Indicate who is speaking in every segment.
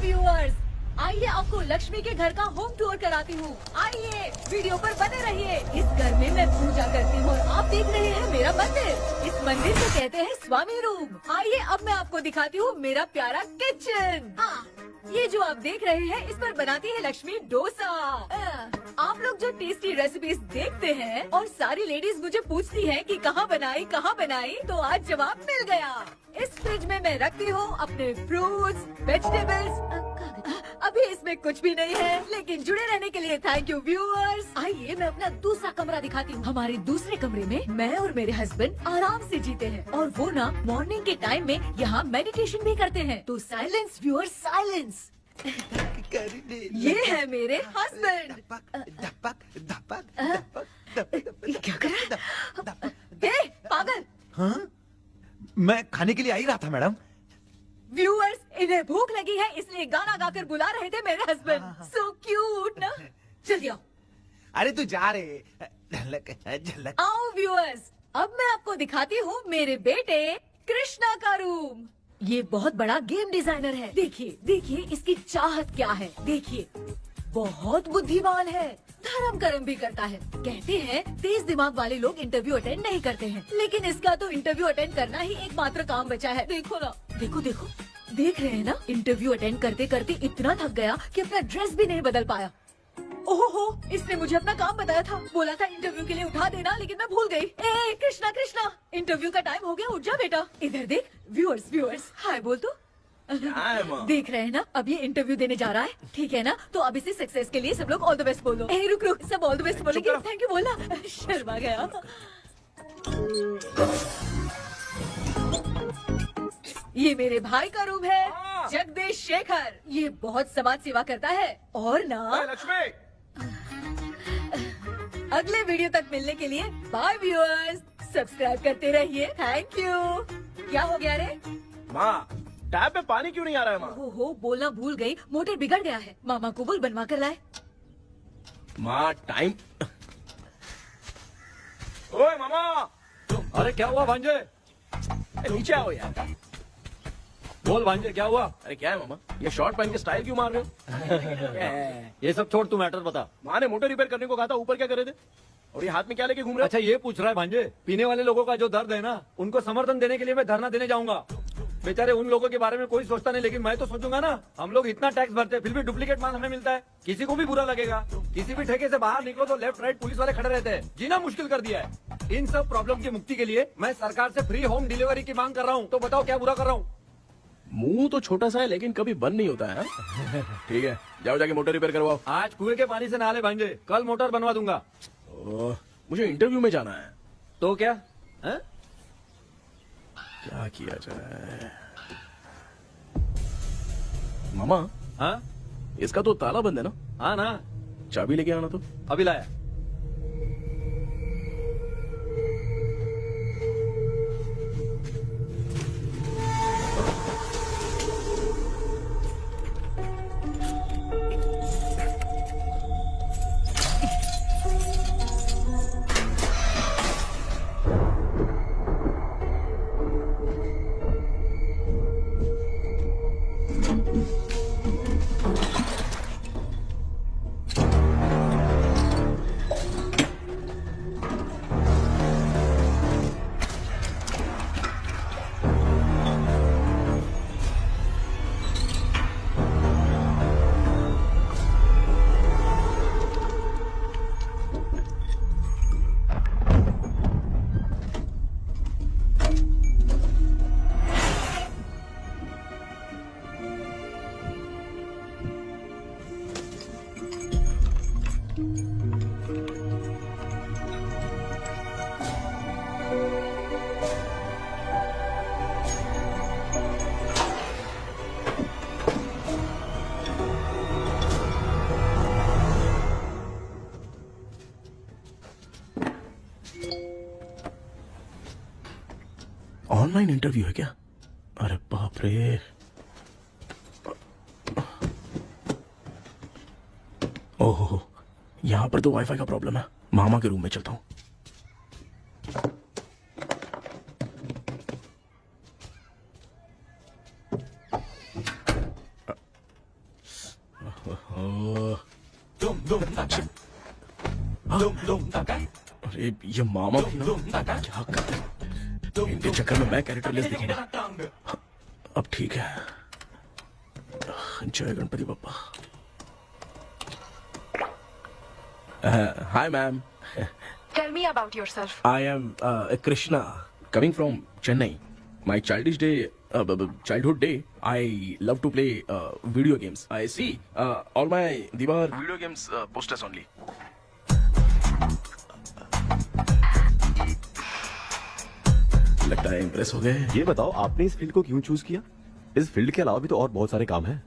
Speaker 1: Viewers, आइए आपको लक्ष्मी के घर का होम टूर कराती हूँ। आइए वीडियो पर बने रहिए। इस घर में मैं पूजा करती हूँ और आप देख रहे हैं मेरा मंदिर। इस मंदिर को कहते हैं स्वामी रूम। आइए अब मैं आपको दिखाती हूँ मेरा प्यारा किचन। हाँ, ये जो आप देख रहे हैं इस पर बनाती है लक्ष्मी डोसा। आप लोग जो टेस्टी रेसिपीज देखते हैं और सारी लेडीज मुझे पूछती हैं कि कहाँ बनाई, तो आज जवाब मिल गया। इस फ्रिज में मैं रखती हूँ अपने फ्रूट्स, वेजिटेबल्स। अभी इसमें कुछ भी नहीं है, लेकिन जुड़े रहने के लिए थैंक यू व्यूअर्स। आइए मैं अपना दूसरा कमरा दिखाती हूँ। हमारे दूसरे कमरे में मैं और मेरे हस्बैंड आराम से जीते हैं और वो ना मॉर्निंग के टाइम में यहाँ मेडिटेशन भी करते हैं। तो साइलेंस व्यूअर्स, साइलेंस। ये है मेरे हस्बैंड। क्या कर रहा है? पागल।
Speaker 2: हाँ? मैं खाने के लिए आ ही रहा था मैडम।
Speaker 1: व्यूअर्स, इन्हें भूख लगी है इसलिए गाना गाकर बुला रहे थे मेरे हस्बैंड। सो क्यूट ना। जल्दी आओ।
Speaker 2: अरे तू जा रे। झलक।
Speaker 1: आओ व्यूअर्स, अब मैं आपको दिखाती हूँ मेरे बेटे कृष्णा का रूम। ये बहुत बड़ा गेम डिजाइनर है। देखिए देखिए इसकी चाहत क्या है। देखिए बहुत बुद्धिमान है, धर्म कर्म भी करता है। कहते हैं तेज दिमाग वाले लोग इंटरव्यू अटेंड नहीं करते हैं, लेकिन इसका तो इंटरव्यू अटेंड करना ही एकमात्र काम बचा है। देखो ना, देखो देखो, देख रहे हैं ना। इंटरव्यू अटेंड करते करते इतना थक गया कि अपना ड्रेस भी नहीं बदल पाया। ओहो, इसने मुझे अपना काम बताया था। बोला था इंटरव्यू के लिए उठा देना, लेकिन मैं भूल गई। ए कृष्णा कृष्णा, इंटरव्यू का टाइम हो गया, उठ जा बेटा। इधर देख। व्यूअर्स हाय बोल तो। देख रहे हैं ना, अब ये इंटरव्यू देने जा रहा है, ठीक है ना। तो अब इसे सक्सेस के लिए सब लोग ऑल द बेस्ट बोलो। ए रुक रुक, सब ऑल द बेस्ट बोलेंगे। थैंक यू बोलना। शर्मा गया। ये मेरे भाई का रूम है, जगदीश शेखर। ये बहुत समाज सेवा करता है और ना
Speaker 3: लक्ष्मी।
Speaker 1: अगले वीडियो तक मिलने के लिए बाय व्यूअर्स। सब्सक्राइब करते रहिए। Thank you. क्या हो गया रे?
Speaker 3: माँ, टैप में पानी क्यों नहीं आ रहा है माँ?
Speaker 1: हो बोलना भूल गई, मोटर बिगड़ गया है। मामा को बोल बनवा कर लाए।
Speaker 3: माँ टाइम। ओए मामा।
Speaker 4: अरे क्या हुआ भांजे?
Speaker 3: नीचे आओ यार।
Speaker 4: बोल भांजे क्या हुआ?
Speaker 3: अरे क्या है मामा, ये शॉर्ट पहन के स्टाइल क्यों मार रहे हो?
Speaker 4: ये सब छोड़, तू मैटर बता।
Speaker 3: माँ ने मोटर रिपेयर करने को कहा था, ऊपर क्या कर रहे थे? और ये हाथ में क्या लेके घूम रहे हो?
Speaker 4: अच्छा ये पूछ रहा है भांजे, पीने वाले लोगों का जो दर्द है ना, उनको समर्थन देने के लिए मैं धरना देने जाऊंगा। बेचारे उन लोगों के बारे में कोई सोचता नहीं, लेकिन मैं तो सोचूंगा ना। हम लोग इतना टैक्स भरते हैं, फिर भी डुप्लीकेट माल हमें मिलता है। किसी को भी बुरा लगेगा। किसी भी ठेके से बाहर निकलो तो लेफ्ट राइट पुलिस वाले खड़े रहते हैं। जीना मुश्किल कर दिया है। इन सब प्रॉब्लम की मुक्ति के लिए मैं सरकार से फ्री होम डिलीवरी की मांग कर रहा हूँ। तो बताओ क्या बुरा कर रहा हूँ?
Speaker 3: मुंह तो छोटा सा है लेकिन कभी बंद नहीं होता है। ठीक है, जाओ जाके मोटर रिपेयर करवाओ।
Speaker 4: आज कुएं के पानी से नहा ले भांजे, कल मोटर बनवा दूंगा।
Speaker 3: मुझे इंटरव्यू में जाना है।
Speaker 4: तो क्या है?
Speaker 3: क्या किया जाए? मामा,
Speaker 4: हाँ
Speaker 3: इसका तो ताला बंद है ना?
Speaker 4: हाँ ना।
Speaker 3: चाबी लेके आना तो।
Speaker 4: अभी लाया।
Speaker 3: ऑनलाइन इंटरव्यू है क्या? अरे बाप रे। ओहो, यहाँ पर तो वाईफाई का प्रॉब्लम है। मामा के रूम में चलता हूँ। अरे ये मामा भी ना क्या कर, इनके चक्कर में मैं कैरेक्टरलेस दिखूंगा। अब ठीक है। जय Ganpati Bappa. Hi ma'am,
Speaker 5: Tell me about yourself.
Speaker 3: I am Krishna, coming from Chennai. My childhood day, I love to play video games. I see all my Diwar video games posters only. लगता है impress हो गए।
Speaker 6: ये बताओ आपने इस field को क्यों चूज किया? इस फील्ड के अलावा भी तो और बहुत सारे काम हैं।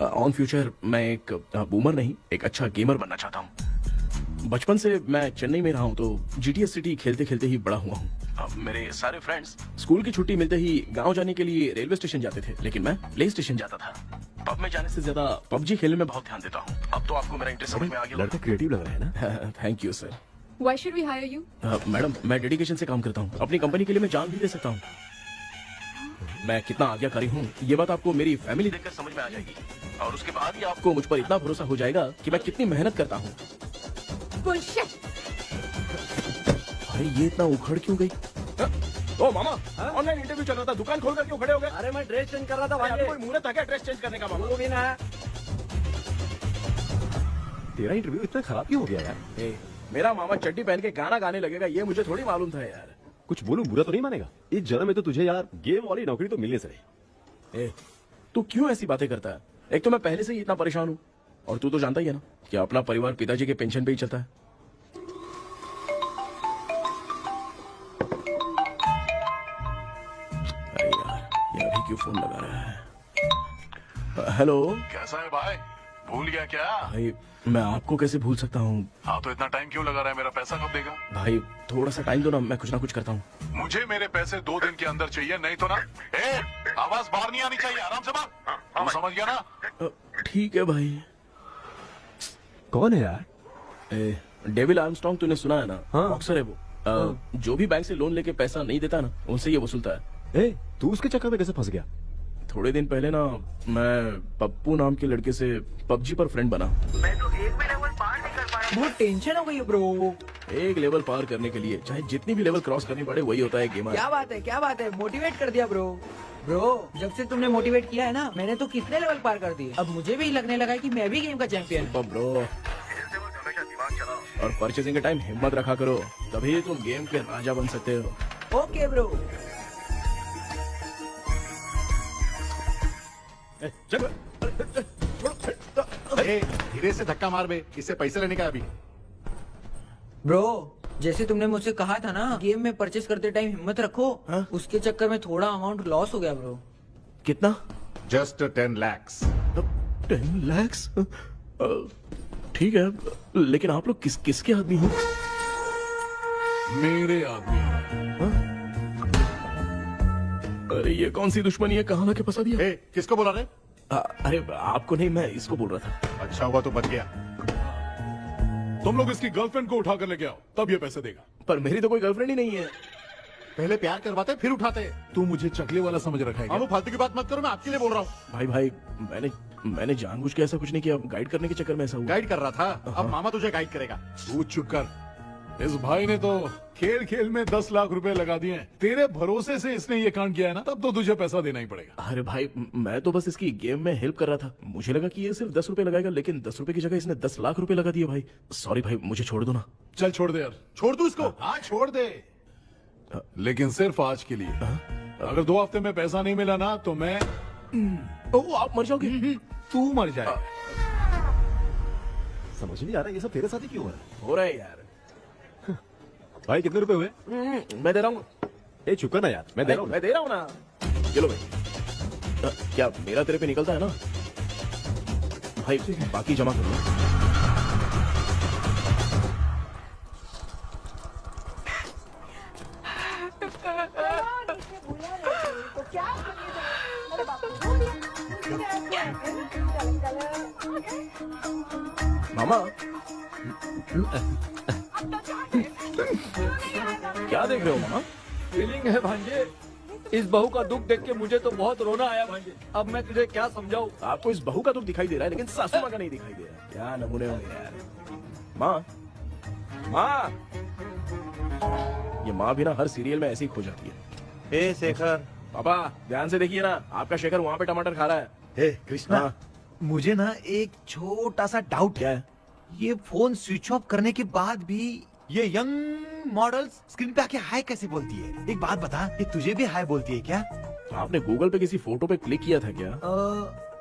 Speaker 3: ऑन फ्यूचर मैं एक बूमर नहीं, एक अच्छा गेमर बनना चाहता हूँ। बचपन से मैं चेन्नई में रहा हूँ तो जीटीएस सिटी खेलते खेलते ही बड़ा हुआ हूँ। मेरे सारे फ्रेंड्स स्कूल की छुट्टी मिलते ही गांव जाने के लिए रेलवे स्टेशन जाते थे, लेकिन मैं प्ले स्टेशन जाता था। पब में जाने से ज्यादा पबजी खेलने में बहुत ध्यान देता हूँ। अब तो आपको मेरा इंटरेस्ट समझ में आ गया।
Speaker 6: लड़का क्रिएटिव लग रहा है ना।
Speaker 3: Thank you sir.
Speaker 1: Why should we hire you?
Speaker 3: Madam मैं डेडिकेशन से काम करता हूँ, अपनी कंपनी के लिए मैं जान भी दे सकता हूँ। मैं कितना आज्ञाकारी हूँ ये बात आपको मेरी फैमिली देखकर समझ में आ जाएगी, और उसके बाद ही आपको मुझ पर इतना भरोसा हो जाएगा कि मैं कितनी मेहनत करता हूँ।
Speaker 1: Bullshit!
Speaker 3: भाई ये इतना उखड़ क्यों गई? ओ मामा, ऑनलाइन इंटरव्यू चल रहा था, दुकान खोलकर क्यों खड़े हो गए?
Speaker 4: अरे मैं ड्रेस चेंज कर रहा था
Speaker 3: भाई
Speaker 4: भाई।
Speaker 3: कोई मुहूर्त था क्या ड्रेस चेंज करने का मामा?
Speaker 4: वो भी ना।
Speaker 6: तेरा इंटरव्यू इतना खराब क्यों हो गया यार?
Speaker 3: ए, मेरा मामा चड्डी पहन के गाना गाने लगेगा ये मुझे थोड़ी मालूम था यार।
Speaker 6: कुछ बोलूं बुरा तो नहीं मानेगा? इस जन्म में तो तुझे यार गेम वाली नौकरी तो मिलने से रही।
Speaker 3: ए, तू क्यों ऐसी बातें करता है? एक तो मैं पहले से ही इतना परेशान हूँ, और तू तो जानता ही है ना कि अपना परिवार पिताजी के पेंशन पे ही चलता है। अरे यार ये अभी क्यों फोन लगा रहा है? हेलो
Speaker 7: कैसा है भाई? भूल गया क्या?
Speaker 3: भाई, मैं आपको कैसे भूल सकता हूँ?
Speaker 7: हाँ तो इतना टाइम क्यों लगा रहा है? मेरा पैसा कब देगा?
Speaker 3: भाई थोड़ा सा टाइम दो ना, मैं कुछ ना कुछ करता हूँ।
Speaker 7: मुझे मेरे पैसे 2 दिन के अंदर चाहिए, नहीं तो ना आवाज बाहर नहीं आनी चाहिए। आराम से बात, तू समझ गया ना?
Speaker 3: ठीक है भाई।
Speaker 6: कौन है यार?
Speaker 3: डेविल आर्मस्ट्रॉन्ग तूने सुना है ना?
Speaker 6: हाँ।
Speaker 3: बॉक्सर है वो। जो भी बैंक से लोन लेके पैसा नहीं देता ना, उनसे ये वसूलता है।
Speaker 6: तू उसके चक्कर में कैसे फंस गया?
Speaker 3: थोड़े दिन पहले ना मैं पप्पू नाम के लड़के से पबजी पर फ्रेंड बना।
Speaker 8: बहुत टेंशन हो गई है ब्रो।
Speaker 3: एक लेवल पार करने के लिए चाहे जितनी भी लेवल क्रॉस करनी पड़े, वही होता है गेमर।
Speaker 8: क्या बात है, मोटिवेट कर दिया ब्रो। ब्रो जब से तुमने मोटिवेट किया है ना, मैंने तो कितने लेवल पार कर दिए। अब मुझे भी लगने लगा है कि मैं भी गेम का चैंपियन हूँ।
Speaker 3: ब्रो, और परचेसिंग के टाइम हिम्मत रखा करो, तभी तुम गेम के राजा बन सकते हो।
Speaker 8: Okay bro.
Speaker 2: धीरे से धक्का मार बे, इससे पैसे लेने का अभी।
Speaker 8: ब्रो जैसे तुमने मुझसे कहा था ना, गेम में परचेस करते टाइम हिम्मत रखो।
Speaker 3: हाँ?
Speaker 8: उसके चक्कर में थोड़ा अमाउंट लॉस हो गया ब्रो।
Speaker 3: कितना?
Speaker 2: Just 10 lakhs।
Speaker 3: 10 lakhs? ठीक है, लेकिन आप लोग किसके आदमी हो?
Speaker 7: मेरे आदमी।
Speaker 3: अरे ये कौन सी दुश्मनी है, कहाँ लाके फंसा दिया?
Speaker 2: किसको बोला रे?
Speaker 3: अरे आपको नहीं, मैं इसको बोल रहा था।
Speaker 2: अच्छा हुआ तो बच गया।
Speaker 7: तुम लोग इसकी गर्लफ्रेंड को उठा कर लेके आओ, तब ये पैसे देगा।
Speaker 3: पर मेरी तो कोई गर्लफ्रेंड ही नहीं है।
Speaker 2: पहले प्यार करवाते फिर उठाते।
Speaker 7: तू मुझे चकले वाला समझ रखा है क्या?
Speaker 2: वो फालतू की बात मत करो, मैं आपके लिए बोल रहा हूँ।
Speaker 3: भाई मैंने जानबूझ के ऐसा कुछ नहीं किया, गाइड करने के चक्कर में ऐसा हुआ।
Speaker 2: गाइड कर रहा था, अब मामा तुझे गाइड करेगा।
Speaker 7: तू चुप कर। इस भाई ने तो खेल खेल में 10 लाख रुपए लगा दिए हैं। तेरे भरोसे से इसने ये कांड किया है ना, तब तो तुझे पैसा देना ही पड़ेगा।
Speaker 3: अरे भाई मैं तो बस इसकी गेम में हेल्प कर रहा था, मुझे लगा कि ये सिर्फ 10 रुपए लगाएगा, लेकिन 10 रुपए की जगह इसने 10 लाख रुपए लगा दिए। भाई सॉरी भाई, मुझे छोड़ दो ना।
Speaker 7: चल छोड़ दे यार।
Speaker 2: छोड़ दू इसको।
Speaker 7: हाँ छोड़ दे, लेकिन सिर्फ आज के लिए। अगर 2 हफ्ते में पैसा नहीं मिला ना तो मैं
Speaker 3: ओ आप मर जाओगे।
Speaker 7: तू मर जाए।
Speaker 6: समझ नहीं आ रहा ये सब तेरे साथ ही क्यों हो रहा है?
Speaker 3: हो रहा है यार।
Speaker 6: भाई कितने रुपए हुए?
Speaker 3: मैं दे रहा हूँ।
Speaker 6: चुका ना यार, मैं दे रहा हूँ।
Speaker 3: मैं दे रहा हूँ ना। चलो भाई। क्या मेरा तेरे पे निकलता है ना भाई? बाकी जमा कर लो। मामा क्या देख रहे हो मामा?
Speaker 4: फीलिंग है भांजे, इस बहू का दुख देख के मुझे तो बहुत रोना आया भाई। अब मैं तुझे क्या समझाऊं।
Speaker 3: आपको इस बहू का दुख दिखाई दे रहा है लेकिन सासू माँ का नहीं दिखाई दे रहा है। क्या नमूने होंगे यार। माँ, माँ, ये माँ भी ना हर सीरियल में ऐसे ही खो जाती है।
Speaker 2: ए शेखर,
Speaker 3: पापा ध्यान से देखिए ना, आपका शेखर वहाँ पे टमाटर खा रहा है।
Speaker 2: हे कृष्णा,
Speaker 3: हाँ।
Speaker 2: मुझे ना एक छोटा सा डाउट
Speaker 3: क्या
Speaker 2: है।
Speaker 3: है?
Speaker 2: ये फोन स्विच ऑफ करने के बाद भी ये यंग मॉडल्स स्क्रीन पे आके हाय कैसे बोलती है? एक बात बता, ये तुझे भी हाय बोलती है क्या?
Speaker 3: आपने गूगल पे किसी फोटो पे क्लिक किया था क्या?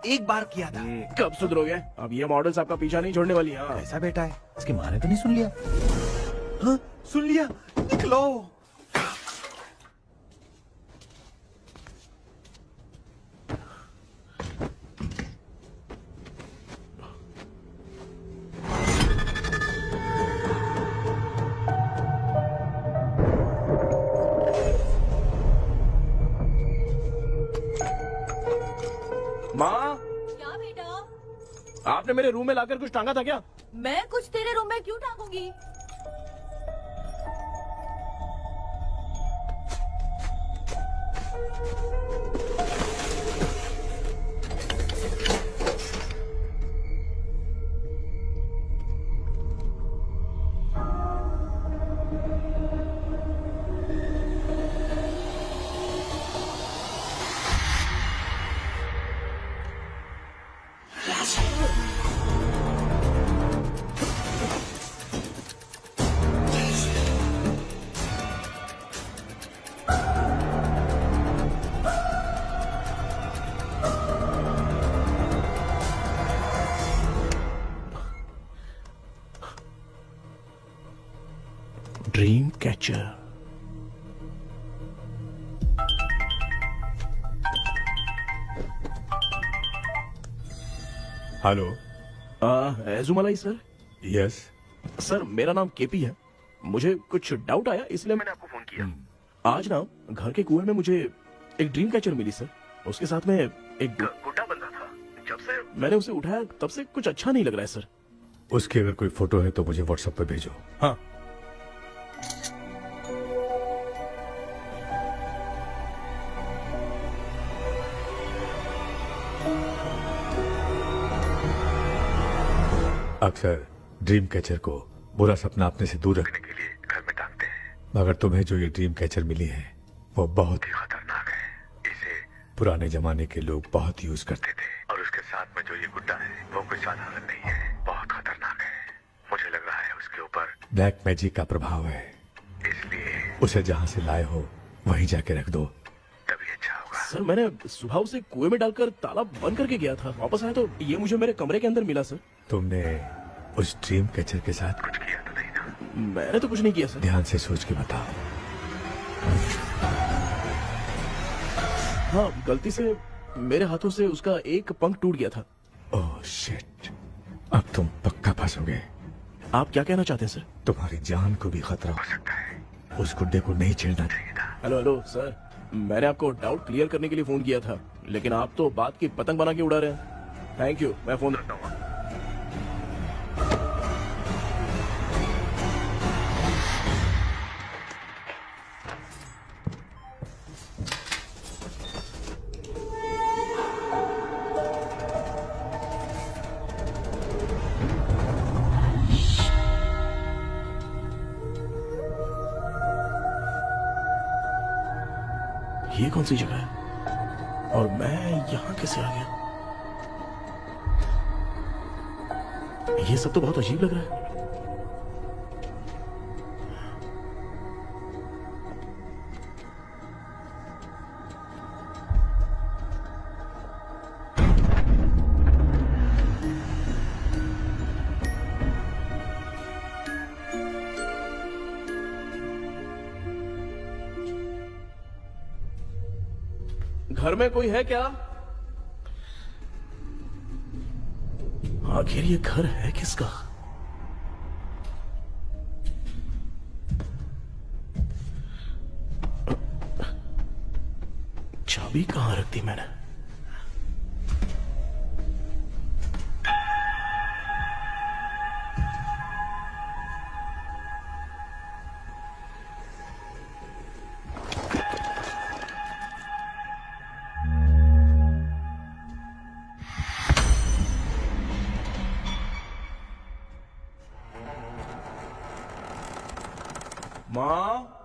Speaker 2: एक बार किया था।
Speaker 3: कब सुधरोगे? अब ये मॉडल्स आपका पीछा नहीं छोड़ने वाली। हाँ।
Speaker 2: ऐसा बेटा है, इसकी माँ ने तो नहीं सुन लिया? हाँ, सुन लिया। निकलो।
Speaker 3: माँ,
Speaker 1: क्या बेटा?
Speaker 3: आपने मेरे रूम में लाकर कुछ टांगा था क्या?
Speaker 1: मैं कुछ तेरे रूम में क्यों टांगूंगी?
Speaker 3: Dream catcher.
Speaker 9: Hello.
Speaker 3: Ezhumalai sir.
Speaker 9: Yes.
Speaker 3: Sir मेरा नाम केपी है। मुझे कुछ डाउट आया इसलिए मैंने आपको फोन किया। आज ना घर के कुएं में मुझे एक ड्रीम कैचर मिली सर। उसके साथ में एक गुड्डा बंधा था। जब से मैंने उसे उठाया तब से कुछ अच्छा नहीं लग रहा है सर।
Speaker 9: उसकी अगर कोई फोटो है तो मुझे व्हाट्सएप पे भेजो।
Speaker 3: हाँ।
Speaker 9: अक्सर ड्रीम कैचर को बुरा सपना अपने से दूर रखने के लिए घर में टांगते हैं, मगर तुम्हें जो ये ड्रीम कैचर मिली है वो बहुत ही खतरनाक है। इसे पुराने जमाने के लोग बहुत यूज करते थे और उसके साथ में जो ये गुड्डा है वो कोई साधारण नहीं है, बहुत खतरनाक है। मुझे लग रहा है उसके ऊपर ब्लैक मैजिक का प्रभाव है, इसलिए उसे जहाँ से लाए हो वहीं जाके रख दो, तभी अच्छा होगा।
Speaker 3: सर मैंने सुबह उसे कुएं में डालकर ताला बंद करके गया था। वापस आया तो ये मुझे मेरे कमरे के अंदर मिला सर।
Speaker 9: तुमने उस ड्रीम कैचर के साथ कुछ किया तो नहीं ना?
Speaker 3: मैंने तो कुछ नहीं किया सर।
Speaker 9: ध्यान से सोच के बताओ।
Speaker 3: हाँ, गलती से मेरे हाथों से उसका एक पंख टूट गया था।
Speaker 9: ओह शिट, अब तुम पक्का फंसोगे।
Speaker 3: आप क्या कहना चाहते हैं सर?
Speaker 9: तुम्हारी जान को भी खतरा हो सकता है। उस गुड्डे को नहीं छेड़ना चाहिए था।
Speaker 3: हेलो हेलो सर, मैंने आपको डाउट क्लियर करने के लिए फोन किया था, लेकिन आप तो बात की पतंग बना के उड़ा रहे हैं। थैंक यू, मैं फोन रखता हूँ। ये कौन सी जगह है और मैं यहाँ कैसे आ गया? ये सब तो बहुत अजीब लग रहा है। घर में कोई है क्या? आखिर ये घर है किसका? चाबी कहां रख दी मैंने? माँ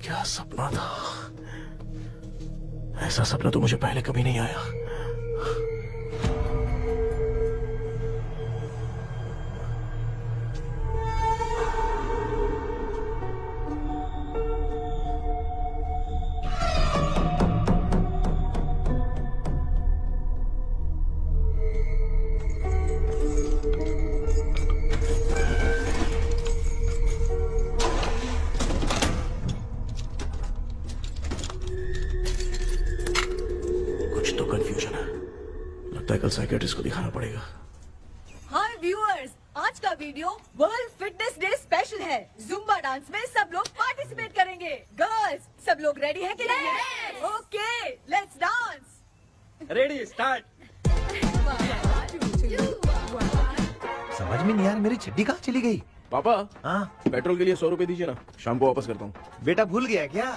Speaker 3: क्या सपना था। ऐसा सपना तो मुझे पहले कभी नहीं आया। कंफ्यूजन है, लगता है कल साइकियाट्रिस्ट को दिखाना पड़ेगा।
Speaker 1: हाय व्यूअर्स, आज का video world fitness day special है। जुम्बा डांस में सब लोग पार्टिसिपेट करेंगे। गर्ल्स, सब लोग रेडी हैं कि नहीं? Okay, let's dance.
Speaker 4: Ready, start.
Speaker 2: समझ में नहीं यार, मेरी चड्डी कहाँ चली गई?
Speaker 3: पापा,
Speaker 2: हाँ
Speaker 3: पेट्रोल के लिए 100 रुपए दीजिए ना, शाम को वापस करता हूँ।
Speaker 2: बेटा भूल गया क्या?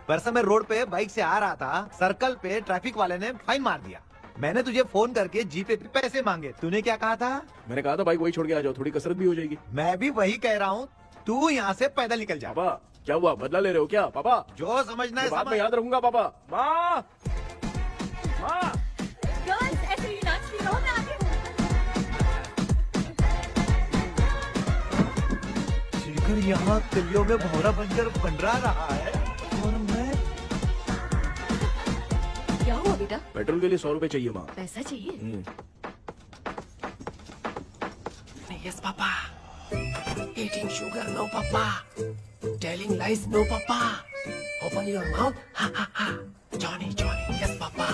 Speaker 2: परसों मैं रोड पे बाइक से आ रहा था, सर्कल पे ट्रैफिक वाले ने फाइन मार दिया। मैंने तुझे फोन करके जीपे पे पैसे मांगे, तूने क्या कहा था?
Speaker 3: मैंने कहा था बाइक वही छोड़ के आ जाओ, थोड़ी कसरत भी हो जाएगी।
Speaker 2: मैं भी वही कह रहा हूँ, तू यहाँ से पैदल निकल जा।
Speaker 3: पापा क्या हुआ, बदला ले रहे हो क्या? पापा
Speaker 2: जो समझना है
Speaker 3: बात में
Speaker 2: समझ।
Speaker 3: याद रखूंगा। पापा, माँ माँ,
Speaker 1: गर्ल्स ऐसे ही नाचती रहो, मैं आती हूँ।
Speaker 2: शिखर यहाँ तिल्लियों में भौरा बनकर बंडरा रहा है और मैं।
Speaker 1: क्या हुआ बेटा?
Speaker 3: पेट्रोल के लिए 100 रुपए चाहिए माँ।
Speaker 1: पैसा चाहिए?
Speaker 10: Yes, Papa. Eating sugar, no, Papa. Telling lies, no, Papa. Open your mouth, ha ha ha. Johnny, Johnny, yes, Papa.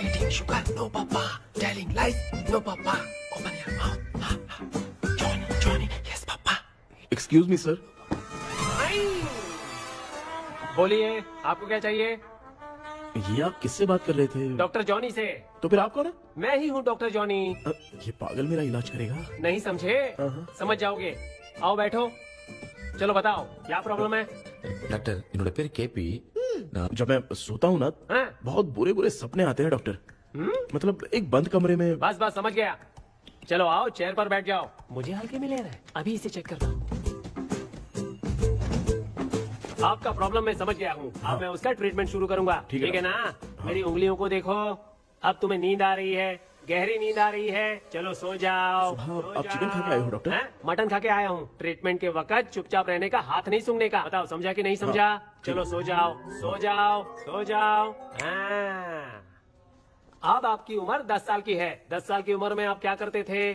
Speaker 10: Eating sugar, no, Papa. Telling lies, no, Papa. Open your mouth, ha ha. Johnny, Johnny, yes, Papa.
Speaker 3: Excuse me sir.
Speaker 10: बोलिए, आपको क्या चाहिए?
Speaker 3: ये आप किससे बात कर रहे थे?
Speaker 10: डॉक्टर जॉनी से।
Speaker 3: तो फिर आप कौन है?
Speaker 10: मैं ही हूँ डॉक्टर जॉनी।
Speaker 3: ये पागल मेरा इलाज करेगा?
Speaker 10: नहीं समझे? समझ जाओगे। आओ बैठो। चलो बताओ, क्या प्रॉब्लम है?
Speaker 11: டாக்டர் என்னோட பேர் கேபி
Speaker 3: जब मैं सोता हूँ ना,
Speaker 10: हाँ?
Speaker 3: बहुत बुरे बुरे सपने आते हैं डॉक्टर। मतलब एक बंद कमरे में।
Speaker 10: बस बस समझ गया। चलो आओ, चेयर पर बैठ जाओ। मुझे हल्के में ले रहा है, अभी इसे चेक करता हूँ। आपका प्रॉब्लम मैं समझ गया हूँ। अब मैं उसका ट्रीटमेंट शुरू करूंगा, ठीक है ना? मेरी उंगलियों को देखो, अब तुम्हें नींद आ रही है, गहरी नींद आ रही है। चलो सो जाओ।
Speaker 3: सुबह आप चिकन खा के आए हो डॉक्टर?
Speaker 10: हैं? मटन खा के आया हूँ। ट्रीटमेंट के वक्त चुपचाप रहने का, हाथ नहीं सूंघने का। बताओ समझा कि नहीं समझा? चलो सो जाओ, सो जाओ, सो जाओ। हाँ। अब आपकी उम्र 10 साल की है। 10 साल की उम्र में आप क्या करते थे?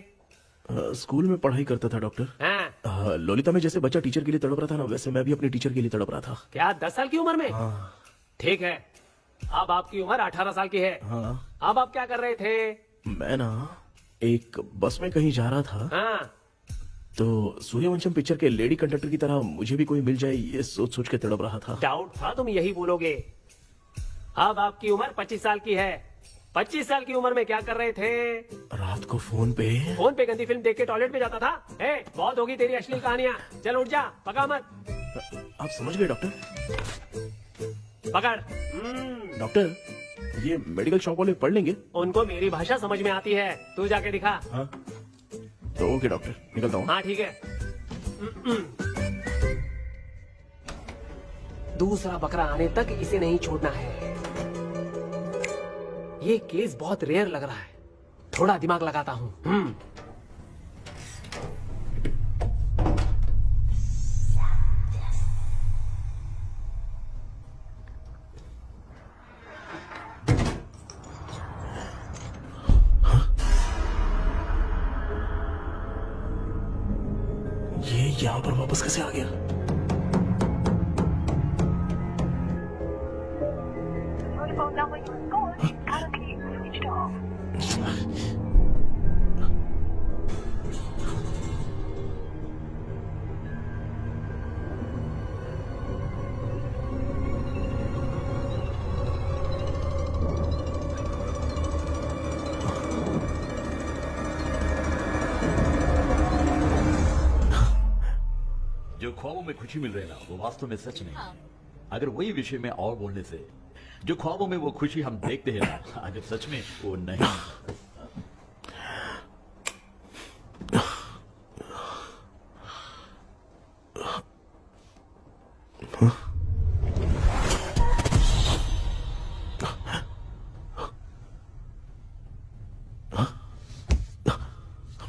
Speaker 3: स्कूल में पढ़ाई करता था डॉक्टर।
Speaker 10: हाँ।
Speaker 3: ललिता में जैसे बच्चा टीचर के लिए तड़प रहा था ना, वैसे मैं भी अपने टीचर के लिए तड़प रहा था।
Speaker 10: क्या 10 साल की उम्र में? ठीक है, अब आपकी उम्र 18 साल की है। अब आप क्या कर रहे थे?
Speaker 3: मैं ना एक बस में कहीं जा रहा था,
Speaker 10: हाँ।
Speaker 3: तो सूर्यवंशम पिक्चर के लेडी कंडक्टर की तरह मुझे भी कोई मिल जाए, ये सोच सोच के तड़प रहा था।
Speaker 10: डाउट था तुम यही बोलोगे। अब आपकी उम्र 25 साल की है। 25 साल की उम्र में क्या कर रहे थे?
Speaker 3: रात को फोन पे
Speaker 10: गंदी फिल्म देख के टॉयलेट में जाता था। बहुत होगी तेरी अश्लील कहानियां। चल उठ जा, पका मत।
Speaker 3: आप समझ गए डॉक्टर?
Speaker 10: पकड़।
Speaker 3: डॉक्टर, ये मेडिकल शॉप वाले पढ़ लेंगे?
Speaker 10: उनको मेरी भाषा समझ में आती है, तू जाके दिखा।
Speaker 3: हाँ तो ओके डॉक्टर, निकलता हूँ।
Speaker 10: हाँ ठीक है। दूसरा बकरा आने तक इसे नहीं छोड़ना है। ये केस बहुत रेयर लग रहा है, थोड़ा दिमाग लगाता हूँ।
Speaker 3: ये यहाँ पर वापस कैसे आ गया?
Speaker 12: जो ख्वाबों में खुशी मिल रही है ना, वो वास्तव में सच नहीं है। अगर वही विषय में और बोलने से, जो ख्वाबों में वो खुशी हम देखते हैं ना, अगर सच में वो नहीं।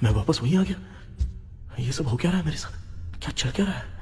Speaker 3: मैं वापस वहीं आ गया। ये सब हो क्या रहा है मेरे साथ? क्या चल क्या रहा है?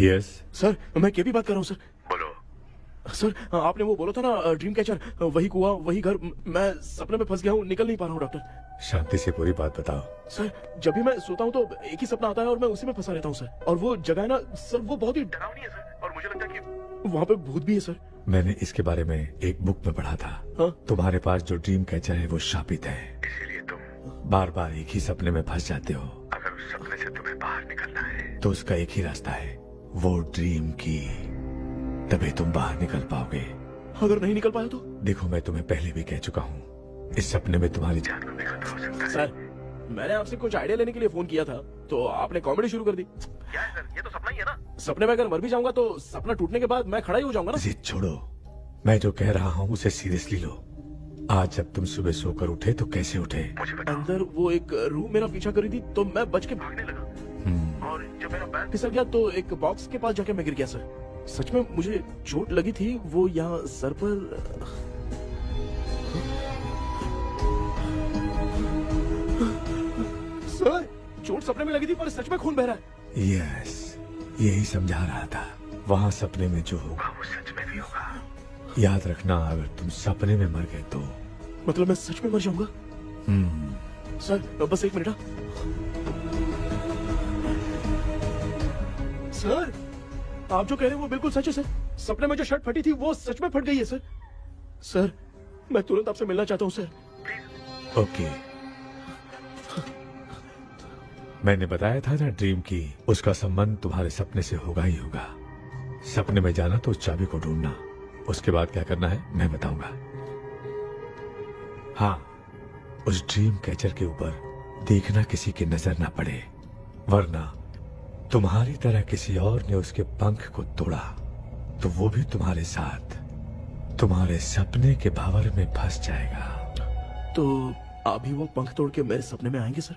Speaker 9: यस
Speaker 3: सर मैं केपी बात कर रहा हूँ सर। बोलो सर, आपने वो बोला था ना ड्रीम कैचर, वही कुआं वही घर, मैं सपने में फंस गया हूँ, निकल नहीं पा रहा हूँ डॉक्टर।
Speaker 9: शांति से पूरी बात बताओ।
Speaker 3: सर जब भी मैं सोता हूँ तो एक ही सपना आता है और मैं उसी में फंसा रहता हूँ सर। और वो जगह है ना सर, वो बहुत ही डरावनी है सर, और मुझे लगता है कि वहाँ पे भूत भी है सर।
Speaker 9: मैंने इसके बारे में एक बुक में पढ़ा था।
Speaker 3: हाँ?
Speaker 9: तुम्हारे पास जो ड्रीम कैचर है वो शापित है, इसीलिए तुम बार बार एक ही सपने में फंस जाते हो। अगर उस सपने से तुम्हें बाहर निकलना है तो उसका एक ही रास्ता है, वो ड्रीम की, तभी तुम बाहर निकल पाओगे।
Speaker 3: अगर नहीं निकल पाया तो?
Speaker 9: देखो मैं तुम्हें पहले भी कह चुका हूँ, इस सपने में तुम्हारी जान को भी खतरा हो सकता है।
Speaker 3: सर मैंने आपसे कुछ आइडिया लेने के लिए फोन किया था तो आपने कॉमेडी शुरू कर दी। क्या है सर, ये तो सपना ही है ना। सपने में अगर मर भी जाऊंगा तो सपना टूटने के बाद मैं खड़ा ही हो जाऊंगा ना।
Speaker 9: जिद छोड़ो, मैं जो कह रहा हूँ उसे सीरियसली लो। आज जब तुम सुबह सोकर उठे तो कैसे उठे?
Speaker 3: अंदर वो एक रूह मेरा पीछा करी थी तो मैं बच के भागने लगा, और जब मेरा पैर फिसल गया तो एक बॉक्स के पास जाके मैं गिर गया सर। सच में मुझे चोट लगी थी, वो यहाँ सर पर। सर चोट सपने में लगी थी पर सच में खून बह रहा है।
Speaker 9: यस, यही समझा रहा था, वहाँ सपने में जो होगा वो सच में भी होगा। याद रखना, अगर तुम सपने में मर गए तो
Speaker 3: मतलब मैं सच में मर जाऊंगा। सर बस एक मिनट। सर आप जो कह रहे हैं वो बिल्कुल सच है सर। सपने में जो शर्ट फटी थी वो सच में फट गई है सर। सर मैं तुरंत आपसे मिलना चाहता हूँ सर।
Speaker 9: ओके, मैंने बताया था ना ड्रीम की, उसका संबंध तुम्हारे सपने से होगा ही होगा। सपने में जाना तो उस चाबी को ढूंढना, उसके बाद क्या करना है मैं बताऊंगा। हाँ, उस ड्रीम कैचर के ऊपर देखना किसी की नजर ना पड़े, वरना तुम्हारी तरह किसी और ने उसके पंख को तोड़ा तो वो भी तुम्हारे साथ तुम्हारे सपने के भावर में फंस जाएगा।
Speaker 3: तो अभी वो पंख तोड़ के मेरे सपने में आएंगे सर?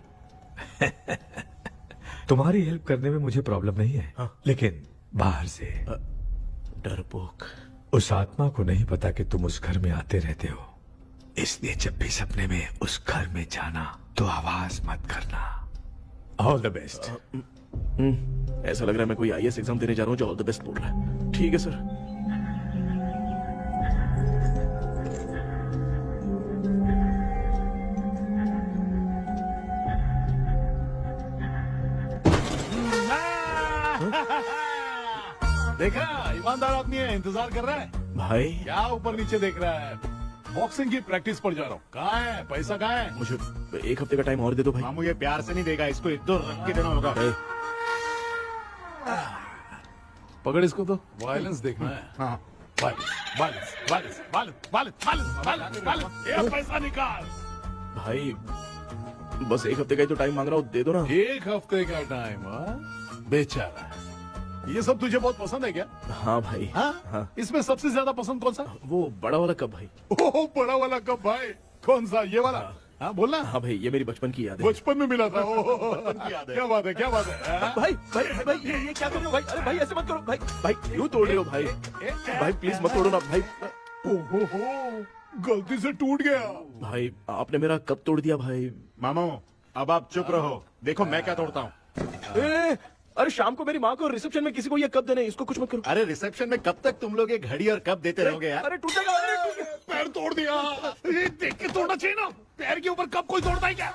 Speaker 9: तुम्हारी हेल्प करने में मुझे प्रॉब्लम नहीं है,
Speaker 3: हाँ।
Speaker 9: लेकिन बाहर से
Speaker 3: डरपोक।
Speaker 9: उस आत्मा को नहीं पता कि तुम उस घर में आते रहते हो, इसलिए जब भी सपने में उस घर में जाना तो आवाज मत करना। All the best.
Speaker 3: ऐसा लग रहा है मैं कोई आईएएस एग्जाम देने जा रहा हूँ जो ऑल द बेस्ट बोल रहा है। ठीक है सर।
Speaker 7: देखा, ईमानदार आदमी है, इंतजार कर रहा है।
Speaker 3: भाई
Speaker 7: क्या ऊपर नीचे देख रहा है? बॉक्सिंग की प्रैक्टिस पर जा रहा हूँ। कहाँ है पैसा, कहाँ है?
Speaker 3: मुझे एक हफ्ते का टाइम और दे दो भाई।
Speaker 7: मामू ये प्यार से नहीं देगा, इसको 1-2 रख के देना होगा। पकड़ इसको, तो वायलेंस देखना है। हाँ, ये पैसा निकाल।
Speaker 3: भाई बस एक हफ्ते का ही तो टाइम मांग रहा हूँ, दे दो ना।
Speaker 7: 1 हफ्ते का टाइम? बेचारा, ये सब तुझे बहुत पसंद है क्या?
Speaker 3: हाँ भाई।
Speaker 7: हाँ? इसमें सबसे ज्यादा पसंद कौन सा?
Speaker 3: वो बड़ा वाला कप भाई।
Speaker 7: ओह, बड़ा वाला कप भाई। कौन सा, ये वाला? हाँ बोलना।
Speaker 3: हाँ भाई, ये मेरी बचपन की याद है।
Speaker 7: बचपन में मिला था। क्या बात है, क्या बात है।
Speaker 3: भाई भाई भाई ये क्या कर रहे हो भाई? अरे भाई ऐसे मत करो भाई। भाई क्यों तोड़ रहे हो भाई? भाई प्लीज मत तोड़ो ना भाई।
Speaker 7: ओहो, गलती से टूट गया।
Speaker 3: भाई आपने मेरा कप तोड़ दिया भाई।
Speaker 7: मामू अब आप चुप रहो, देखो मैं क्या तोड़ता हूँ।
Speaker 3: अरे शाम को मेरी माँ को रिसेप्शन में किसी को ये कप देने, इसको कुछ मत करो।
Speaker 7: अरे रिसेप्शन में कब तक तुम लोग ये घड़ी और कप देते रहोगे यार?
Speaker 3: अरे टूट जाएगा, अरे टूट गया।
Speaker 7: पैर तोड़ दिया। ये देख के तोड़ना चाहिए ना, पैर के ऊपर कप कोई तोड़ता है क्या?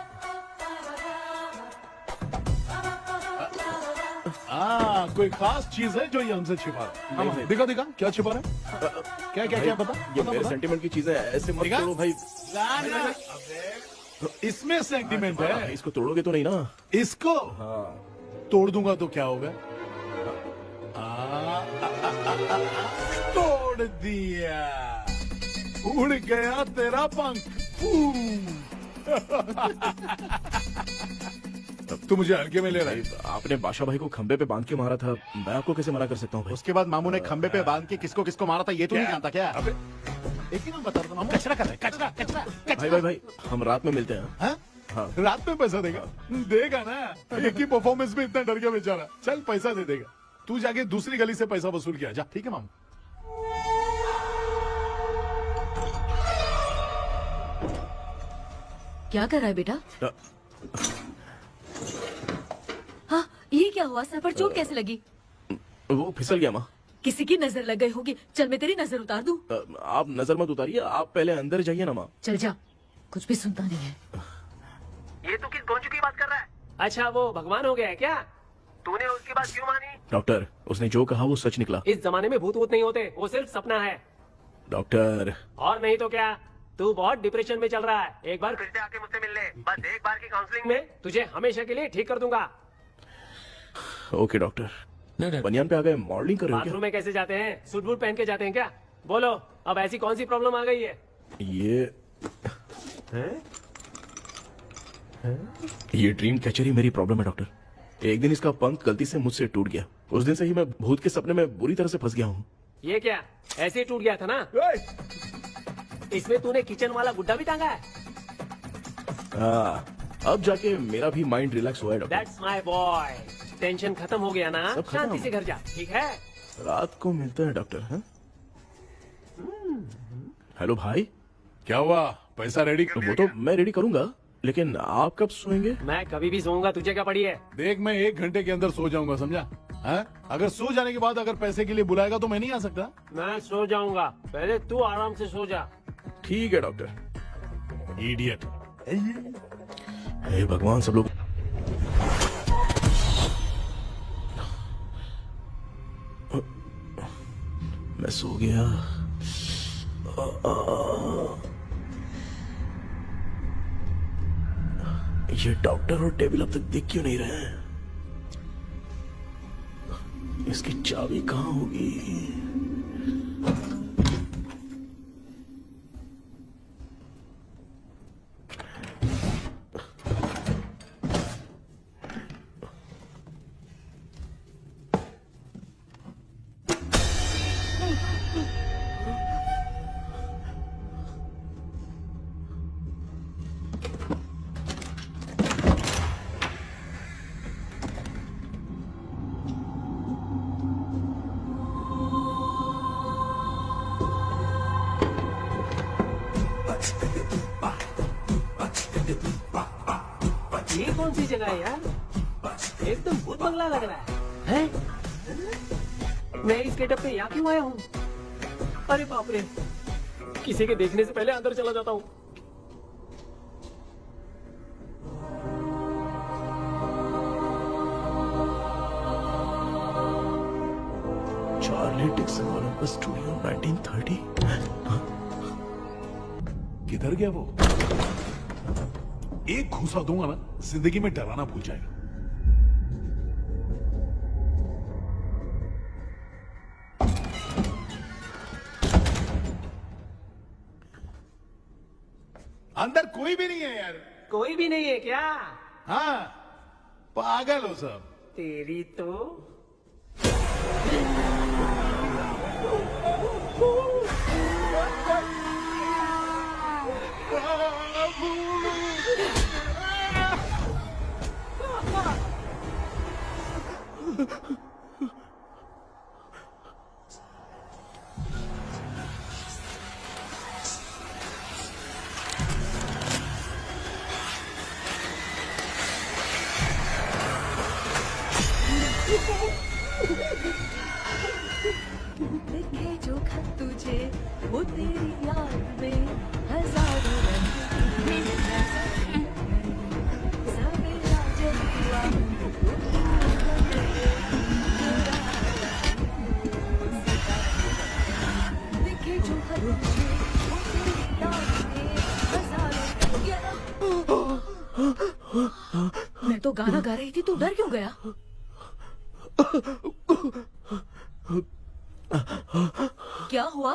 Speaker 7: कोई खास चीज है जो ये हमसे छिपा रहा है? दिखा दिखा, क्या छिपा रहा है? क्या क्या क्या बता,
Speaker 3: ये
Speaker 7: बता,
Speaker 3: मेरे
Speaker 7: बता।
Speaker 3: सेंटीमेंट की चीज है, ऐसे मत
Speaker 7: दिखा?
Speaker 3: करो भाई।
Speaker 7: इसमें सेंटीमेंट है।
Speaker 3: इसको तोड़ोगे तो नहीं ना?
Speaker 7: इसको तोड़ दूंगा तो क्या होगा? तोड़ दिया। उड़ गया तेरा पंख। तू मुझे हल्के में ले रहा है।
Speaker 3: आपने बादशाह भाई को खंबे पे बांध के मारा था, मैं आपको कैसे मना कर सकता हूँ भाई?
Speaker 6: उसके बाद मामू ने खंबे पे बांध के किसको किसको मारा था ये तो नहीं जानता क्या?
Speaker 7: अबे एक ही नाम बता रहा था मामू। कचरा कर रहा है, कचरा कचरा
Speaker 3: भाई भाई भाई, हम रात में मिलते हैं।
Speaker 7: हाँ?
Speaker 3: हाँ।
Speaker 7: रात में पैसा देगा? देगा ना, एक ही परफॉर्मेंस में इतना डर गया बेचारा। चल पैसा दे देगा, तू जाके दूसरी गली से पैसा वसूल किया जा। ठीक है मामू।
Speaker 1: क्या कर रहा है बेटा? हाँ, ये क्या हुआ? सर पर चोट कैसे लगी?
Speaker 3: वो फिसल गया माँ।
Speaker 1: किसी की नजर लग गई होगी। चल मैं तेरी नजर उतार दूं।
Speaker 3: आप नजर मत उतारिए, आप पहले अंदर जाइए ना माँ।
Speaker 1: चल जा, कुछ भी सुनता नहीं है।
Speaker 10: ये तू किस गोंजू की बात कर रहा है? अच्छा वो भगवान हो गया है क्या? तूने उसकी बात क्यों मानी?
Speaker 3: डॉक्टर, उसने जो कहा वो सच निकला।
Speaker 10: इस जमाने में भूत वूत नहीं होते, वो सिर्फ सपना है।
Speaker 3: डॉक्टर,
Speaker 10: और नहीं तो क्या, तू बहुत डिप्रेशन में चल रहा है। एक बार फिर से आके मुझसे मिल ले, बस एक बार की काउंसलिंग में तुझे हमेशा के लिए ठीक कर दूंगा।
Speaker 3: Okay doctor. बनियान पे आ गए, मॉडलिंग कर रहे हो
Speaker 10: बाथरूम में कैसे जाते हैं? सूट बूट पहन के जाते हैं क्या? बोलो, अब ऐसी कौन सी प्रॉब्लम आ गई है?
Speaker 3: क्या? ये ड्रीम कैचर ही मेरी प्रॉब्लम है डॉक्टर। एक दिन इसका पंख गलती से मुझसे टूट गया। उस दिन से ही मैं भूत के सपने में बुरी तरह से फंस गया हूँ।
Speaker 10: ये क्या ऐसे ही टूट गया था ना? इसमें तूने किचन वाला गुड्डा भी टांगा है?
Speaker 3: अब जाके मेरा भी माइंड रिलैक्स हुआ है doctor.
Speaker 10: That's my boy. Tension खत्म हो गया ना?
Speaker 3: सब खत्म।
Speaker 10: शांति से घर जा, ठीक है?
Speaker 3: रात को मिलते हैं डॉक्टर। हाँ? हेलो भाई,
Speaker 7: क्या हुआ? पैसा रेडी कर
Speaker 3: तो
Speaker 7: लिया
Speaker 3: वो तो मैं रेडी करूंगा, लेकिन आप कब सोएंगे?
Speaker 10: मैं कभी भी सोऊंगा, तुझे क्या पड़ी है?
Speaker 7: देख, मैं 1 घंटे के अंदर सो जाऊंगा, समझा? हाँ? अगर सो जाने के बाद अगर पैसे के लिए बुलाएगा तो मैं नहीं आ सकता।
Speaker 10: मैं सो जाऊंगा, पहले तू आराम से सो जा।
Speaker 3: ठीक है डॉक्टर।
Speaker 7: इडियट।
Speaker 3: हे भगवान, सब लोग मैं सो गया। ये डॉक्टर और टेबल अब तक दिख क्यों नहीं रहे हैं? इसकी चाबी कहाँ होगी?
Speaker 10: ये कौन सी जगह है यार? एकदम भूत बंगला लग रहा है। हैं? मैं इस गेटअप पे यहाँ क्यों आया हूँ? अरे बाप रे, किसी के देखने से पहले अंदर चला जाता हूँ।
Speaker 3: Charlie Dixon Olympus studio 1930।
Speaker 7: किधर गया वो? एक घूसा दूंगा ना, जिंदगी में डराना भूल जाएगा। अंदर कोई भी नहीं है यार।
Speaker 10: कोई भी नहीं है क्या?
Speaker 7: हाँ, पागल हो सब।
Speaker 10: तेरी तो
Speaker 1: लिखे जो खत तुझे वो तेरी याद में हजारों रंग सवेरा जब हुआ लिखे जो खत तुझे वो तेरी याद में हजारों मैं तो गाना गा रही थी, तू डर क्यों गया? क्या हुआ?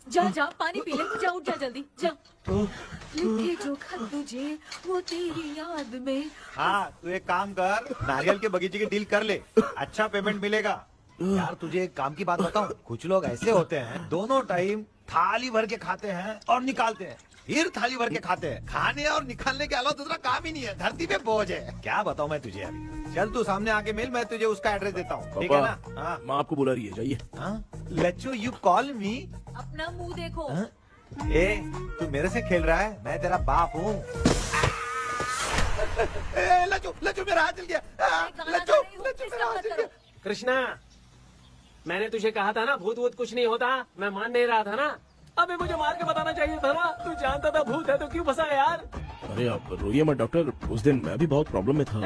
Speaker 1: जा जा पानी पी ले, जा उठ जा जल्दी जा। लिखे जो खत तुझे वो तेरी याद में।
Speaker 2: हाँ तू एक काम कर, नारियल के बगीचे की डील कर ले, अच्छा पेमेंट मिलेगा। यार तुझे एक काम की बात बताऊं, कुछ लोग ऐसे होते हैं दोनों टाइम थाली भर के खाते हैं और निकालते हैं, फिर थाली भर के खाते हैं। खाने और निकालने के अलावा दूसरा काम ही नहीं है, धरती पे बोझ है। क्या बताऊं मैं तुझे अभी। चल तू सामने आके मिल, मैं तुझे उसका एड्रेस देता हूँ, ठीक है ना? हाँ
Speaker 3: माँ आपको बुला रही है, जाइए।
Speaker 2: लच्चू यू कॉल मी।
Speaker 1: अपना मुंह देखो।
Speaker 2: ए तू मेरे से खेल रहा है, मैं तेरा बाप हूँ। लच्चू लच्चू मेरा हाथ जल गया। लच्चू लच्चू मेरा हाथ जल गया।
Speaker 10: कृष्णा, मैंने तुझे कहा था ना भूत वूत कुछ नहीं होता, मैं मान नहीं रहा था ना। अबे मुझे मार के बताना चाहिए था ना, तू जानता था भूत है तो क्यों फंसा यार।
Speaker 3: अरे आप रोइए मत डॉक्टर, उस दिन मैं भी बहुत प्रॉब्लम में था।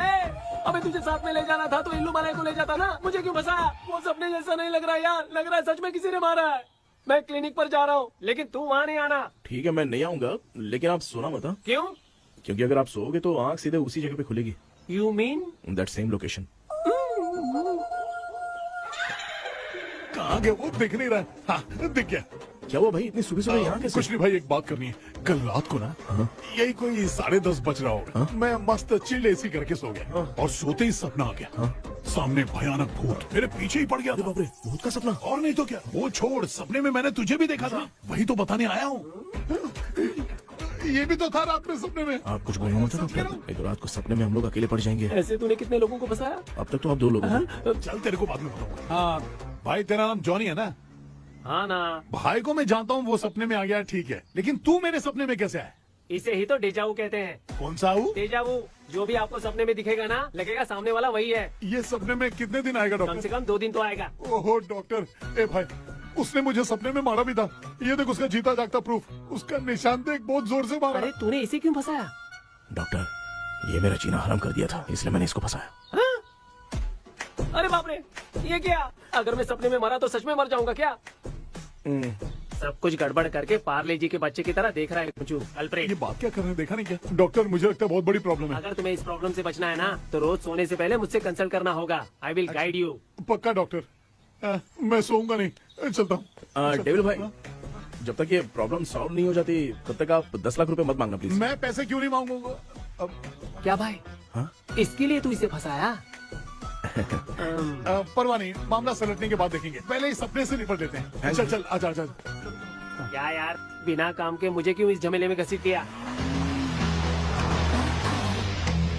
Speaker 10: अबे तुझे साथ में ले जाना था तो इल्लू मलाई को ले जाता ना, मुझे क्यों फंसाया? वो सपने जैसा नहीं लग रहा यार, लग रहा है सच में किसी ने मारा है। मैं क्लिनिक पर जा रहा हूँ, लेकिन तू वहाँ नहीं आना।
Speaker 3: ठीक है मैं नहीं आऊंगा, लेकिन आप सोना मत।
Speaker 10: क्यों?
Speaker 3: क्योंकि अगर आप सोओगे तो आंख सीधे उसी जगह पे खुलेगी।
Speaker 10: You mean
Speaker 3: that same location.
Speaker 7: कहाँ गया वो, दिख नहीं रहा। हाँ दिख गया।
Speaker 3: क्या हुआ भाई, इतनी सुबह सुबह यहाँ कैसे?
Speaker 7: कुछ नहीं भाई, एक बात करनी है। कल रात को ना यही कोई 10:30 बज रहा होगा, मैं मस्त चिल एसी करके सो गया और सोते ही सपना आ गया। सामने भयानक भूत मेरे पीछे ही पड़ गया।
Speaker 3: बाप रे, भूत का सपना?
Speaker 7: और नहीं तो क्या, वो छोड़, सपने में मैंने तुझे भी देखा था, वही तो बताने आया हूँ। ये भी तो था रात में सपने में।
Speaker 3: आप कुछ बोलना मत डॉक्टर, नहीं तो रात को सपने में हम लोग अकेले पड़ जाएंगे।
Speaker 10: ऐसे तूने कितने लोगों को फंसाया?
Speaker 3: अब तक तो आप 2 लोग हैं।
Speaker 7: चल तेरे को बाद में बताऊंगा। हाँ भाई, तेरा नाम जॉनी है ना?
Speaker 10: हाँ ना।
Speaker 7: भाई को मैं जानता हूँ, वो सपने में आ गया, ठीक है, लेकिन तू मेरे सपने में कैसे आया?
Speaker 10: इसे ही तो डेजावू कहते हैं।
Speaker 7: कौन सा हूँ?
Speaker 10: डेजावू, जो भी आपको सपने में दिखेगा ना, लगेगा सामने वाला वही है।
Speaker 7: ये सपने में कितने दिन आएगा
Speaker 10: कम
Speaker 7: डॉक्टर?
Speaker 10: से कम 2 दिन तो आएगा।
Speaker 7: ओहो डॉक्टर, ए भाई, उसने मुझे सपने में मारा भी था। ये देख उसका जीता जागता प्रूफ, उसका निशान देख, बहुत जोर से मारा।
Speaker 10: अरे तूने इसे क्यों फंसाया?
Speaker 3: डॉक्टर, ये मेरा जीना हराम कर दिया था, इसलिए मैंने इसको फंसाया।
Speaker 10: अरे बाप रे, ये क्या? अगर मैं सपने में मरा तो सच में मर जाऊंगा क्या? सब कुछ गड़बड़ करके पार्ले जी के बच्चे की तरह देख रहा है कुचू अल्फ्रेड।
Speaker 7: ये बात क्या कर रहे हैं, देखा नहीं क्या? डॉक्टर मुझे लगता है बहुत बड़ी प्रॉब्लम है।
Speaker 10: अगर तुम्हें इस प्रॉब्लम से बचना है ना, तो रोज सोने से पहले मुझसे कंसल्ट करना होगा। I will guide you.
Speaker 7: पक्का डॉक्टर, मैं सोऊंगा नहीं, चलता हूँ।
Speaker 3: डेविल भाई, जब तक ये प्रॉब्लम सॉल्व नहीं हो जाती तब तक आप 10 लाख रुपए मत मांगना प्लीज।
Speaker 7: मैं पैसे क्यों नहीं मांगूंगा?
Speaker 10: क्या भाई?
Speaker 3: हाँ?
Speaker 10: इसके लिए तू इसे फंसाया?
Speaker 7: परवाह नहीं, मामला सलटने के बाद देखेंगे, पहले इस सपने से निपट लेते हैं। चल चल, आजा आजा।
Speaker 10: क्या यार, बिना काम के मुझे क्यों इस झमेले में घसीट दिया?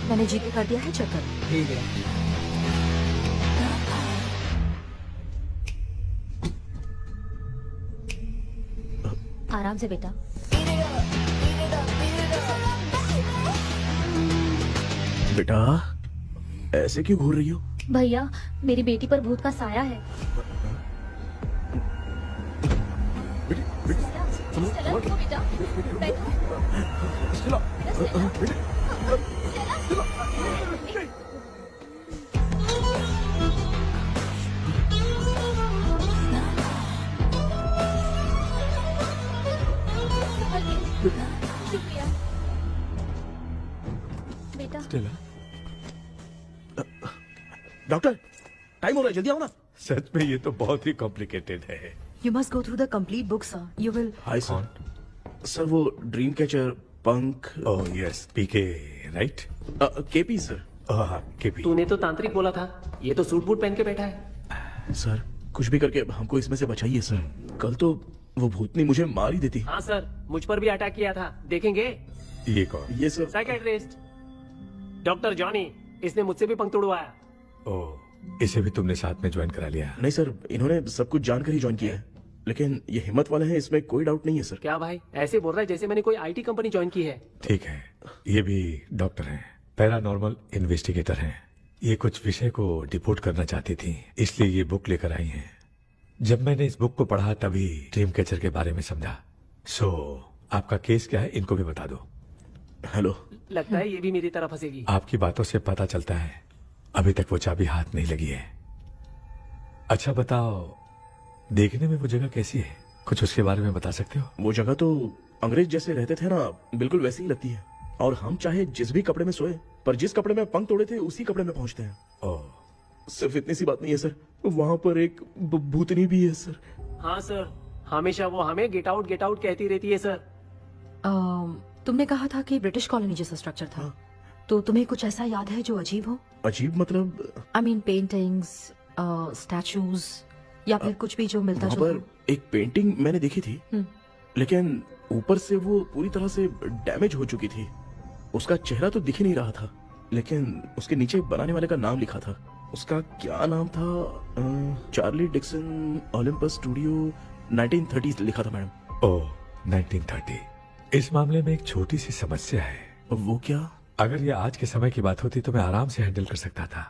Speaker 1: मैंने जीपे कर दिया है, चेक कर।
Speaker 10: ठीक है।
Speaker 1: आराम से बेटा।
Speaker 3: बेटा ऐसे क्यों घूर रही हो?
Speaker 1: भैया, मेरी बेटी पर भूत का साया है। चलो, उठो बेटा, बैठो। शुक्रिया बेटा।
Speaker 3: डॉक्टर, टाइम हो रहा है, जल्दी आओ ना।
Speaker 9: सच में ये तो बहुत ही कॉम्प्लिकेटेड है।
Speaker 5: You must go through the complete book, sir. You will.
Speaker 3: Hi sir. Sir वो ड्रीम कैचर, पंख।
Speaker 9: ओह यस, पीके राइट?
Speaker 3: KP sir.
Speaker 9: केपी।
Speaker 10: तूने तो तांत्रिक बोला था, ये तो सूट बूट पहन के बैठा है।
Speaker 3: सर कुछ भी करके हमको इसमें से बचाइए सर, कल तो वो भूतनी मुझे मार ही देती।
Speaker 10: हाँ सर, मुझ पर भी अटैक किया था, देखेंगे?
Speaker 9: ये कौन?
Speaker 3: ये सर
Speaker 10: साइकेट्रिस्ट डॉक्टर जॉनी, इसने मुझसे भी पंख तोड़वाया।
Speaker 9: ओह, इसे भी तुमने साथ में ज्वाइन करा लिया?
Speaker 3: नहीं सर, इन्होंने सब कुछ जानकर ही ज्वाइन किया है, लेकिन ये हिम्मत वाले हैं, इसमें कोई डाउट नहीं है सर।
Speaker 10: क्या भाई, ऐसे बोल रहा है जैसे मैंने कोई आईटी कंपनी ज्वाइन की है।
Speaker 9: ठीक है, ये भी डॉक्टर हैं, पैरानॉर्मल इन्वेस्टिगेटर हैं। ये कुछ विषय को डिपोर्ट करना चाहती थी, इसलिए ये बुक लेकर आई हैं। जब मैंने इस बुक को पढ़ा तभी ड्रीम कैचर के बारे में समझा। सो आपका केस क्या है, इनको भी बता दो।
Speaker 3: हेलो।
Speaker 10: लगता है ये भी मेरी तरह फंसेगी।
Speaker 9: आपकी बातों से पता चलता है अभी तक वो चाबी हाथ नहीं लगी है। अच्छा बताओ, देखने में वो जगह कैसी है, कुछ उसके बारे में बता सकते हो?
Speaker 3: वो जगह तो अंग्रेज जैसे रहते थे ना, बिल्कुल वैसी ही लगती है। और हम चाहे जिस भी कपड़े में सोए, पर जिस कपड़े में पंख तोड़े थे उसी कपड़े में पहुंचते हैं।
Speaker 9: ओह,
Speaker 3: सिर्फ इतनी सी बात नहीं है सर, वहाँ पर एक भूतनी भी है सर।
Speaker 10: हाँ सर, हमेशा वो हमें गेट आउट कहती रहती है सर।
Speaker 5: तुमने कहा था कि ब्रिटिश कॉलोनी जैसा स्ट्रक्चर था, तो तुम्हें कुछ ऐसा याद है जो अजीब हो?
Speaker 3: अजीब मतलब?
Speaker 5: आई मीन पेंटिंग्स, स्टैचूज या फिर कुछ भी जो मिलता
Speaker 3: वहाँ
Speaker 5: जुलता
Speaker 3: पर एक पेंटिंग मैंने देखी थी, लेकिन ऊपर से वो पूरी तरह से डैमेज हो चुकी थी। उसका चेहरा तो दिख ही नहीं रहा था, लेकिन उसके नीचे बनाने वाले का नाम लिखा था। उसका क्या नाम था? चार्ली डिक्सन ओलंपस स्टूडियो 1930 लिखा था मैडम।
Speaker 9: ओह, 1930। इस मामले में एक छोटी सी समस्या है।
Speaker 3: वो क्या?
Speaker 9: अगर ये आज के समय की बात होती तो मैं आराम से हैंडल कर सकता था।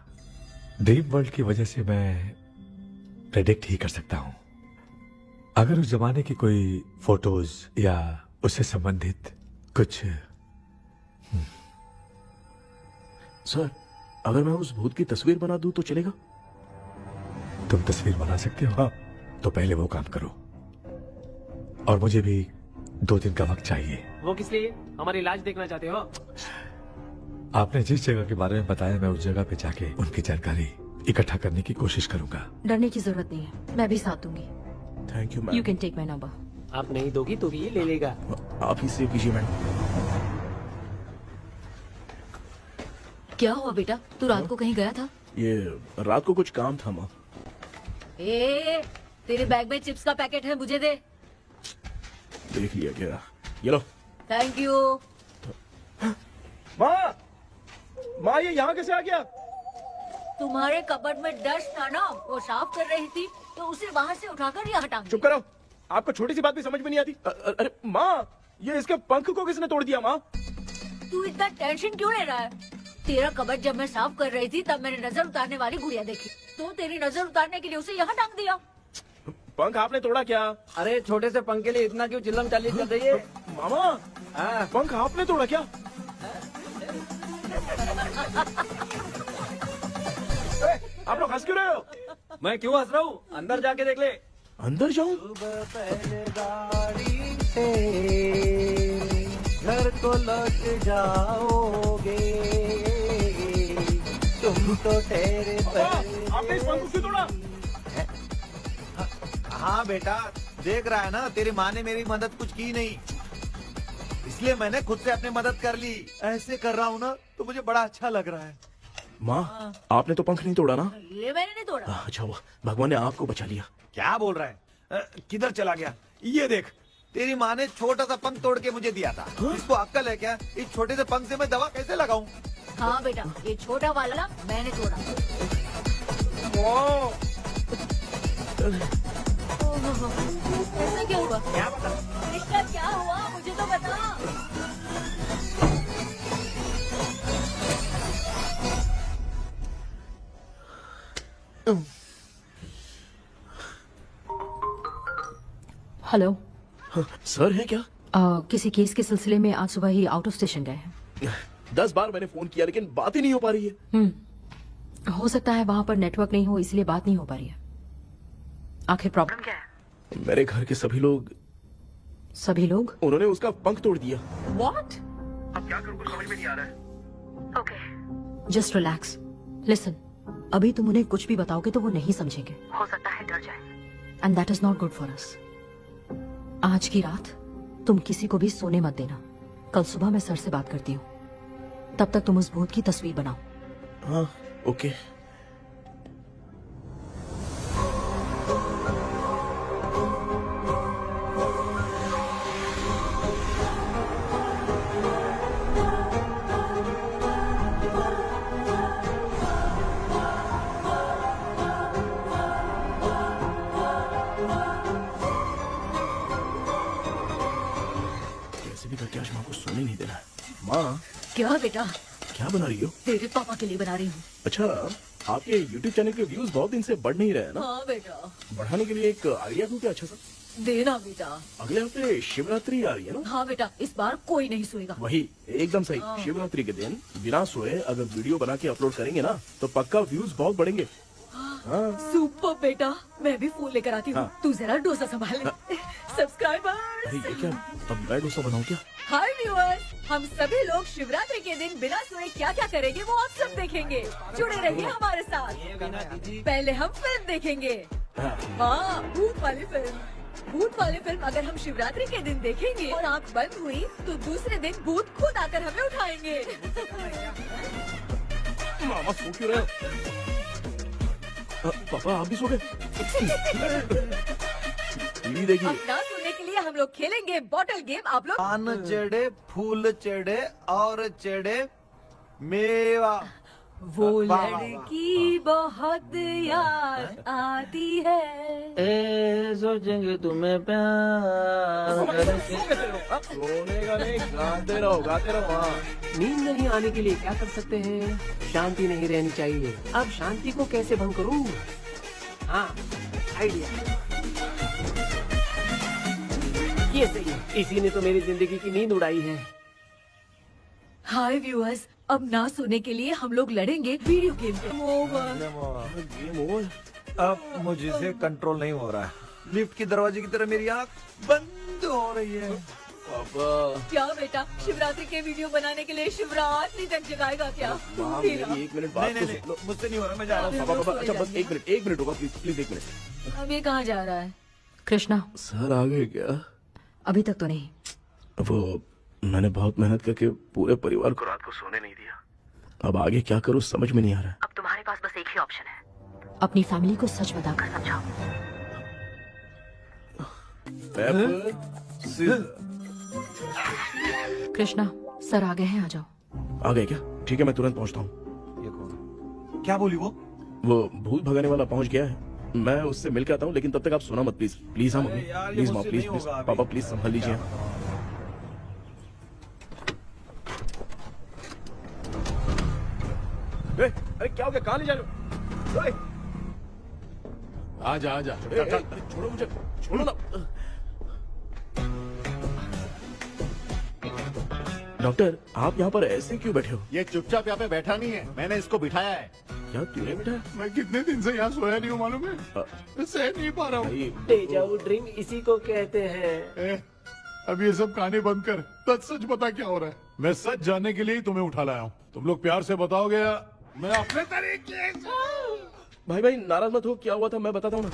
Speaker 9: ड्रीम वर्ल्ड की वजह से मैं प्रेडिक्ट ही कर सकता हूँ। अगर उस जमाने की कोई फोटोज या उससे संबंधित कुछ।
Speaker 3: सर, अगर मैं उस भूत की तस्वीर बना दूं तो चलेगा?
Speaker 9: तुम तस्वीर बना सकते हो? हाँ। तो पहले वो काम करो, और मुझे भी 2 दिन का वक्त चाहिए।
Speaker 10: वो किस लिए? हमारी इलाज देखना चाहते हो?
Speaker 9: आपने जिस जगह के बारे में बताया, मैं उस जगह पे जाके उनकी जानकारी इकट्ठा करने की कोशिश करूंगा।
Speaker 5: डरने की जरूरत नहीं है, मैं भी साथ दूंगी।
Speaker 3: Thank you
Speaker 5: you
Speaker 3: ma'am.
Speaker 5: Can take my number.
Speaker 10: आप नहीं दोगी तो भी ये ले लेगा।
Speaker 3: आप ही सेव कीजिए मैडम।
Speaker 1: क्या हुआ बेटा, तू रात को कहीं गया था?
Speaker 3: ये रात को कुछ काम था माँ।
Speaker 1: ए, तेरे बैग में चिप्स का पैकेट है, मुझे दे।
Speaker 3: देख लिया क्या? ये लो।
Speaker 1: Thank you.
Speaker 3: माँ ये यहाँ कैसे आ गया?
Speaker 1: तुम्हारे कबर्ड में डस्ट था ना, वो साफ कर रही थी तो उसे वहाँ से उठाकर यहाँ टांग
Speaker 3: चुप करो, आपको छोटी सी बात भी समझ में नहीं आती। अरे माँ, ये इसके पंख को किसने तोड़ दिया? माँ
Speaker 1: तू इतना टेंशन क्यों ले रहा है? तेरा कबर्ड जब मैं साफ कर रही थी तब मैंने नजर उतारने वाली गुड़िया देखी, तो तेरी नजर उतारने के लिए उसे यहाँ टांग दिया।
Speaker 3: पंख आपने तोड़ा क्या?
Speaker 4: अरे छोटे से पंख के लिए इतना क्यों चिल्लम चाली कर रही है?
Speaker 3: मामा, पंख आपने तोड़ा क्या? आप लोग हंस क्यों रहे हो?
Speaker 4: मैं क्यों हंस रहा हूँ? अंदर जाके देख ले।
Speaker 3: अंदर जाऊं?
Speaker 8: घर को लौट जाओगे तुम तो ठहरे।
Speaker 3: आपने इस पंख को क्यों तोड़ा?
Speaker 2: हाँ बेटा, देख रहा है ना, तेरी माँ ने मेरी मदद कुछ की नहीं, इसलिए मैंने खुद से अपनी मदद कर ली। ऐसे कर रहा हूँ ना तो मुझे बड़ा अच्छा लग रहा है।
Speaker 3: माँ, आपने तो पंख नहीं तोड़ा ना?
Speaker 1: ये मैंने नहीं तोड़ा।
Speaker 3: अच्छा हुआ, भगवान ने आपको बचा लिया।
Speaker 2: क्या बोल रहा है? किधर चला गया? ये देख, तेरी माँ ने छोटा सा पंख तोड़ के मुझे दिया था। इसको अक्ल है क्या? इस छोटे से पंख से मैं दवा कैसे लगाऊं?
Speaker 1: हाँ बेटा, ये छोटा वाला मैंने तोड़ा। ऐसा क्या हुआ? कृष्णा क्या हुआ, मुझे तो बता।
Speaker 5: हेलो।
Speaker 3: सर है क्या?
Speaker 5: किसी केस के सिलसिले में आज सुबह ही आउट ऑफ स्टेशन गए हैं।
Speaker 3: 10 बार मैंने फोन किया लेकिन बात ही नहीं हो पा रही है।
Speaker 5: हो सकता है वहाँ पर नेटवर्क नहीं हो, इसलिए बात नहीं हो पा रही है। आखिर प्रॉब्लम क्या है?
Speaker 3: मेरे घर के सभी लोग उन्होंने उसका पंख तोड़ दिया।
Speaker 5: What? अब क्या करूँ, कुछ समझ में नहीं आ रहा है। Okay. Just relax. Listen. अभी तुम उन्हें कुछ भी बताओगे तो वो नहीं समझेंगे। हो सकता है डर जाए। And that is not good for us. आज की रात तुम किसी को भी सोने मत देना। कल सुबह मैं सर से बात करती हूँ। तब तक तुम उस भूत की तस्वीर बनाओ।
Speaker 3: हाँ, ओके। करके आज माँ को सोने नहीं देना है। माँ,
Speaker 1: क्या बेटा?
Speaker 3: क्या बना रही हो?
Speaker 1: तेरे पापा के लिए बना रही हूँ।
Speaker 3: अच्छा, आपके YouTube चैनल के व्यूज बहुत दिन से बढ़ नहीं रहे हैं ना?
Speaker 1: हाँ बेटा।
Speaker 3: बढ़ाने के लिए एक आइडिया दूं क्या अच्छा सा?
Speaker 1: देना बेटा।
Speaker 3: अगले हफ्ते शिवरात्रि आ रही है ना?
Speaker 1: हाँ बेटा, इस बार कोई नहीं सोएगा।
Speaker 3: वही, एकदम सही। शिवरात्रि के दिन बिना सोए अगर वीडियो बना के अपलोड करेंगे ना तो पक्का व्यूज बहुत बढ़ेंगे।
Speaker 1: सुपर बेटा, मैं भी फोन लेकर आती हूँ। तू जरा डोसा संभाल ले। सब्सक्राइबर्स।
Speaker 3: अरे ये क्या, अब मैं डोसा बनाऊं क्या?
Speaker 1: हाय व्यूअर्स, हम सभी लोग शिवरात्रि के दिन बिना सोए क्या क्या करेंगे वो आप सब देखेंगे। जुड़े रहिए हमारे साथ। पहले हम फिल्म देखेंगे। हाँ, भूत वाली फिल्म। भूत वाली फिल्म अगर हम शिवरात्रि के दिन देखेंगे और आँख बंद हुई तो दूसरे दिन भूत खुद आकर हमें उठाएंगे।
Speaker 3: मामा सो क्यों रहे हो? पापा आप भी सो गए? टीवी देखिए।
Speaker 1: अब ना सुनने के लिए हम लोग खेलेंगे बॉटल गेम। आप लोग
Speaker 2: पान चढ़े, फूल चढ़े और चढ़े मेवा।
Speaker 1: वो
Speaker 2: वाह, वाह, वाह।
Speaker 1: लड़की बहुत याद आती है।
Speaker 8: ए सोचेंगे तुम्हें प्यार
Speaker 3: सोने का नहीं, गाते रहो हाँ।
Speaker 10: नींद नहीं आने के लिए क्या कर सकते हैं? शांति नहीं रहनी चाहिए। अब शांति को कैसे भंग करूं? हाँ, आइडिया। ये सही है। इसी ने तो मेरी जिंदगी की नींद उड़ाई है।
Speaker 1: हाय व्यूअर्स, अब ना सोने के लिए हम लोग लड़ेंगे वीडियो गेम पे।
Speaker 3: Game over.
Speaker 2: अब मुझसे कंट्रोल नहीं हो रहा है। लिफ्ट की दरवाजे की तरह मेरी आँख बंद हो रही है।
Speaker 3: पापा
Speaker 1: क्या बेटा, शिवरात्रि के वीडियो बनाने के लिए शिवरात्रि तक जगाएगा क्या?
Speaker 3: माँ,
Speaker 1: फिर
Speaker 3: मेरी 1 मिनट बात
Speaker 2: नहीं
Speaker 3: तो
Speaker 2: नहीं
Speaker 3: सुन लो।
Speaker 2: नहीं, मुझसे नहीं हो रहा, मैं जा रहा हूँ।
Speaker 3: पापा अच्छा बस 1 मिनट होगा प्लीज 1 मिनट।
Speaker 1: अब ये कहाँ जा रहा है?
Speaker 5: कृष्णा,
Speaker 3: सर आ गए क्या?
Speaker 5: अभी तक तो नहीं।
Speaker 3: वो मैंने बहुत मेहनत करके पूरे परिवार को रात को सोने नहीं दिया। अब आगे क्या करूँ समझ में नहीं आ रहा।
Speaker 5: अब तुम्हारे पास बस एक ही ऑप्शन है, अपनी फैमिली को सच बताकर समझाओ। कृष्णा, सर आ गए हैं, आ जाओ।
Speaker 3: आ गए क्या? ठीक है मैं तुरंत पहुंचता हूँ।
Speaker 2: ये कौन? क्या बोली वो?
Speaker 3: वो भूत भगाने वाला पहुंच गया है, मैं उससे मिल के आता हूँ, लेकिन तब तक आप सोना मत प्लीज। प्लीज हाँ मम्मी,
Speaker 2: यार, ये
Speaker 3: प्लीज माँ,
Speaker 2: मुझसे
Speaker 3: प्लीज
Speaker 2: नहीं
Speaker 3: प्लीज
Speaker 2: होगा अभी।
Speaker 3: पापा प्लीज संभाल लीजिए। अरे क्या हो गया, कहाँ ले जा रहे हो?
Speaker 7: आजा आजा।
Speaker 3: छोड़ो मुझे, छोड़ो ना। डॉक्टर आप यहाँ पर ऐसे क्यों बैठे हो?
Speaker 6: ये चुपचाप यहाँ पे बैठा नहीं है, मैंने इसको बिठाया है।
Speaker 3: क्या तूने बैठा?
Speaker 7: मैं कितने दिन से यहाँ सोया नहीं हूँ मालूम है? मैं सह नहीं पा रहा हूँ।
Speaker 10: डेजाऊ ड्रीम इसी को कहते हैं।
Speaker 7: अब ये सब कहानी बंद कर, सच सच बता क्या हो रहा है। मैं सच जानने के लिए ही तुम्हें उठा लाया हूँ। तुम लोग प्यार से बताओगे या मैं अपने तरीके से?
Speaker 3: भाई नाराज मत हो, क्या हुआ था मैं बताता हूँ ना।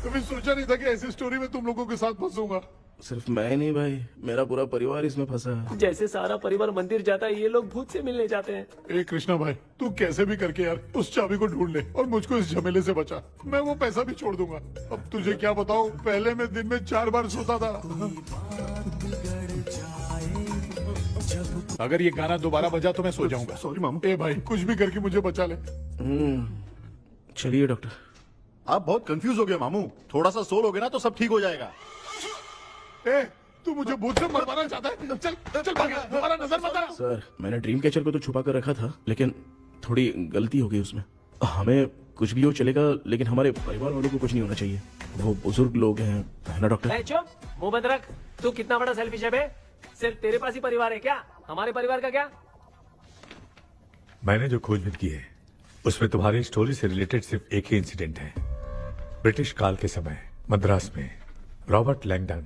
Speaker 7: कभी सोचा नहीं था कि ऐसी स्टोरी में तुम लोगों के साथ फंसूंगा।
Speaker 3: सिर्फ मैं नहीं भाई, मेरा पूरा परिवार इसमें फंसा है।
Speaker 10: जैसे सारा परिवार मंदिर जाता है, ये लोग भूत से मिलने जाते हैं।
Speaker 7: ए कृष्णा भाई, तू कैसे भी करके यार उस चाबी को ढूंढ ले और मुझको इस झमेले से बचा। मैं वो पैसा भी छोड़ दूंगा। अब तुझे क्या बताऊं, पहले मैं दिन में 4 बार सोता था। अगर ये गाना दोबारा बजा तो मैं सो जाऊंगा। सॉरी मामू। ए भाई कुछ भी करके मुझे बचा ले।
Speaker 3: चलिए डॉक्टर।
Speaker 6: आप बहुत कंफ्यूज हो गए मामू, थोड़ा सा सो लोगे ना तो सब ठीक हो जाएगा।
Speaker 7: ए तू मुझे भूत से मरवाना चाहता है? चल चल भाग, दोबारा नजर मत आना।
Speaker 3: सर मैंने ड्रीम कैचर को तो छुपा कर रखा था, लेकिन थोड़ी गलती हो गई उसमें। हमें कुछ भी हो चलेगा, लेकिन हमारे परिवार वालों को कुछ नहीं होना चाहिए। वो बुजुर्ग लोग हैं, है ना डॉक्टर?
Speaker 10: चुप, मुंह बंद रख। तू कितना बड़ा सेल्फिश है बे? सिर्फ तेरे पास ही परिवार है क्या? हमारे परिवार का क्या?
Speaker 9: मैंने जो खोजबीन की है उसमें तुम्हारी स्टोरी से रिलेटेड सिर्फ एक ही इंसिडेंट है। ब्रिटिश काल के समय मद्रास में रॉबर्ट लैंगडन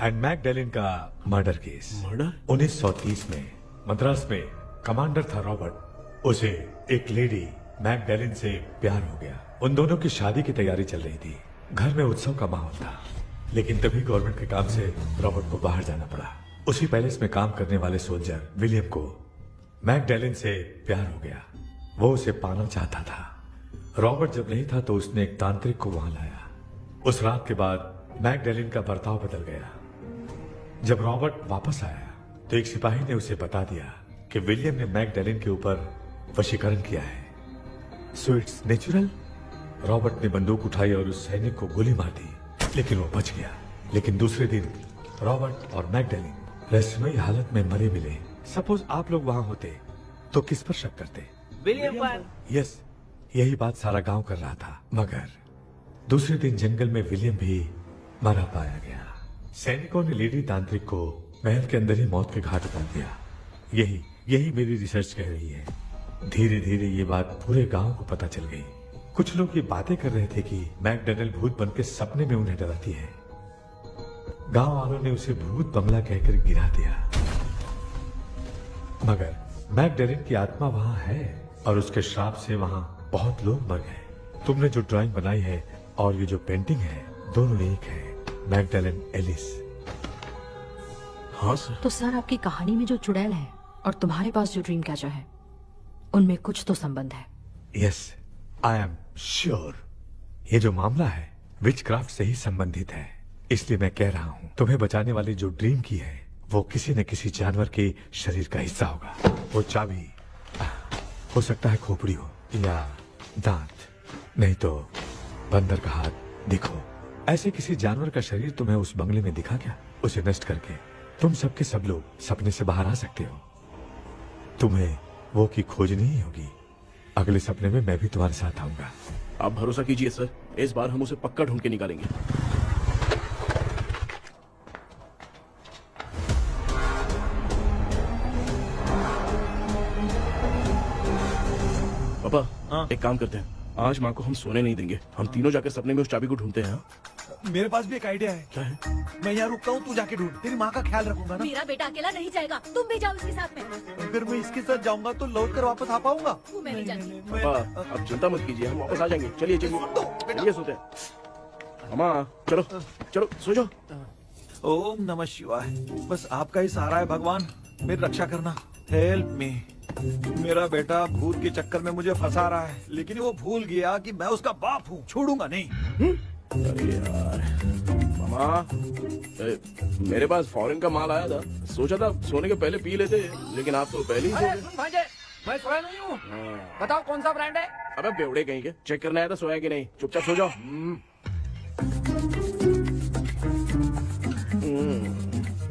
Speaker 9: एंड मैकडैलिन का मर्डर केस।
Speaker 3: मर्डर?
Speaker 9: 1930 में मद्रास में कमांडर था रॉबर्ट, उसे एक लेडी मैकडैलिन से प्यार हो गया। उन दोनों की शादी की तैयारी चल रही थी, घर में उत्सव का माहौल था, लेकिन तभी गवर्नमेंट के काम से रॉबर्ट को बाहर जाना पड़ा। उसी पैलेस में काम करने वाले सोल्जर विलियम को मैकडैलिन से प्यार हो गया, वो उसे पाना चाहता था। रॉबर्ट जब नहीं था तो उसने एक तांत्रिक को वहां लाया। उस रात के बाद मैकडैलिन का बर्ताव बदल गया। जब रॉबर्ट वापस आया तो एक सिपाही ने उसे बता दिया कि विलियम ने मैकडैलिन के ऊपर वशीकरण किया है। So it's natural. रॉबर्ट ने बंदूक उठाई और उस सैनिक को गोली मार दी, लेकिन वो बच गया। लेकिन दूसरे दिन रॉबर्ट और मैकडैलिन रहस्यमयी हालत में मरे मिले। सपोज आप लोग वहां होते तो किस पर शक करते?
Speaker 10: विलियम पर।
Speaker 9: यस, यही बात सारा गांव कर रहा था। मगर दूसरे दिन जंगल में विलियम भी मरा पाया गया। सैनिकों ने लेडी तांत्रिक को महल के अंदर ही मौत के घाट उतार दिया। यही मेरी रिसर्च कह रही है। धीरे धीरे ये बात पूरे गांव को पता चल गई। कुछ लोग ये बातें कर रहे थे कि मैकडैलिन भूत बनकर सपने में उन्हें डराती है। गांव वालों ने उसे भूत बंगला कहकर गिरा दिया। मगर मैकडैलिन की आत्मा वहां है और उसके श्राप से वहां बहुत लोग मर गए। तुमने जो ड्राइंग बनाई है और ये जो पेंटिंग है दोनों एक है, मैगडेलेन एलिस।
Speaker 3: हाँ सर।
Speaker 5: तो सर आपकी कहानी में जो चुड़ैल है और तुम्हारे पास जो ड्रीम कैचर है उनमें कुछ तो संबंध है।
Speaker 9: यस, आई एम श्योर ये जो मामला है विचक्राफ्ट से ही संबंधित है। इसलिए मैं कह रहा हूँ तुम्हें बचाने वाली जो ड्रीम की है वो किसी न किसी जानवर के शरीर का हिस्सा होगा। वो चाबी हो सकता है खोपड़ी हो या दांत, नहीं तो बंदर का हाथ। देखो, ऐसे किसी जानवर का शरीर तुम्हें उस बंगले में दिखा क्या? उसे नष्ट करके तुम सबके सब लोग सपने से बाहर आ सकते हो। तुम्हें वो की खोजनी ही होगी। अगले सपने में मैं भी तुम्हारे साथ आऊंगा।
Speaker 3: आप भरोसा कीजिए सर, इस बार हम उसे पक्का ढूंढ के निकालेंगे। पापा एक काम करते हैं, आज माँ को हम सोने नहीं देंगे। हम तीनों जाकर सपने में उस चाबी को ढूंढते हैं।
Speaker 2: मेरे पास भी एक आइडिया है।
Speaker 3: क्या है?
Speaker 2: मैं यहाँ रुकता हूँ, तू जाके ढूंढ। तेरी माँ का ख्याल रखूंगा ना।
Speaker 1: मेरा बेटा अकेला नहीं जाएगा, तुम भी जाओ इसके साथ में।
Speaker 2: अगर मैं इसके साथ जाऊंगा तो लौट कर वापस आ पाऊंगा?
Speaker 1: वो मैं नहीं जानती।
Speaker 3: पापा अब चिंता मत कीजिए, हम वापस आ जाएंगे। चलिए चलिए चलिए सोते हैं। अम्मा चलो चलो सो जाओ।
Speaker 2: ओम नमः शिवाय। बस आपका ही सहारा है भगवान, मेरी रक्षा करना। Help me. मेरा बेटा भूत के चक्कर में मुझे फंसा रहा है, लेकिन वो भूल गया कि मैं उसका बाप हूँ। छोड़ूंगा नहीं।
Speaker 3: अरे यार मामा, मेरे पास फॉरेन का माल आया था, सोचा था सोने के पहले पी लेते, लेकिन आप तो पहले ही सो
Speaker 8: अरे
Speaker 3: गए।
Speaker 8: सुन भांजे, मैं सोया नहीं हूँ। बताओ कौन सा ब्रांड है?
Speaker 3: अबे बेवड़े कहीं के, चेक करना है तो सोया कि नहीं। चुपचाप सो जाओ।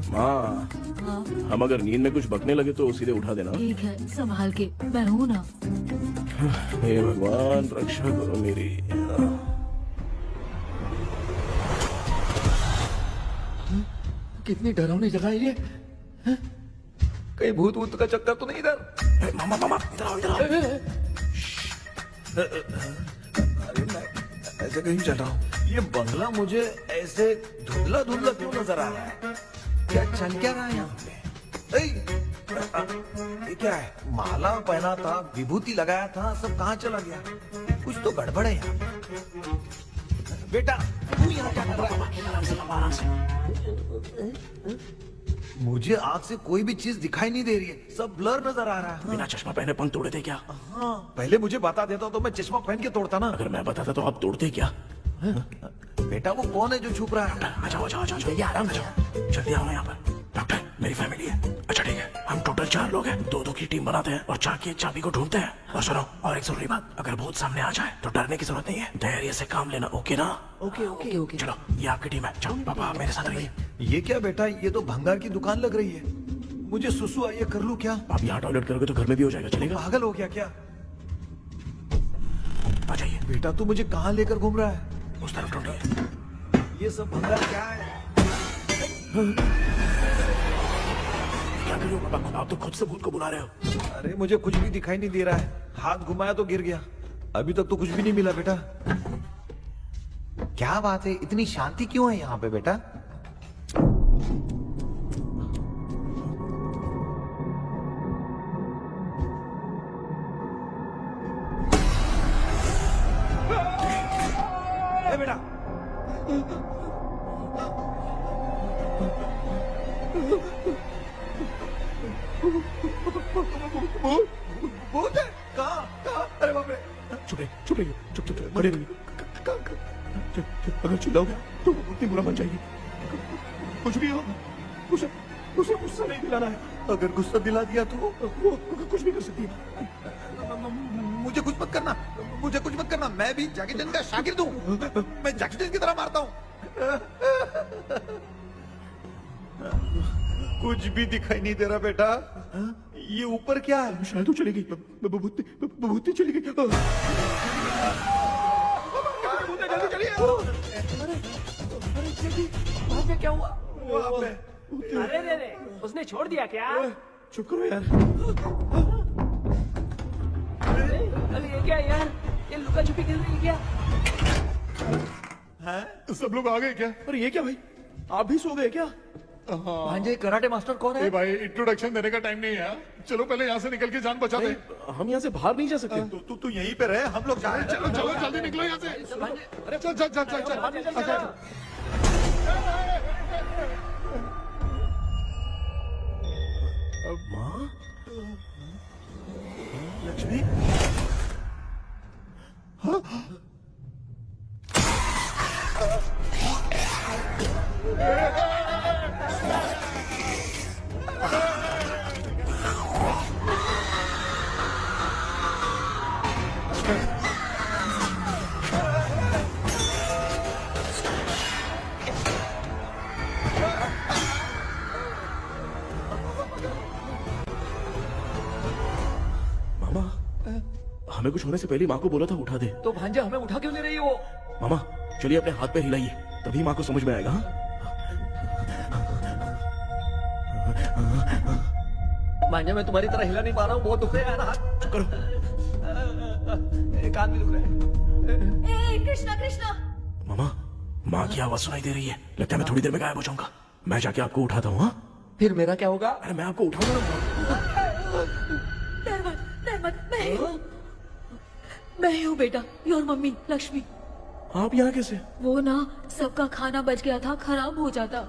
Speaker 3: माँ, हम अगर नींद में कुछ बकने लगे तो सीधे उठा देना।
Speaker 5: ठीक है, संभाल के, मैं हूँ ना।
Speaker 3: हे भगवान रक्षा करो मेरी।
Speaker 4: कितनी डरावनी जगह है ये। हैं? कहीं भूत भूत का चक्कर तो नहीं इधर?
Speaker 3: मामा मामा इधर आओ इधर आओ।
Speaker 2: अरे मैं ऐसे कहीं चल रहा हूँ। ये बंगला मुझे ऐसे धुंधला धुंधला क्यों नजर आ रहा है? क्या चल क्या रहा है यहाँ पे? ये क्या है? माला पहना था, विभूति लगाया था, सब कहाँ चला गया? कुछ तो गड़बड़ है यहाँ पे। बेटा तू यहाँ क्या कर रहा है? मुझे आँख से कोई भी चीज दिखाई नहीं दे रही है, सब ब्लर नजर आ रहा है।
Speaker 3: बिना चश्मा पहने पंख तोड़े थे क्या?
Speaker 2: हाँ, पहले मुझे बता देता तो मैं चश्मा पहन के तोड़ता ना।
Speaker 3: अगर मैं बताता तो आप तोड़ते क्या?
Speaker 2: बेटा वो कौन है जो छुप रहा है?
Speaker 3: आ जाओ आ जाओ आ जाओ, ये आराम से जल्दी आओ यहाँ पर। डॉक्टर मेरी फैमिली है। अच्छा ठीक है, हम टोटल 4 लोग हैं, 2-2 की टीम बनाते हैं और जाके चाबी को ढूंढते हैं। और सुनो, और एक जरूरी बात, अगर भूत सामने आ जाए तो डरने की जरूरत नहीं है, धैर्य से काम लेना। ओके ना?
Speaker 8: Okay okay okay.
Speaker 3: चलो ये आपकी टीम है। जाओ पापा आप मेरे साथ रहिए।
Speaker 2: ये क्या बेटा, ये तो भंगार की दुकान लग रही है। मुझे सुसु आई है, कर लूं क्या?
Speaker 3: आप यहाँ टॉयलेट करोगे तो घर में भी हो जाएगा, चलेगा?
Speaker 2: पागल हो गया क्या?
Speaker 3: आ जाइए।
Speaker 2: बेटा तू मुझे कहाँ लेकर घूम रहा है?
Speaker 3: उस तरफ ढूंढिए।
Speaker 2: ये सब भंगार क्या है?
Speaker 3: क्या करूँ पापा, आप तो खुद से भूत को बुला रहे हो।
Speaker 2: अरे मुझे कुछ भी दिखाई नहीं दे रहा है, हाथ घुमाया तो गिर गया। अभी तक तो कुछ भी नहीं मिला बेटा। क्या बात है, इतनी शांति क्यों है यहाँ पे बेटा? ए बेटा, भूत है? कहाँ? अरे बाप रे!
Speaker 3: चुप रहिए चुप रहिए, चुप चुप खड़े रहिए। अगर चिल्लाओगे तो वो इतनी बुरा बन जाएगी। कुछ भी हो, उसे गुस्सा नहीं दिलाना है।
Speaker 2: अगर गुस्सा दिला दिया तो
Speaker 3: वो कुछ भी कर सकती है।
Speaker 2: मुझे कुछ मत करना, मुझे कुछ मत करना। मैं भी जैकी चैन का शागिर्द हूँ, मैं जैकी चैन की तरह मारता हूँ। कुछ भी दिखाई नहीं दे रहा बेटा। ये ऊपर क्या है?
Speaker 3: शायद वो चली गई, भूती चली गई।
Speaker 2: जल्दी चलिए।
Speaker 8: भांजे क्या हुआ?
Speaker 2: वहाँ पे।
Speaker 8: अरे रे रे, उसने छोड़ दिया क्या?
Speaker 3: चुप करो यार।
Speaker 8: अरे ये क्या यार, ये लुका छुपी खेल रही है क्या?
Speaker 2: हैं?
Speaker 7: सब लोग आ गए क्या?
Speaker 3: अरे ये क्या भाई, आप भी सो गए क्या?
Speaker 4: भांजे कराटे मास्टर कौन
Speaker 7: ए
Speaker 4: है?
Speaker 7: भाई इंट्रोडक्शन देने का टाइम नहीं है यार। चलो पहले यहाँ से निकल के जान बचा दे।
Speaker 3: हम यहाँ से बाहर नहीं जा सकते।
Speaker 2: तू यहीं पे रहे, हम लोग जा रहे हैं।
Speaker 7: चलो चलो जल्दी निकलो यहाँ से। चल चल चल चल चल। अच्छा।
Speaker 3: माँ,
Speaker 2: लक्ष्मी,
Speaker 3: मामा, हमें कुछ होने से पहले माँ को बोला था उठा दे।
Speaker 4: तो भांजे हमें उठा क्यों ले रही हो?
Speaker 3: मामा चलिए अपने हाथ पे हिलाइए, तभी माँ को समझ में आएगा। हाँ?
Speaker 4: भांजे मैं तुम्हारी तरह हिला नहीं पा रहा हूँ, बहुत दुख रहा है यार हाथ।
Speaker 3: चुप करो।
Speaker 4: एक आदमी दुख रहा है।
Speaker 1: ए कृष्णा कृष्णा,
Speaker 3: मामा, माँ की आवाज सुनाई दे रही है, लगता है मैं थोड़ी देर में गायब हो जाऊंगा। मैं जाके आपको उठाता हूँ। हाँ?
Speaker 4: फिर मेरा क्या होगा?
Speaker 3: अरे मैं आपको उठाऊंगा ना।
Speaker 1: डर मत, मैं हूँ बेटा, योर मम्मी लक्ष्मी।
Speaker 3: आप यहाँ कैसे?
Speaker 1: वो ना सबका खाना बच गया था, खराब हो जाता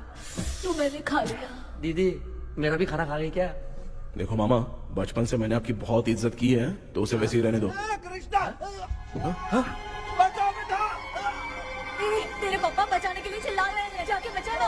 Speaker 1: तो मैंने खा लिया।
Speaker 4: दीदी मेरा भी खाना खा गई क्या?
Speaker 3: देखो मामा, बचपन से मैंने आपकी बहुत इज्जत की है, तो उसे वैसे ही रहने दो।
Speaker 1: तेरे पापा बचाने के लिए चिल्ला रहे हैं, जाके बचा ना।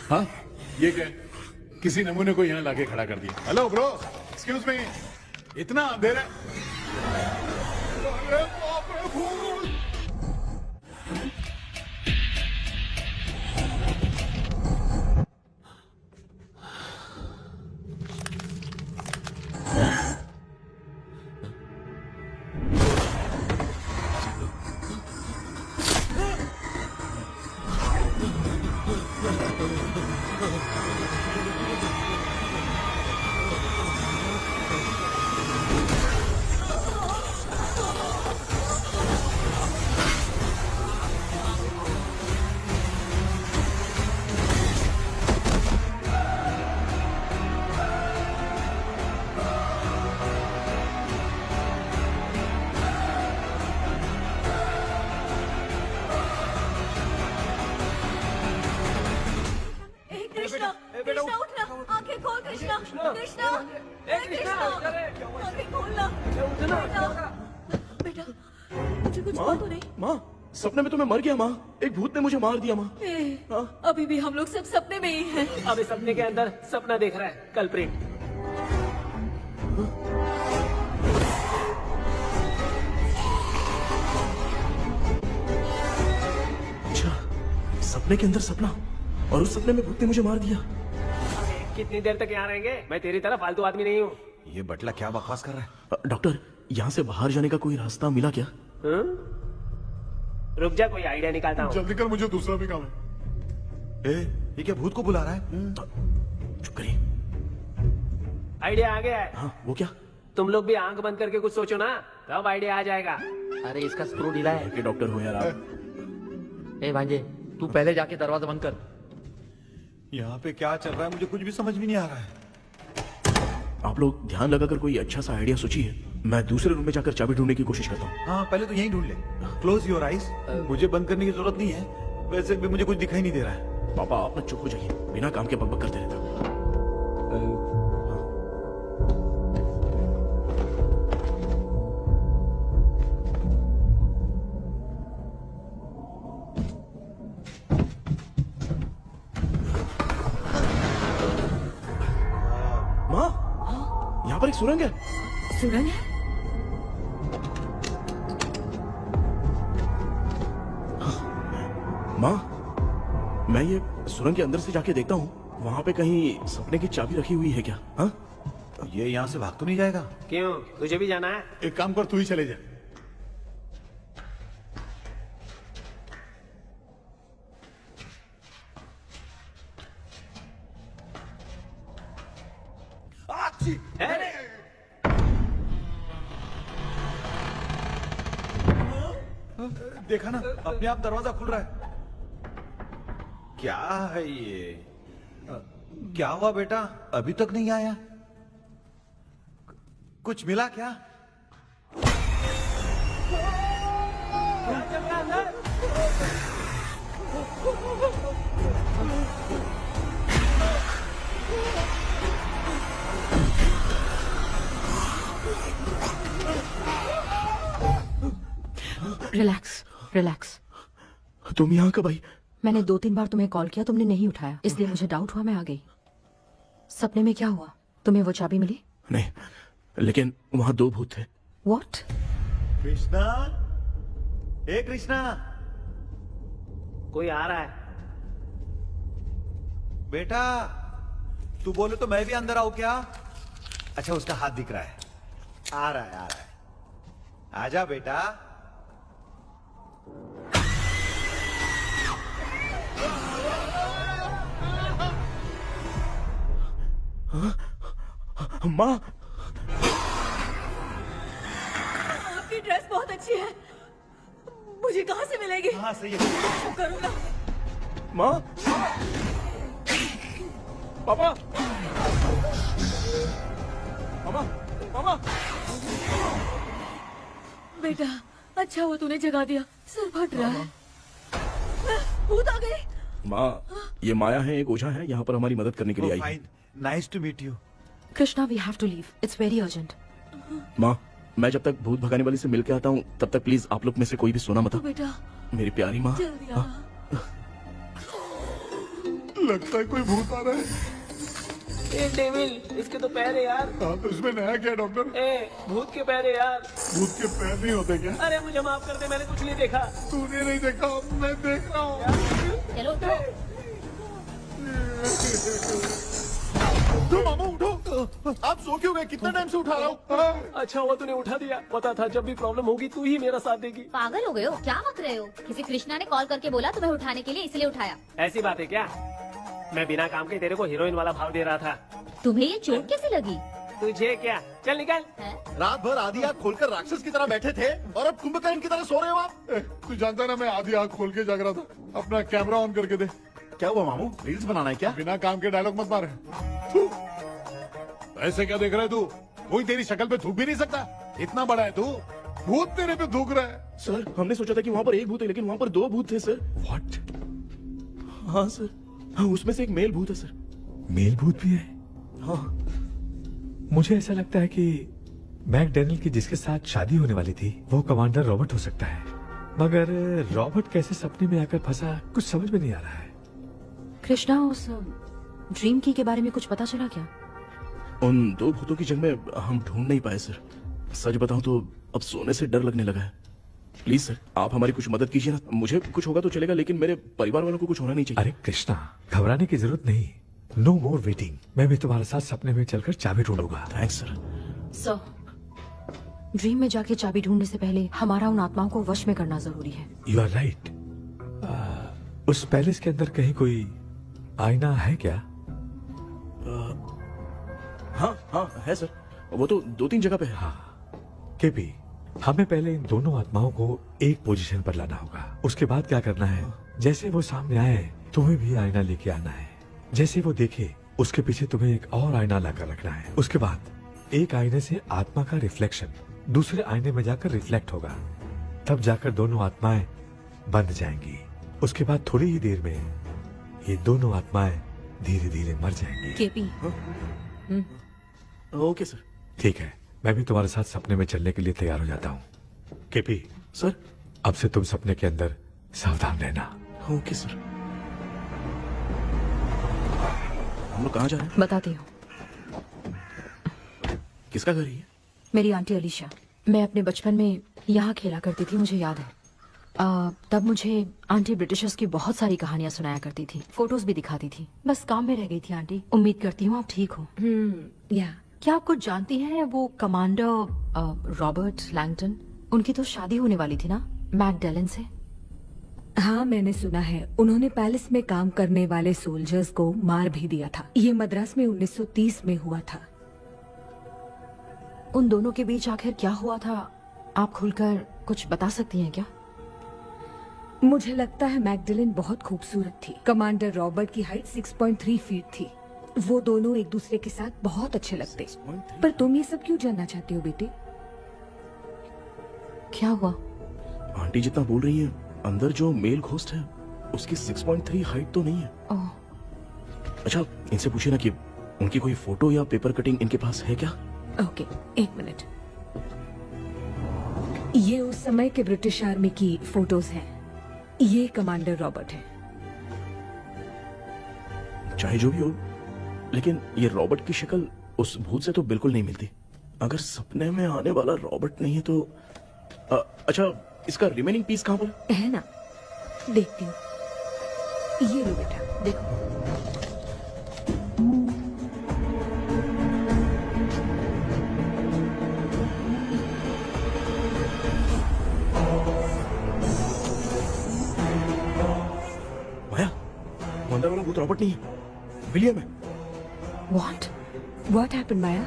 Speaker 7: हाँ ये क्या? किसी नमूने को यहाँ लाके खड़ा कर दिया। हेलो ब्रो, एक्सक्यूज मी, इतना अंधेरा है? अरे बाप रे, फूल!
Speaker 1: कृष्णा कृष्णा उठना, आंखें खोल कृष्णा कृष्णा कृष्णा, आंखें खोलना बेटा, मुझे कुछ हुआ तो नहीं?
Speaker 3: माँ, सपने में तो मैं मर गया माँ, एक भूत ने मुझे मार दिया माँ।
Speaker 1: अभी भी हम लोग सब सपने में ही हैं।
Speaker 10: अब इस सपने के अंदर सपना देख रहा है कल्प्रिट।
Speaker 3: अच्छा, सपने के अंदर सपना, और उस सपने में भूत ने मुझे मार दिया।
Speaker 10: कितनी देर तक यहाँ रहेंगे? मैं तेरी तरह फालतू आदमी नहीं हूँ।
Speaker 2: ये बटला क्या बकवास कर रहा है?
Speaker 3: डॉक्टर, यहाँ से बाहर जाने का कोई रास्ता मिला क्या?
Speaker 10: रुक जा, कोई आइडिया निकालता हूँ।
Speaker 7: जल्दी कर, मुझे दूसरा भी काम है।
Speaker 2: ये क्या भूत को बुला रहा है?
Speaker 3: चुप करिए।
Speaker 10: आइडिया आ गया है।
Speaker 3: हाँ, वो क्या?
Speaker 10: तुम लोग भी आंख बंद करके कुछ सोचो ना, तब आइडिया आ जाएगा।
Speaker 8: अरे इसका स्क्रू ढीला है।
Speaker 3: के डॉक्टर हो यार आप।
Speaker 8: ए भांजे, तू पहले जाके दरवाजा बंद कर।
Speaker 2: यहाँ पे क्या चल रहा है मुझे कुछ भी समझ में नहीं आ रहा है।
Speaker 3: आप लोग ध्यान लगाकर कोई अच्छा सा आइडिया सोचिए, मैं दूसरे रूम में जाकर चाबी ढूंढने की कोशिश करता हूँ।
Speaker 2: हाँ पहले तो यहीं ढूंढ ले। Close your eyes. मुझे बंद करने की जरूरत नहीं है, वैसे भी मुझे कुछ दिखाई नहीं दे रहा है।
Speaker 3: पापा आप ना चुप हो जाइए, बिना काम के बकबक करते रहते हो। पर एक सुरंग है।
Speaker 1: सुरंग है?
Speaker 3: माँ, मैं ये सुरंग के अंदर से जाके देखता हूँ, वहाँ पे कहीं सपने की चाबी रखी हुई है क्या? हाँ,
Speaker 2: ये यहाँ से भाग तो नहीं जाएगा?
Speaker 10: क्यों, तुझे भी जाना है?
Speaker 7: एक काम कर, तू ही चले जा।
Speaker 2: देखा ना, अपने आप दरवाजा खुल रहा है। क्या है ये? क्या हुआ बेटा, अभी तक नहीं आया? कुछ मिला क्या?
Speaker 5: Relax relax.
Speaker 3: तुम यहाँ कब आई?
Speaker 5: मैंने 2-3 बार तुम्हें कॉल किया, तुमने नहीं उठाया, इसलिए मुझे डाउट हुआ, मैं आ गई। सपने में क्या हुआ? तुम्हें वो चाबी मिली?
Speaker 3: नहीं, लेकिन वहाँ 2 भूत थे।
Speaker 5: व्हाट?
Speaker 2: कृष्णा, ए कृष्णा,
Speaker 10: कोई आ रहा है।
Speaker 2: बेटा तू बोले तो मैं भी अंदर आऊं क्या? अच्छा, उसका हाथ दिख रहा है, आ रहा है, आ रहा है। आजा बेटा।
Speaker 3: माँ,
Speaker 1: आपकी ड्रेस बहुत अच्छी है, मुझे कहाँ से मिलेगी?
Speaker 2: हाँ सही है।
Speaker 1: करूँगा।
Speaker 3: माँ, पापा, मामा, मामा।
Speaker 1: बेटा अच्छा हुआ तूने जगा दिया, सर फट रहा है। भूत आ गए।
Speaker 3: माँ, ये माया है, एक ओझा है, यहाँ पर हमारी मदद करने के लिए आई है।
Speaker 2: Fine, nice to meet you.
Speaker 5: Krishna, we have to leave, it's very urgent.
Speaker 3: माँ, मैं जब तक भूत भगाने वाली से मिल के आता हूँ, तब तक प्लीज आप लोग में से कोई भी सोना मत।
Speaker 1: तो बेटा
Speaker 3: मेरी प्यारी माँ।
Speaker 1: जल्दी आना।
Speaker 7: लगता है कोई भूत आ रहा है।
Speaker 10: ए डेविल, इसके तो पैर है यार।
Speaker 7: हाँ, तो इसमें नया क्या डॉक्टर?
Speaker 10: ए, भूत के पैर है यार।
Speaker 7: भूत के पैर नहीं होते क्या?
Speaker 10: अरे मुझे माफ कर दे, मैंने कुछ नहीं देखा।
Speaker 7: तूने नहीं देखा, मैं देख रहा हूँ।
Speaker 1: चलो तो
Speaker 7: तो मामा उठो, आप सो क्यों गए? कितना टाइम से उठा रहा हूँ।
Speaker 10: अच्छा हुआ तूने उठा दिया, पता था जब भी प्रॉब्लम होगी तू ही मेरा साथ देगी।
Speaker 1: पागल हो गए हो क्या? मत रहे हो, किसी कृष्णा ने कॉल करके बोला तुम्हें उठाने के लिए, इसलिए उठाया।
Speaker 10: ऐसी बात है क्या? मैं बिना काम के तेरे को हीरोइन वाला भाव दे रहा था।
Speaker 1: तुम्हें ये चोट कैसे लगी?
Speaker 10: तुझे क्या, चल निकल।
Speaker 6: रात भर आधी आँख खोलकर राक्षस की तरह बैठे थे और अब कुंभकर्ण की तरह सो रहे हो आप।
Speaker 7: तू जानता है ना, मैं आधी आँख खोल के जाग रहा था। अपना कैमरा ऑन करके दे।
Speaker 6: क्या हुआ मामू, रील्स बनाना है क्या?
Speaker 7: बिना काम के डायलॉग मत मार। ऐसे क्या देख रहा है तू? कोई तेरी शक्ल पे थूक भी नहीं सकता, इतना बड़ा है तू। भूत तेरे पे थूक रहा है।
Speaker 3: सर, हमने सोचा था कि वहाँ पर एक भूत है, लेकिन वहाँ पर 2 भूत थे सर।
Speaker 9: व्हाट?
Speaker 3: हाँ सर, हाँ, उसमें से एक मेल भूत है सर।
Speaker 9: मेल भूत भी है?
Speaker 3: हाँ,
Speaker 9: मुझे ऐसा लगता है कि मैकडैनियल की जिसके साथ शादी होने वाली थी वो कमांडर रॉबर्ट हो सकता है, मगर रॉबर्ट कैसे सपने में आकर फंसा, कुछ समझ में नहीं आ रहा है।
Speaker 5: कृष्णा, उस ड्रीम की के बारे में कुछ पता चला क्या?
Speaker 3: उन 2 भूतों की जंग में हम ढूंढ नहीं पाए सर। सच बताऊं तो अब सोने से डर लगने लगा है। प्लीज सर, आप हमारी कुछ मदद कीजिए ना। मुझे कुछ होगा तो चलेगा, लेकिन मेरे परिवार वालों को कुछ होना नहीं चाहिए।
Speaker 9: अरे कृष्णा, घबराने की जरूरत नहीं, नो मोर वेटिंग। मैं भी तुम्हारे साथ सपने में चलकर चाबी ढूंढूंगा।
Speaker 3: Thanks sir.
Speaker 5: सर, ड्रीम में जाके चाबी ढूंढने से पहले हमारा उन आत्माओं को वश में करना जरूरी है।
Speaker 9: You are right. उस पैलेस के अंदर कहीं कोई आईना है क्या?
Speaker 3: हाँ हाँ है सर, वो तो 2-3 जगह पे है।
Speaker 9: हाँ केपी, हमें पहले इन दोनों आत्माओं को एक पोजीशन पर लाना होगा। उसके बाद क्या करना है, जैसे वो सामने आए तुम्हें भी आईना लेके आना है। जैसे वो देखे उसके पीछे तुम्हें एक और आईना लाकर रखना है। उसके बाद एक आईने से आत्मा का रिफ्लेक्शन दूसरे आईने में जाकर रिफ्लेक्ट होगा, तब जाकर दोनों आत्माएं बंद जाएंगी। उसके बाद थोड़ी ही देर में ये दोनों आत्माएं धीरे धीरे मर जाएंगी।
Speaker 5: KP,
Speaker 3: okay sir.
Speaker 9: ठीक है, मैं भी तुम्हारे साथ सपने में चलने के लिए तैयार हो जाता हूँ। केपी
Speaker 3: सर,
Speaker 9: अब से तुम सपने के अंदर सावधान रहना।
Speaker 3: Okay sir. हम लोग कहाँ जा रहे हैं?
Speaker 5: बताती हूँ।
Speaker 3: किसका घर है ये?
Speaker 5: मेरी आंटी अलीशा। मैं अपने बचपन में यहाँ खेला करती थी, मुझे याद है। तब मुझे आंटी ब्रिटिशर्स की बहुत सारी कहानियां सुनाया करती थी, फोटोज भी दिखाती थी। बस काम में रह गई थी आंटी। उम्मीद करती हूँ आप ठीक हो। या क्या आप कुछ जानती हैं वो कमांडर रॉबर्ट लैंगटन? उनकी तो शादी होने वाली थी ना मैकडेलन से।
Speaker 13: हाँ, मैंने सुना है उन्होंने पैलेस में काम करने वाले सोल्जर्स को मार भी दिया था। ये मद्रास में 1930 में हुआ था।
Speaker 5: उन दोनों के बीच आखिर क्या हुआ था, आप खुलकर कुछ बता सकती हैं क्या?
Speaker 13: मुझे लगता है मैकडेलन बहुत खूबसूरत थी। कमांडर रॉबर्ट की हाइट 6.3 फीट थी। वो दोनों एक दूसरे के साथ बहुत अच्छे लगते। पर तुम ये सब क्यों जानना चाहते हो बेटे?
Speaker 5: क्या हुआ?
Speaker 3: आंटी जितना बोल रही है, अंदर जो मेल घोस्ट है उसकी 6.3 हाइट तो नहीं है।
Speaker 5: ओह,
Speaker 3: अच्छा, इनसे पूछिए ना कि उनकी कोई फोटो या पेपर कटिंग इनके पास है क्या?
Speaker 13: ओके, एक मिनट। ये उस समय के ब्रिटिश आर्मी की फोटोज हैं। ये कमांडर रॉबर्ट है।
Speaker 3: चाहे जो भी हो, लेकिन ये रॉबर्ट की शक्ल उस भूत से तो बिल्कुल नहीं मिलती। अगर सपने में आने वाला रॉबर्ट नहीं है तो अच्छा, इसका रिमेनिंग पीस कहाँ पर
Speaker 13: है ना? देखती हूँ। ये लो बेटा, देखो।
Speaker 3: माया, वो अंदर वाला भूत रॉबर्ट नहीं है, विलियम है।
Speaker 13: What happened, Maya?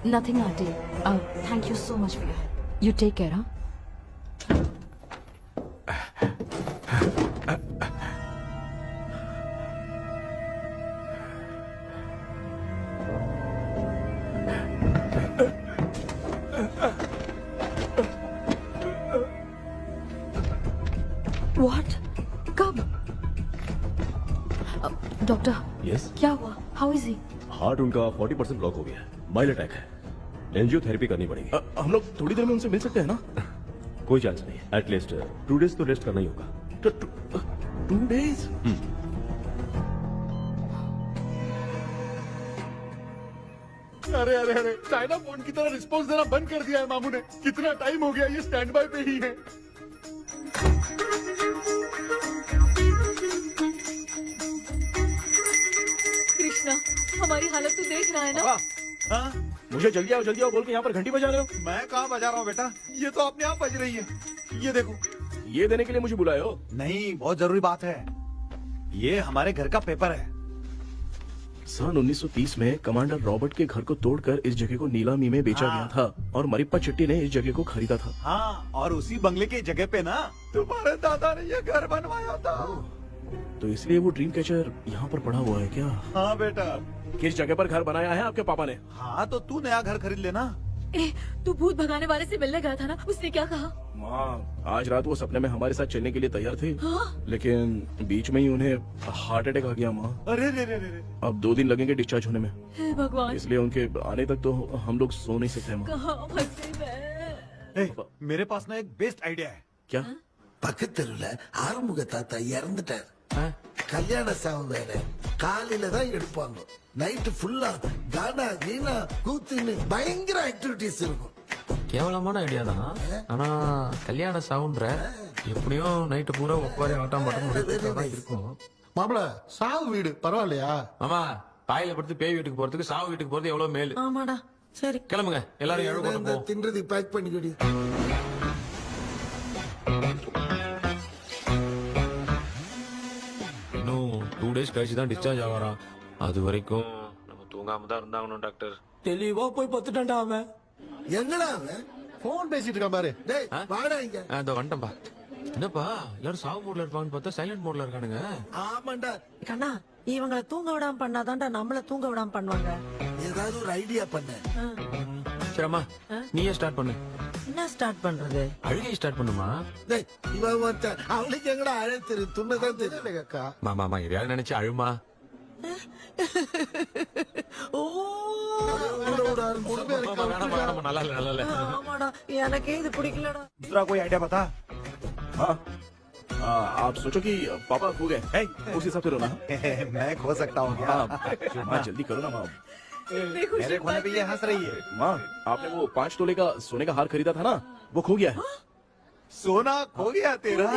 Speaker 5: nothing aunty. Thank you so much for your help. You take care, huh? What? कब? डॉक्टर,
Speaker 6: यस,
Speaker 5: क्या हुआ? How is he?
Speaker 6: हार्ट उनका 40% ब्लॉक हो गया है। माइल्ड अटैक है। एंजियोथेरेपी करनी पड़ेगी।
Speaker 3: हम लोग थोड़ी देर में उनसे मिल सकते हैं ना?
Speaker 6: कोई चांस नहीं। एटलीस्ट 2 डेज तो रेस्ट करना ही होगा।
Speaker 3: 2 days?
Speaker 7: अरे अरे अरे, चाइना फोन की तरह रिस्पॉन्स देना बंद कर दिया है मामू ने। कितना टाइम हो गया, ये स्टैंड बाय पे ही है।
Speaker 1: कृष्णा, हमारी हालत तो देख रहा है ना।
Speaker 2: हाँ?
Speaker 3: मुझे जल्दी आओ बोल के यहाँ पर घंटी बजा रहे हो।
Speaker 2: मैं कहाँ बजा रहा हूँ बेटा, ये तो अपने आप बज रही है। ये देखो।
Speaker 3: ये देने के लिए मुझे बुलाए हो?
Speaker 2: नहीं, बहुत जरूरी बात है। ये हमारे घर का पेपर है।
Speaker 3: सन 1930 में कमांडर रॉबर्ट के घर को तोड़कर इस जगह को नीलामी में बेचा
Speaker 2: हाँ।
Speaker 3: गया था और मरिप्पा चिट्टी ने इस जगह को खरीदा था।
Speaker 2: हाँ, और उसी बंगले की जगह पे ना तुम्हारे दादा ने ये घर बनवाया था।
Speaker 3: तो इसलिए वो ड्रीम कैचर यहाँ पर पड़ा हुआ है क्या?
Speaker 2: हाँ बेटा।
Speaker 3: किस जगह पर घर बनाया है आपके पापा ने?
Speaker 2: हाँ, तो तू नया घर खरीद लेना।
Speaker 1: तू भूत भगाने वाले से मिलने गया था ना, उसने क्या कहा?
Speaker 3: माँ, आज रात वो सपने में हमारे साथ चलने के लिए तैयार थे।
Speaker 1: हाँ?
Speaker 3: लेकिन बीच में ही उन्हें हार्ट अटैक आ गया माँ।
Speaker 2: अरे रे रे रे रे।
Speaker 3: अब 2 दिन लगेंगे डिस्चार्ज होने में।
Speaker 1: हे भगवान,
Speaker 3: इसलिए उनके आने तक तो हम लोग सो नहीं सकते माँ।
Speaker 1: कहाँ फंसे मैं?
Speaker 2: मेरे पास ना एक बेस्ट आइडिया है।
Speaker 3: क्या?
Speaker 10: பக்கத்தெருவுல ஆறுமுக தாத்தா இறந்துட்டார். கல்யாண சாவு வேற. காலையில தான் எடுப்பாங்க. நைட் ஃபுல்லா கானா கீனா கூத்துன்னு பயங்கர ஆக்டிவிட்டிஸ் இருக்கும்.
Speaker 11: கேவலமான ஐடியா தான். ஆனா கல்யாண சவுண்ட்ற எப்படியும் நைட்டு பூரா உட்காரி ஆட்டம் பாட்டம் இருக்கும்.
Speaker 10: மாப்பிள சாவு வீடு பரவாயில்லையா?
Speaker 11: மாமா, பாயில படுத்து பேய் வீட்டுக்கு போறதுக்கு சாவு வீட்டுக்கு போறது எவ்வளவு மேலு.
Speaker 5: ஆமாடா, சரி
Speaker 11: கிளம்புங்க, எல்லாரும் எழு கொண்டு போ.
Speaker 10: தின்றதை பேக் பண்ணிக்கடி.
Speaker 11: இன்னும் 2 days கழிச்சு தான் டிஸ்சார்ஜ் ஆவாராம். அது வரைக்கும் நம்ம தூங்காம தான் இருந்தாகணும் டாக்டர்.
Speaker 8: தெளிவா போய் பத்துட்டான்டா அவன்.
Speaker 10: எங்கடா அவன்?
Speaker 6: फोन பேசிட்டு இருக்கான் பாரு.
Speaker 10: டேய் வாடா இங்க.
Speaker 11: இதோ வந்துட்டேன்பா. என்னப்பா எல்லாரும் சாவு மோட்ல இருப்பாங்கன்னு பார்த்தா சைலண்ட் மோட்ல இருக்கானுங்க.
Speaker 10: ஆமாண்டா.
Speaker 8: கண்ணா, இவங்களை தூங்க விடாம பண்ணாதான்டா நம்மள தூங்க விடாம பண்ணுவாங்க.
Speaker 10: ஏதாவது ஒரு ஐடியா பண்ணு.
Speaker 11: சரிம்மா, நீயே ஸ்டார்ட் பண்ணு.
Speaker 8: என்ன ஸ்டார்ட் பண்றது?
Speaker 11: அழுகை ஸ்டார்ட் பண்ணுமா?
Speaker 10: டேய் இவன் ஒருத்தன் அவளுக்கு எங்கடா அழ தெரியும்? துண்ணதான் தெரியல அக்கா.
Speaker 11: மாமா எதையாவது நினைச்சு அழுமா.
Speaker 8: ஓ,
Speaker 11: வேணாமா, நல்லா இல்ல.
Speaker 8: ஆமாடா, எனக்கே இது பிடிக்கலடா.
Speaker 2: दूसरा कोई आइडिया बता।
Speaker 3: हाँ, आप सोचो कि पापा खो गए, उस हिसाब से रोना।
Speaker 2: मैं खो सकता हूँ क्या?
Speaker 3: हाँ, जल्दी करो ना माँ।
Speaker 1: कितनी खुशी
Speaker 2: मेरे खोने पे ये हंस रही है।
Speaker 3: माँ, आपने वो 5 तोले का सोने का हार खरीदा था ना, वो खो गया है।
Speaker 2: सोना खो गया तेरा?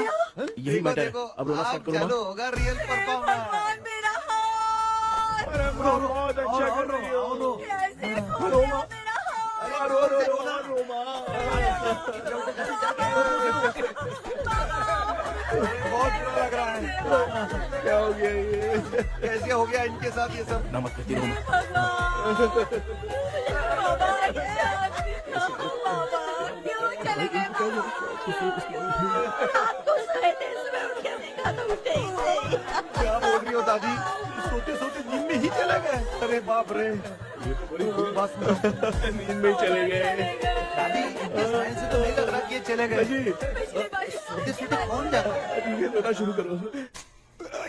Speaker 3: यही मैटर है। अब रोना स्टार्ट करो
Speaker 2: चालू
Speaker 3: माँ।
Speaker 2: होगा रियल परफॉर्मेंस।
Speaker 1: भगवान मेरा हाथ
Speaker 3: बहुत अच्छा कर रही हो।
Speaker 1: कैसे खो गया मेरा हाथ?
Speaker 2: बहुत बुरा लग रहा है। क्या हो गया ये? कैसे हो गया इनके साथ ये सब?
Speaker 3: ना मत करती रहो माँ।
Speaker 1: क्यों चले गए रात को सोए थे, सुबह उठ के देखा तो उठे ही नहीं।
Speaker 2: क्या बोल रही हो दादी? सोते सोते नींद में ही चले गए? अरे बाप रे, ये तो बड़ी बुरी बात सुना।
Speaker 3: नींद में ही चले गए।
Speaker 2: दादी, इस लाइन से तो नहीं लग रहा कि ये चले गए। सोते सोते कौन जाता है?
Speaker 3: ये रोना शुरू करो।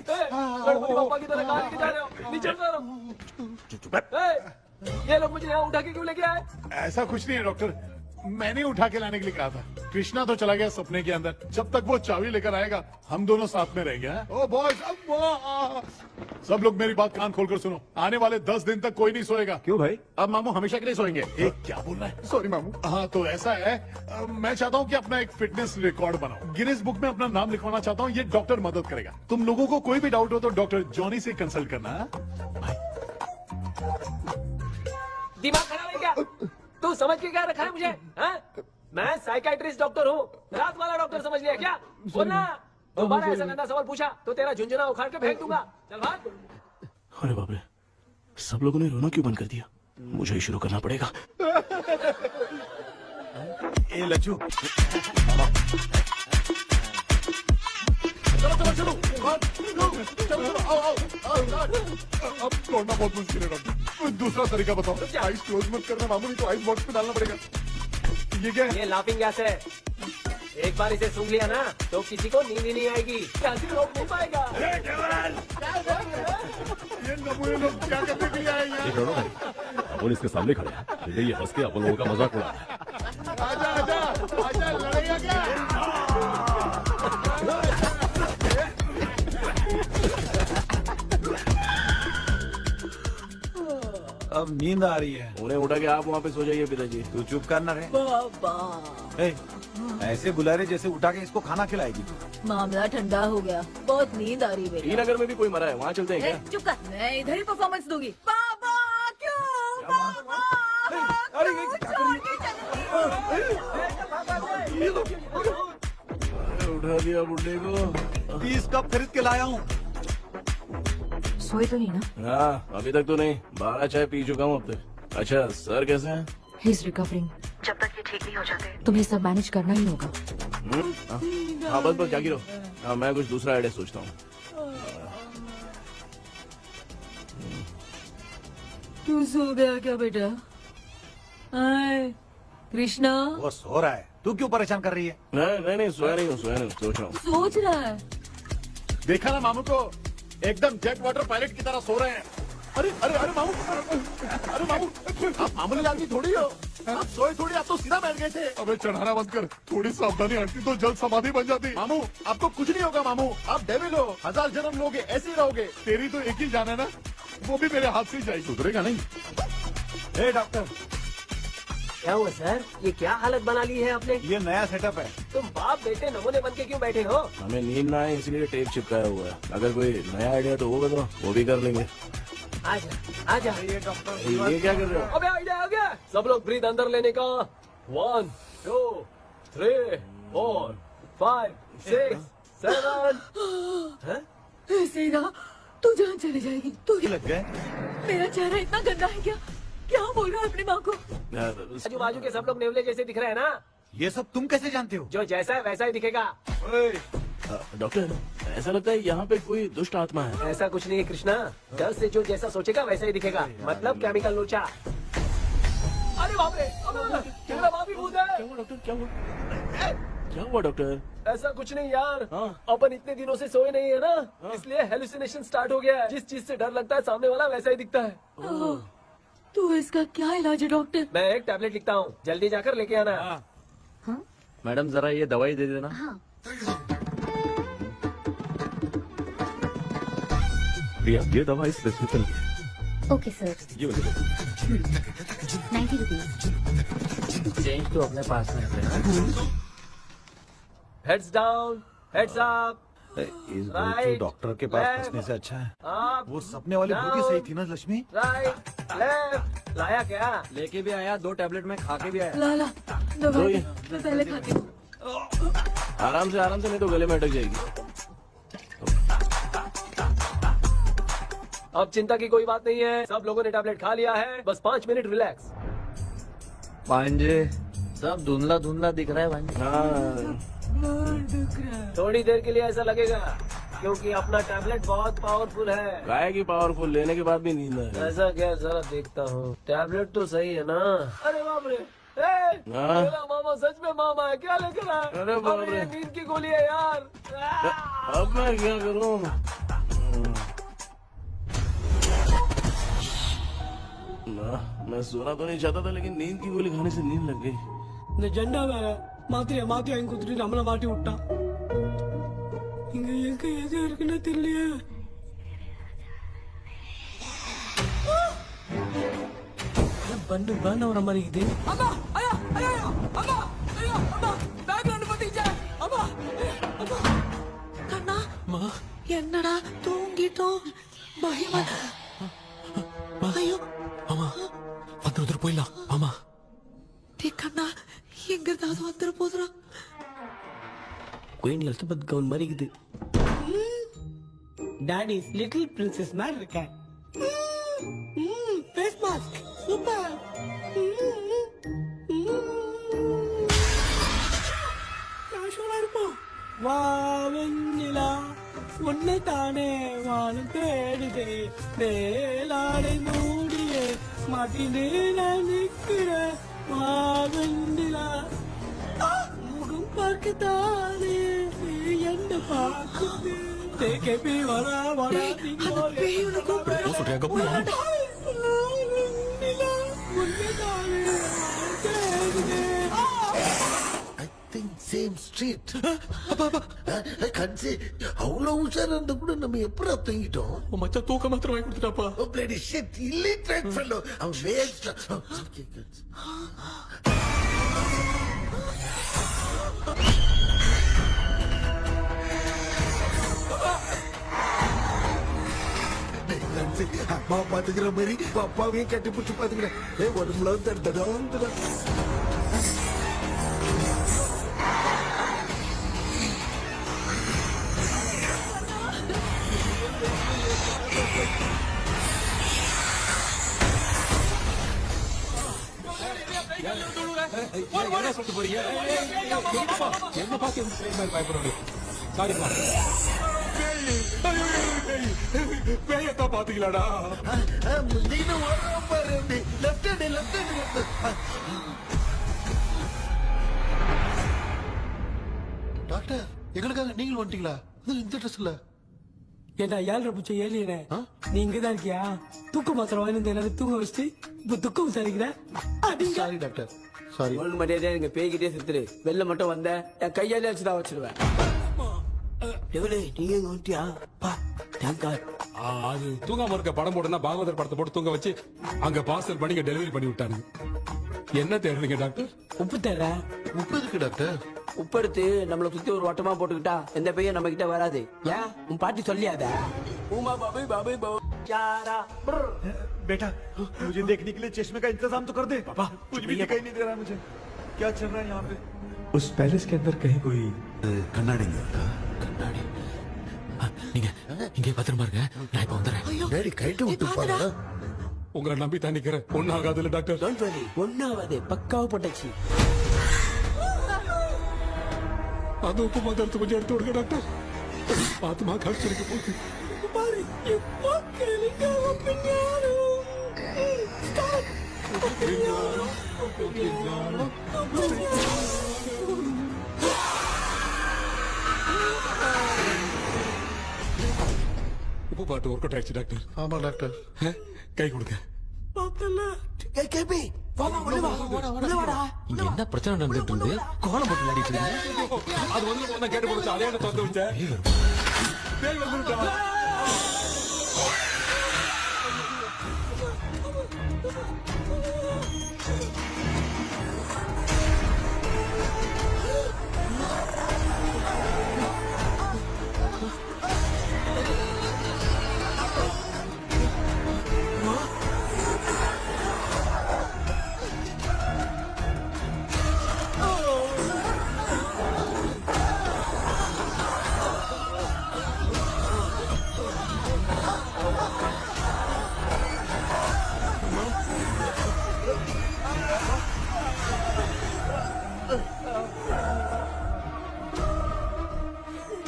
Speaker 4: गणपति बापा की तरह कहाँ लेके जा रहे हो? नीचे उतारो। ये लोग मुझे यहाँ उठा के क्यों लेके आए?
Speaker 7: ऐसा कुछ नहीं है डॉक्टर, मैंने उठा के लाने के लिए कहा था। कृष्णा तो चला गया सपने के अंदर, जब तक वो चाबी लेकर आएगा हम दोनों साथ में रहेंगे। ओ बॉयज, सब लोग मेरी बात कान खोलकर सुनो, आने वाले 10 दिन तक कोई नहीं सोएगा।
Speaker 6: क्यों भाई?
Speaker 7: अब मामू हमेशा के लिए सोएंगे। एक क्या बोल रहा है? सॉरी मामू। हाँ तो ऐसा है, मैं चाहता हूँ कि अपना एक फिटनेस रिकॉर्ड बनाओ, गिनीज बुक में अपना नाम लिखवाना चाहता हूँ। ये डॉक्टर मदद करेगा। तुम लोगों को कोई भी डाउट हो तो डॉक्टर जॉनी से कंसल्ट करना।
Speaker 4: दिमाग खराब है क्या? तू समझ के क्या रखा है मुझे? हाँ? मैं साइकाइट्रिस्ट डॉक्टर हूँ, रात वाला डॉक्टर समझ लिया क्या? सुनना, दोबारा ऐसा गंदा सवाल पूछा तो तेरा झुंझुना उखाड़ के फेंक दूंगा। चल भाग।
Speaker 3: अरे बाप रे, सब लोगों ने रोना क्यों बंद कर दिया? मुझे ही शुरू करना पड़ेगा।
Speaker 2: ए लज्जू,
Speaker 7: चलो अब तोड़ना बहुत मुश्किल है डॉक्टर, दूसरा तरीका बताओ। आइस क्लोज मत करना मामू, नहीं तो आइस बॉक्स पे डालना पड़ेगा। ये क्या है?
Speaker 4: ये लाफिंग गैस है, एक बार इसे सूंघ लिया ना तो किसी को नींद ही नहीं आएगी, कैसे रोक नहीं पाएगा।
Speaker 7: ये नमूने लोग क्या करने के लिए आए हैं?
Speaker 6: ये करो भाई, अपन इसके सामने खड़े हैं, फिर ये हंस के अपन लोगों का मजाक उड़ा रहा है।
Speaker 7: आजा आजा आजा, लड़ेगा क्या?
Speaker 2: अब नींद आ रही है।
Speaker 3: उन्हें उठा के आप वहाँ पे सो जाइए पिताजी।
Speaker 2: तू चुप करना रे।
Speaker 1: बाबा
Speaker 2: ए, ऐसे बुला रहे जैसे उठा के इसको खाना खिलाएगी।
Speaker 1: मामला ठंडा हो गया, बहुत नींद आ रही बेटा।
Speaker 3: नगर में भी कोई मरा है, वहाँ चलते हैं क्या?
Speaker 1: चुप कर, मैं इधर ही परफॉर्मेंस दूंगी। बाबा क्यों? बाबा
Speaker 2: अरे ये क्या कर रही है?
Speaker 3: उठा दिया बुड्ढे को।
Speaker 2: 20 कप खरीद के लाया हूँ।
Speaker 5: सोए तो नहीं ना?
Speaker 3: हाँ, अभी तक तो नहीं, 12 चाय पी चुका हूँ अब तक। अच्छा, सर कैसे हैं?
Speaker 5: He is recovering. जब तक ये ठीक नहीं हो जाते तुम्हें सब मैनेज करना ही होगा।
Speaker 3: हाँ बस बस जागी रहो। हाँ, मैं कुछ दूसरा आइडिया सोचता हूँ।
Speaker 1: तू सो गया क्या बेटा? आए, कृष्णा
Speaker 2: वो सो रहा है, तू क्यों परेशान कर रही है?
Speaker 3: नहीं सोया नहीं हूँ, सोच रहा हूँ।
Speaker 1: सोच रहा है।
Speaker 7: देखा ना मामू को, एकदम जेट वाटर पायलट की तरह सो रहे हैं। अरे अरे अरे मामू, अरे मामू, आप मामूली आदमी थोड़ी हो, आप सोए थोड़ी, आप तो सीधा बैठ गए थे। अबे चढ़ाना बंद कर, थोड़ी सावधानी हटती तो जल्द समाधि बन जाती। मामू आपको कुछ नहीं होगा मामू, आप डेविल हो, 1000 जन्म लोगे ऐसे ही रहोगे। तेरी तो एक ही जान है ना, वो भी मेरे हाथ से ही जाएगी। सुधरेगा नहीं।
Speaker 2: ए डॉक्टर,
Speaker 4: क्या हुआ सर? ये क्या हालत बना ली है आपने?
Speaker 2: ये नया सेटअप है।
Speaker 4: तुम बाप बेटे नमूने बन के क्यों बैठे हो?
Speaker 3: हमें नींद ना आए इसलिए टेप चिपकाया हुआ है। अगर कोई नया आइडिया तो वो बताओ, वो भी कर लेंगे।
Speaker 4: आजा आजा।
Speaker 2: ये डॉक्टर
Speaker 3: ये क्या कर रहे हो?
Speaker 4: अबे आइडिया आ गया। सब लोग ब्रीथ अंदर लेने का। 1 2 3 4 5 6 7।
Speaker 1: ऐसे ना तू जान चली जाएगी। तू
Speaker 2: लग गए।
Speaker 1: मेरा चेहरा इतना गंदा है क्या? क्या बोल रहा है अपनी माँ को?
Speaker 4: आजू बाजू के सब लोग नेवले जैसे दिख रहे हैं ना?
Speaker 2: ये सब तुम कैसे जानते हो?
Speaker 4: जो जैसा है वैसा ही दिखेगा।
Speaker 3: डॉक्टर, ऐसा लगता है यहाँ पे कोई दुष्ट आत्मा है।
Speaker 4: ऐसा कुछ नहीं है कृष्णा, डर से जो जैसा सोचेगा वैसा ही दिखेगा, मतलब केमिकल लोचा। अरे बाप रे, मेरा बाप ही भूत है।
Speaker 3: क्या हुआ डॉक्टर? क्या हुआ डॉक्टर?
Speaker 4: ऐसा कुछ नहीं यार,
Speaker 3: हाँ।
Speaker 4: अपन इतने दिनों से सोए नहीं है ना, इसलिए हेलुसिनेशन स्टार्ट हो गया है। जिस चीज से डर लगता है सामने वाला वैसा ही दिखता है।
Speaker 1: तो इसका क्या इलाज है डॉक्टर?
Speaker 4: मैं एक टैबलेट लिखता हूँ, जल्दी जाकर लेके आना।
Speaker 11: मैडम जरा ये दवाई दे देना।
Speaker 6: प्रिया, ये दवा इस प्रिस्क्रिप्शन की है,
Speaker 5: ओके सर,
Speaker 6: ये वाली
Speaker 5: 90 रुपीज।
Speaker 8: चेंज तो अपने पास में है। Heads down, heads up.
Speaker 2: इस
Speaker 8: Right,
Speaker 2: डॉक्टर के पास
Speaker 8: left,
Speaker 2: फंसने से अच्छा है
Speaker 8: अप,
Speaker 2: वो सपने वाली बूटी सही थी ना लक्ष्मी।
Speaker 8: Right, left. लाया क्या? लेके भी आया, 2 टैबलेट में खा के भी आया।
Speaker 1: लाला दवाई मैं पहले खाती हूँ।
Speaker 3: आराम से नहीं तो गले में अटक जाएगी।
Speaker 10: अब चिंता की कोई बात नहीं है, सब लोगों ने टैबलेट खा लिया है, बस 5 मिनट रिलैक्स।
Speaker 8: भांजे सब धुंधला धुंधला दिख रहा है भांजे।
Speaker 10: थोड़ी देर के लिए ऐसा लगेगा क्योंकि अपना टैबलेट बहुत पावरफुल है।
Speaker 3: गाय की पावरफुल लेने के बाद भी नींद है।
Speaker 10: ऐसा क्या, जरा देखता हूँ। टैबलेट तो सही है ना? अरे बाप रे,
Speaker 3: हाँ।
Speaker 10: मेरा मामा सच में मामा है, क्या लेकर आया?
Speaker 3: अरे बाप रे।
Speaker 10: ये नींद की गोली है यार।
Speaker 3: अब मैं क्या करूं? ना, मैं सोना तो नहीं चाहता था लेकिन नींद की गोली खाने से नींद लग गई।
Speaker 10: நிஜண்டா வேற மாத்திரையா மாத்தி வாங்கி கொடுத்துட்டு நம்மள மாட்டி விட்டான். இங்க எங்க எது இருக்குன்னு தெரியலையே. பண்டு பண்ட் வர மாதிரி இருக்குது. அம்மா ஐயா ஐயா அம்மா ஐயா அம்மா பேக்ரவுண்ட் பத்திச்சே அம்மா அம்மா கண்ணா அம்மா என்னடா தூங்கிட்டோம் பயமா ஐயோ அம்மா வந்துரு போயிடலாம் அம்மா கண்ணா எங்க இருந்தாவது வந்துட போதுரா குயின் எலிசபெத் கவுன் மாதிரி இருக்குது டாடி லிட்டில் பிரின்சஸ் மாதிரி இருக்கேன் ஃபேஸ் மாஸ்க் சூப்பர் கேஷுவலா இருப்போம் வா வெண்ணிலா உன்னை தானே வானம் தேடுதே மேலாடை மூடியே மாட்டினே நான் நிற்கிறேன் வா வெண்ணிலா முகம் பார்க்கத்தானே என்ன பார்க்குது தேக்கே வரா வரா
Speaker 7: சேம் ஸ்ட்ரீட் கன்சி அவ்வளவு உஷாரா இருந்த கூட நம்ம எப்படி தூங்கிட்டோம்
Speaker 10: மச்சான் தூக்க மாத்திரம் வாங்கி கொடுத்துட்டாப்பா
Speaker 7: பிளடி ஷிட் இல்லிட்ரேட் ஃபெல்லோ அவன் வேஸ்ட் அம்மா பாத்துக்கிற மாதிரி அப்பாவையும் கட்டி பிடிச்சி பாத்துக்கிறேன் உடம்புல தடுத்தடா
Speaker 11: என்ன சொல்லிட்டு போறீங்க என்ன பார்த்து பயப்படுறீங்க சாரிப்பா பேயத்தான் பாத்தீங்களாடா
Speaker 7: டாக்டர் எங்களுக்காக நீங்கள் வந்துட்டீங்களா இந்த ட்ரெஸ் இல்ல
Speaker 10: ஏண்டா 7 பூச்சை ஏலியனே நீ இங்கதான் இருக்கியா தூக்க மாத்திரம் வாங்கி எல்லாரும் தூங்க வச்சுட்டு இப்ப துக்கம் விசாரிக்கிற
Speaker 7: சாரி டாக்டர் சாரி
Speaker 10: ஒழுங்கு மரியாதையா நீங்க பேய்கிட்டே செத்துரு வெளில மட்டும் வந்த என் கையாலே வச்சுதான் வச்சிருவேன் எவ்வளவு நீங்க இங்க வந்துட்டியா பா தேங்க்
Speaker 11: அது தூங்காம இருக்க படம் போடுனா பாகவதர் படத்தை போட்டு தூங்க வச்சு அங்க பார்சல் பண்ணி டெலிவரி பண்ணி விட்டானுங்க என்ன தேடுறீங்க டாக்டர்
Speaker 10: உப்பு தேட
Speaker 7: உப்பு இருக்கு டாக்டர்
Speaker 10: உப்பு எடுத்து நம்மள சுத்தி ஒரு வட்டமா போட்டுக்கிட்டா எந்த பையன் நம்ம கிட்ட வராது ஏன் உன் பாட்டி சொல்லியாத உமா பாபு பாபு பாபு चारा
Speaker 2: बेटा मुझे देखने के लिए चश्मे का इंतजाम तो कर दे पापा कुछ भी दिखाई नहीं दे रहा है मुझे क्या चल रहा है यहाँ पे
Speaker 9: उस पैलेस के अंदर कहीं कोई
Speaker 7: கண்ணாடி
Speaker 10: கண்ணாடி நீங்க இங்கே பத்திரமா இருங்க நான் இப்ப வந்துடுறேன்
Speaker 7: டேடி கைட்டு விட்டு பாருடா
Speaker 11: உங்களை நம்பி தான் நிக்கிறேன் ஒன்னாகாதுல டாக்டர்
Speaker 10: டோன்ட் வரி ஒன்னாவது பக்காவா போட்டாச்சு
Speaker 11: அது உப்பு மாத்திரத்தை கொஞ்சம் எடுத்து விடுங்க டாக்டர் பாத்துமா கடிச்சிருக்க போகுது
Speaker 10: பாரு இப்போ கேளுங்க பின்னாடி
Speaker 11: உப்பு பாட்டு ஒர்க் அவுட் ஆயிடுச்சு டாக்டர்
Speaker 7: ஆமா டாக்டர்
Speaker 11: கை கொடுங்க
Speaker 7: கேபி வாடா வாடா
Speaker 11: இங்க என்ன பிரச்சனை நடந்துட்டு இருந்து கோலம் போட்டு விளையாடிட்டு இருக்கீங்க அது வந்து கேட்டு போச்சு அதே என்ன தந்து வச்சேன் பேய் வந்துட்டா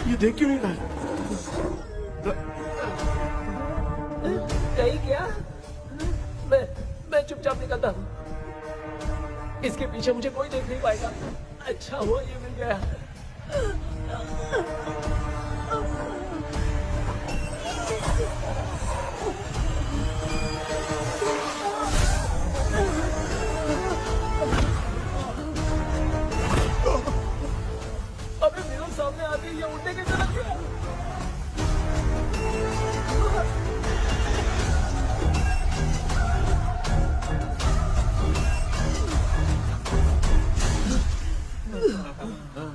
Speaker 3: ये देख क्यों नहीं रहा है?
Speaker 10: कहीं क्या? मैं चुपचाप निकलता हूँ। इसके पीछे मुझे कोई देख नहीं पाएगा। अच्छा हुआ ये मिल गया। अबे मेरे सामने आके ये उड़ने कैसे लग गया?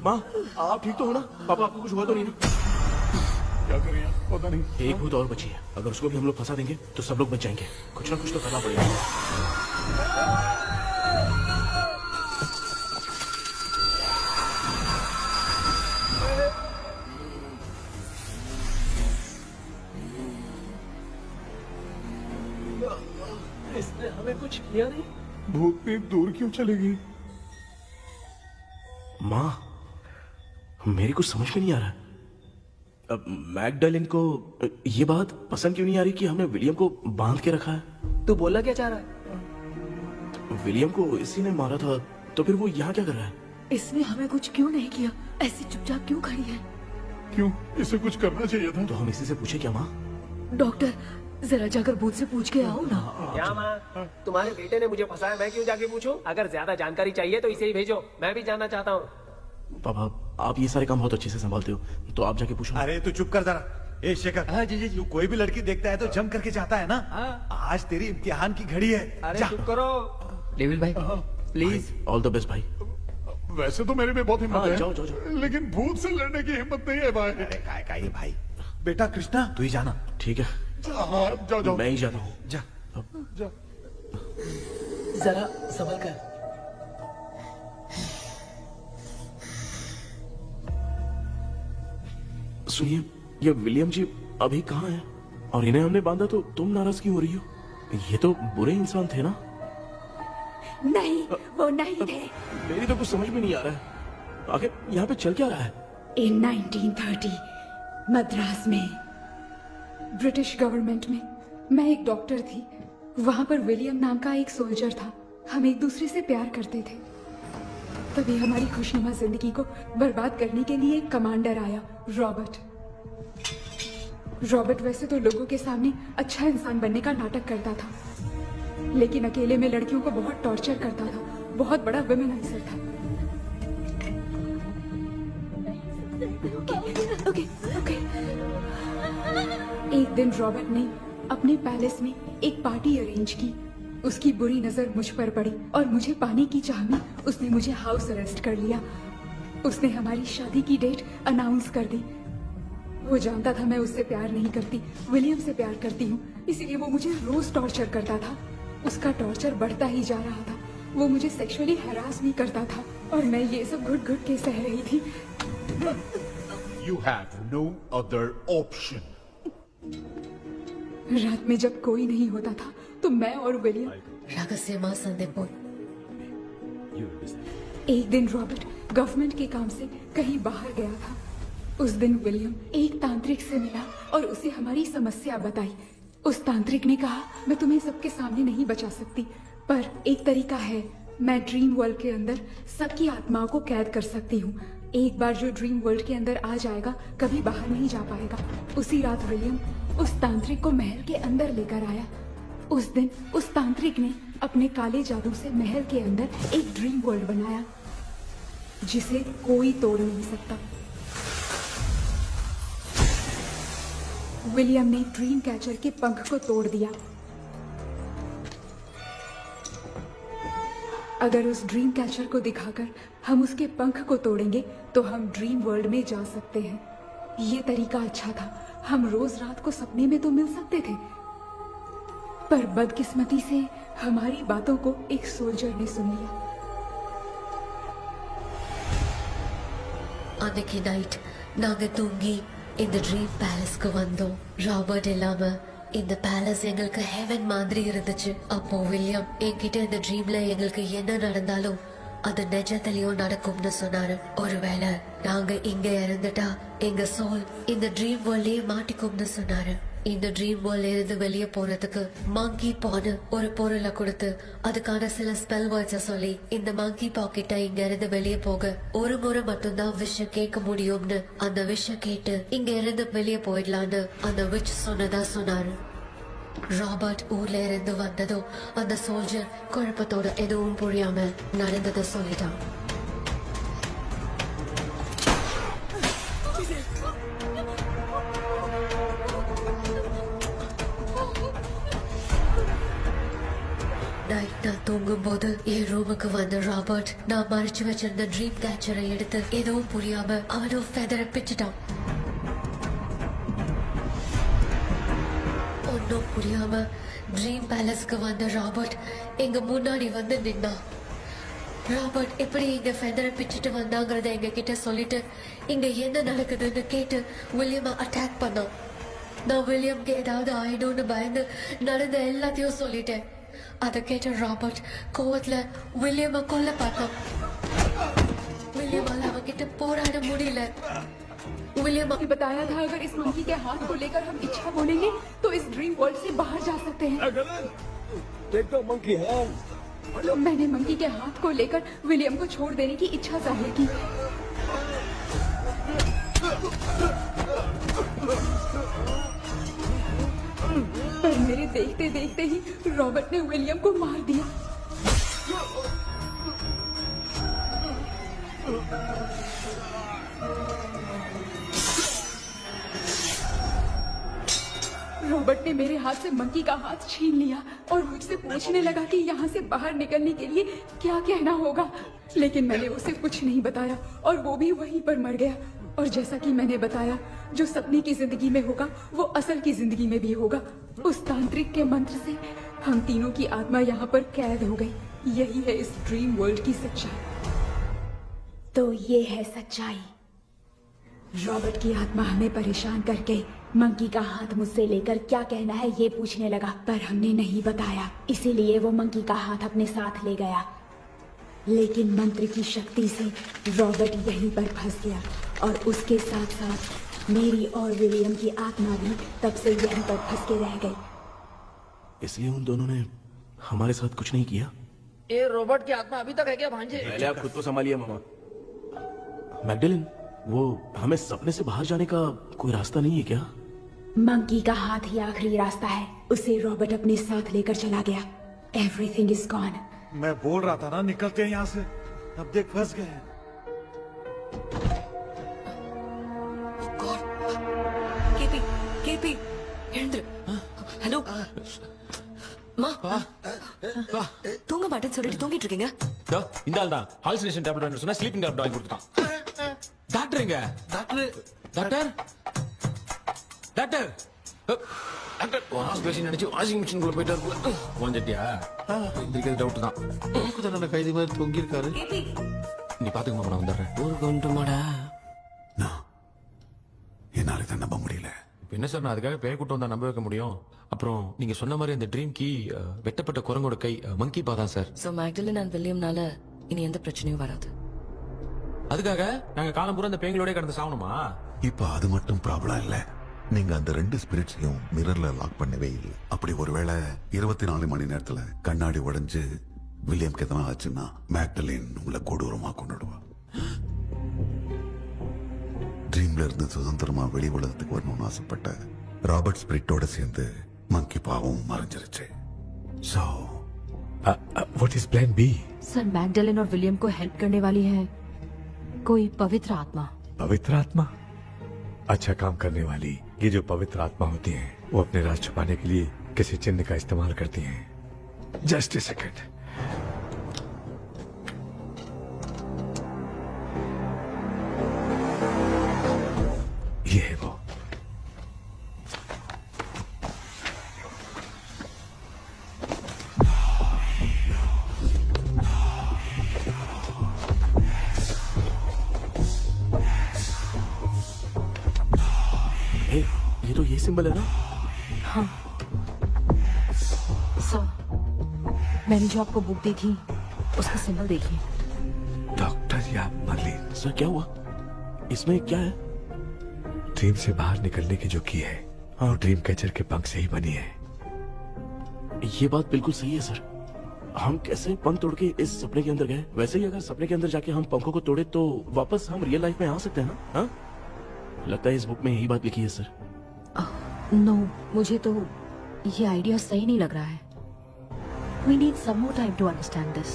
Speaker 3: माँ, आप ठीक तो हो ना? पापा आपको कुछ हुआ तो नहीं ना?
Speaker 7: क्या करें यार, पता नहीं।
Speaker 3: एक भूत और बची है, अगर उसको भी हम लोग फंसा देंगे तो सब लोग बच जाएंगे। कुछ ना कुछ तो करना पड़ेगा।
Speaker 10: इसने हमें कुछ किया नहीं।
Speaker 7: भूतनी दूर क्यों चली गई?
Speaker 3: माँ, मेरी कुछ समझ में नहीं आ रहा। अब मैगडालिन को ये बात पसंद क्यों नहीं आ रही कि हमने विलियम को बांध के रखा है?
Speaker 10: तू बोलना क्या चाह रहा है?
Speaker 3: विलियम को इसी ने मारा था, तो फिर वो यहाँ क्या कर रहा है?
Speaker 13: इसने हमें कुछ क्यों नहीं किया? ऐसी चुपचाप क्यों खड़ी है?
Speaker 7: क्यों, इसे कुछ करना चाहिए था।
Speaker 3: तो हम इसी से पूछे क्या माँ?
Speaker 13: डॉक्टर, जरा जाकर भूत से पूछ के आओ ना।
Speaker 10: क्या माँ, तुम्हारे बेटे ने मुझे फंसाया, मैं क्यों जाके पूछूं? अगर ज्यादा जानकारी चाहिए तो इसे ही भेजो, मैं भी जानना चाहता हूँ।
Speaker 3: पापा, आप ये सारे काम बहुत अच्छे से संभालते हो, तो आप जाके पूछो।
Speaker 2: अरे तू चुप कर जरा। ए शेखर,
Speaker 8: हाँ जी जी जी।
Speaker 2: तू कोई भी लड़की देखता है तो जम करके जाता है ना? आज तेरी इम्तिहान की घड़ी है।
Speaker 8: अरे
Speaker 2: जा।
Speaker 8: चुप करो। डेविल भाई प्लीज।
Speaker 3: ऑल द बेस्ट भाई।
Speaker 7: वैसे तो मेरे में बहुत हिम्मत
Speaker 3: हाँ,
Speaker 7: है,
Speaker 3: जाओ, जाओ, जाओ।
Speaker 7: लेकिन भूत से लड़ने की हिम्मत नहीं है भाई।
Speaker 2: अरे काय काय भाई। बेटा कृष्णा, तू ही जाना।
Speaker 3: ठीक है,
Speaker 7: हाँ, जाओ जाओ।
Speaker 3: मैं ही जाता हूँ।
Speaker 2: जा।
Speaker 7: जा।
Speaker 10: जरा संभल कर।
Speaker 3: सुनिए, ये विलियम जी अभी कहाँ है? और इन्हें हमने बांधा तो तुम नाराज क्यों हो रही हो? ये तो बुरे इंसान थे ना?
Speaker 13: नहीं, वो नहीं थे।
Speaker 3: मेरी तो कुछ समझ में नहीं आ रहा है। आखिर यहाँ पे चल क्या रहा है?
Speaker 13: इन 1930 मद्रास में ब्रिटिश गवर्नमेंट में मैं एक डॉक्टर थी। वहां पर विलियम नाम का एक सोल्जर था। हम एक दूसरे से प्यार करते थे। तभी हमारी खुशनुमा जिंदगी को बर्बाद करने के लिए एक कमांडर आया, रॉबर्ट। रॉबर्ट वैसे तो लोगों के सामने अच्छा इंसान बनने का नाटक करता था, लेकिन अकेले में लड़कियों को बहुत टॉर्चर करता था। बहुत बड़ा वुमेनाइजर था। Okay, okay. एक दिन रॉबर्ट ने अपने पैलेस में एक पार्टी अरेंज की। उसकी बुरी नजर मुझ पर पड़ी और मुझे पाने की चाह में उसने मुझे हाउस अरेस्ट कर लिया। उसने हमारी शादी की डेट अनाउंस कर दी। वो जानता था मैं उससे प्यार नहीं करती, विलियम से प्यार करती हूँ, इसीलिए वो मुझे रोज टॉर्चर करता था। उसका टॉर्चर बढ़ता ही जा रहा था। वो मुझे सेक्सुअली हैरास भी करता था और मैं ये सब घुट घुट के सह रही थी।
Speaker 7: You have no other option.
Speaker 13: रात में जब कोई नहीं होता था तो मैं और विलियम एक दिन रॉबर्ट गवर्नमेंट के काम से कहीं बाहर गया था। उस दिन विलियम एक तांत्रिक से मिला और उसे हमारी समस्या बताई। उस तांत्रिक ने कहा, मैं तुम्हें सबके सामने नहीं बचा सकती, पर एक तरीका है। मैं ड्रीम वर्ल्ड के अंदर सबकी आत्माओं को कैद कर सकती हूँ। एक बार जो ड्रीम वर्ल्ड के अंदर आ जाएगा कभी बाहर नहीं जा पाएगा। उसी रात विलियम उस तांत्रिक को महल के अंदर लेकर आया। उस दिन उस तांत्रिक ने अपने काले जादू से महल के अंदर एक ड्रीम वर्ल्ड बनाया जिसे कोई तोड़ नहीं सकता। विलियम ने ड्रीम कैचर के पंख को तोड़ दिया। अगर उस ड्रीम कैचर को दिखाकर हम उसके पंख को तोड़ेंगे तो हम ड्रीम वर्ल्ड में जा सकते हैं। ये तरीका अच्छा था, हम रोज रात को सपने में तो मिल सकते थे, पर बदकिस्मती से हमारी बातों को एक सोल्जर ने सुन लिया।
Speaker 5: அன்னைக்கு நைட் நாங்க தூங்கி இந்த ட்ரீம் பேலஸ்க்கு வந்தோம். ராபர்ட் இல்லாம இந்த பேலஸ் எங்களுக்கு ஹெவன் மாதிரி இருந்துச்சு. அப்போ வில்லியம் என்கிட்ட இந்த ட்ரீம்ல எங்களுக்கு என்ன நடந்தாலும் அது நிஜத்திலயும் நடக்கும்னு சொன்னாரு. ஒருவேளை நாங்க இங்க இறந்துட்டா எங்க சோல் இந்த ட்ரீம் வேர்ல்ட்லயே மாட்டிக்கும்னு சொன்னாரு. இந்த ட்ரீம் வேர்ல்ட்ல இருந்து வெளியே போறதுக்கு மங்கி பான்னு ஒரு பொருளை கொடுத்து அதுக்கான சில ஸ்பெல் வேர்ட்ஸ சொல்லி இந்த மங்கி பாக்கெட்டை இங்க இருந்து வெளியே போக ஒரு முறை மட்டும்தான் விஷயம் கேட்க முடியும்னு அந்த விஷயம் கேட்டு இங்க இருந்து வெளியே போயிடலான்னு அந்த விச் சொன்னதா சொன்னாரு. ராபர்ட் ஊர்ல இருந்து வந்ததும் அந்த சோல்ஜர் குழப்பத்தோட எதுவும் புரியாம நடந்ததை சொல்லிட்டான். நைட் நான் தூங்கும் போது என் ரூமுக்கு வந்த ராபர்ட் நான் மறைச்சு வச்சிருந்த ட்ரீம் கேச்சரை எடுத்து எதுவும் புரியாம அவனும் ஃபெதரை பிச்சுட்டான். ஒன்னும் புரியாம ட்ரீம் பேலஸ்க்கு வந்த ராபர்ட் எங்க முன்னாடி வந்து நின்னான். ராபர்ட் எப்படி இங்க ஃபெதரை பிச்சுட்டு வந்தாங்கறத எங்க கிட்ட சொல்லிட்டு இங்க என்ன நடக்குதுன்னு கேட்டு வில்லியமை அட்டாக் பண்ணான். நான் வில்லியம்க்கு ஏதாவது ஆயிடும்னு பயந்து நடந்த எல்லாத்தையும் சொல்லிட்டேன். அதை கேட்ட ராபர்ட் கோவத்துல வில்லியமை கொல்ல பார்த்தான். विलियम किट पोराड़ मुड़ीले विलियम
Speaker 13: ने बताया था अगर इस मंकी के हाथ को लेकर हम इच्छा बोलेंगे तो इस ड्रीम वर्ल्ड से बाहर जा सकते हैं। मैंने मंकी के हाथ को लेकर विलियम को छोड़ देने की इच्छा जाहिर की। पर मेरे देखते देखते ही रॉबर्ट ने विलियम को मार दिया। रॉबर्ट ने मेरे हाथ से मंकी का हाथ छीन लिया और मुझसे पूछने लगा कि यहाँ से बाहर निकलने के लिए क्या कहना होगा, लेकिन मैंने उसे कुछ नहीं बताया और वो भी वहीं पर मर गया। और जैसा कि मैंने बताया, जो सपने की जिंदगी में होगा वो असल की जिंदगी में भी होगा। उस तांत्रिक के मंत्र से हम तीनों की आत्मा यहाँ पर कैद हो गई। यही है इस ड्रीम वर्ल्ड की सच्चाई।
Speaker 5: तो ये है सच्चाई।
Speaker 13: रॉबर्ट की आत्मा हमें परेशान करके मंकी का हाथ मुझसे लेकर क्या कहना है ये पूछने लगा, पर हमने नहीं बताया, इसीलिए वो मंकी का हाथ अपने साथ ले गया। लेकिन मंत्र की शक्ति से रॉबर्ट यहीं पर फंस गया और उसके साथ साथ मेरी और विलियम की आत्मा भी तब से यहीं पर फंस के रह गई।
Speaker 3: इसलिए उन दोनों ने हमारे साथ कुछ नहीं किया।
Speaker 8: ये रॉबर्ट की आत्मा अभी तक है क्या भांजे?
Speaker 3: पहले आप खुद को संभालिए मामा। मैगडेलिन, वो हमें सपने से बाहर जाने का कोई रास्ता नहीं है क्या?
Speaker 13: मंकी का हाथ ही आखिरी रास्ता है। उसे रॉबर्ट अपने साथ लेकर चला गया। Everything is gone.
Speaker 2: मैं बोल रहा था ना निकलते हैं यहाँ से, अब देख फंस गए हैं।
Speaker 5: केपी हेलो மா தூங்க மாட்டேன்னு சொல்லிட்டு தூங்கிட்டு இருக்கீங்க?
Speaker 11: இந்த ஆள் தான் ஹாலுசினேஷன் டேப்லெட் வேணும் சொன்னா ஸ்லீப்பிங் டேப்லெட் வாங்கி கொடுத்துட்டான். டாக்டர் எங்க? டாக்டர் டாக்டர் டாக்டர் பேசி நினைச்சு வாஷிங் மிஷின் குள்ள போயிட்டாரு. வாங்கிட்டியா? இந்த டவுட் தான். உங்களுக்கு தான கைதி மாதிரி தொங்கி இருக்காரு. நீ பாத்துக்க மாமா, நான் வந்துடுறேன். ஊருக்கு வந்துமாடா.
Speaker 7: என்னால தான் நம்ப முடியல.
Speaker 11: என்ன சார், நான் அதுக்காக பேய் கூட்டம் தான் நம்ப வைக்க முடியும்? அப்புறம் நீங்க சொன்ன மாதிரி அந்த ட்ரீம் கீ வெட்டப்பட்ட குரங்கோட கை மங்கி பாதான் சார்.
Speaker 5: சோ மேக்டலின் அண்ட் வில்லியம்னால இனி எந்த பிரச்சனையும் வராது.
Speaker 11: அதுக்காக நாங்க காலம் பூரா அந்த பேய்களோட கடந்து சாவணுமா?
Speaker 7: இப்ப அது மட்டும் ப்ராப்ளம் இல்ல, நீங்க அந்த ரெண்டு ஸ்பிரிட்ஸையும் மிரர்ல லாக் பண்ணவே இல்லை. அப்படி ஒருவேளை 24 மணி நேரத்துல கண்ணாடி உடைஞ்சு வில்லியம்க்கு எதனா ஆச்சுன்னா மேக்டலின் உங்களை கொடூரமா கொண்டுடுவா. ட்ரீம்ல இருந்து சுதந்திரமா வெளி உலகத்துக்கு வரணும்னு ஆசைப்பட்ட ராபர்ட் ஸ்பிரிட்டோட சேர்ந்து मंकी पावों मरंजरचे। So,
Speaker 9: what is plan B?
Speaker 5: Sir Magdalene और विलियम को हेल्प करने वाली है कोई पवित्र आत्मा।
Speaker 9: पवित्र आत्मा? अच्छा काम करने वाली ये जो पवित्र आत्मा होती हैं, वो अपने राज छुपाने के लिए किसी चिन्ह का इस्तेमाल करती हैं। Just a second.
Speaker 3: सिंबल है ना?
Speaker 5: हाँ सर, मैंने जो आपको बुक दी थी उसका सिंबल देखिए।
Speaker 9: डॉक्टर या मर्लिन,
Speaker 3: सर क्या हुआ? इसमें क्या है?
Speaker 9: ड्रीम से बाहर निकलने की जो की है वो ड्रीम कैचर के पंख से ही बनी है।
Speaker 3: ये बात बिल्कुल सही है सर। हम कैसे पंख तोड़ के इस सपने के अंदर गए, वैसे ही अगर सपने के अंदर जाके हम पंखों को तोड़े तो वापस हम रियल लाइफ में आ सकते हैं ना? हाँ, लगता है इस बुक में यही बात लिखी है सर।
Speaker 5: नो, मुझे तो ये आइडिया सही नहीं लग रहा है। We need some more time to understand this.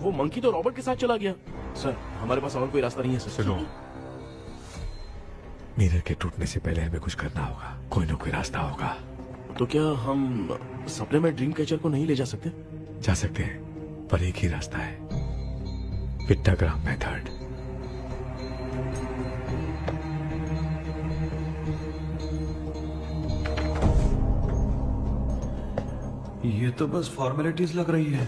Speaker 3: वो मंकी तो रॉबर्ट के साथ चला गया। सर हमारे पास और कोई रास्ता नहीं है सर।
Speaker 9: सुनो, मिरर के टूटने से पहले हमें कुछ करना होगा। कोई ना कोई रास्ता होगा।
Speaker 3: तो क्या हम सपने में ड्रीम कैचर को नहीं ले जा सकते?
Speaker 9: जा सकते हैं, पर एक ही रास्ता है, पिट्टाग्राम मेथड।
Speaker 2: ये तो बस फॉर्मेलिटीज लग रही है।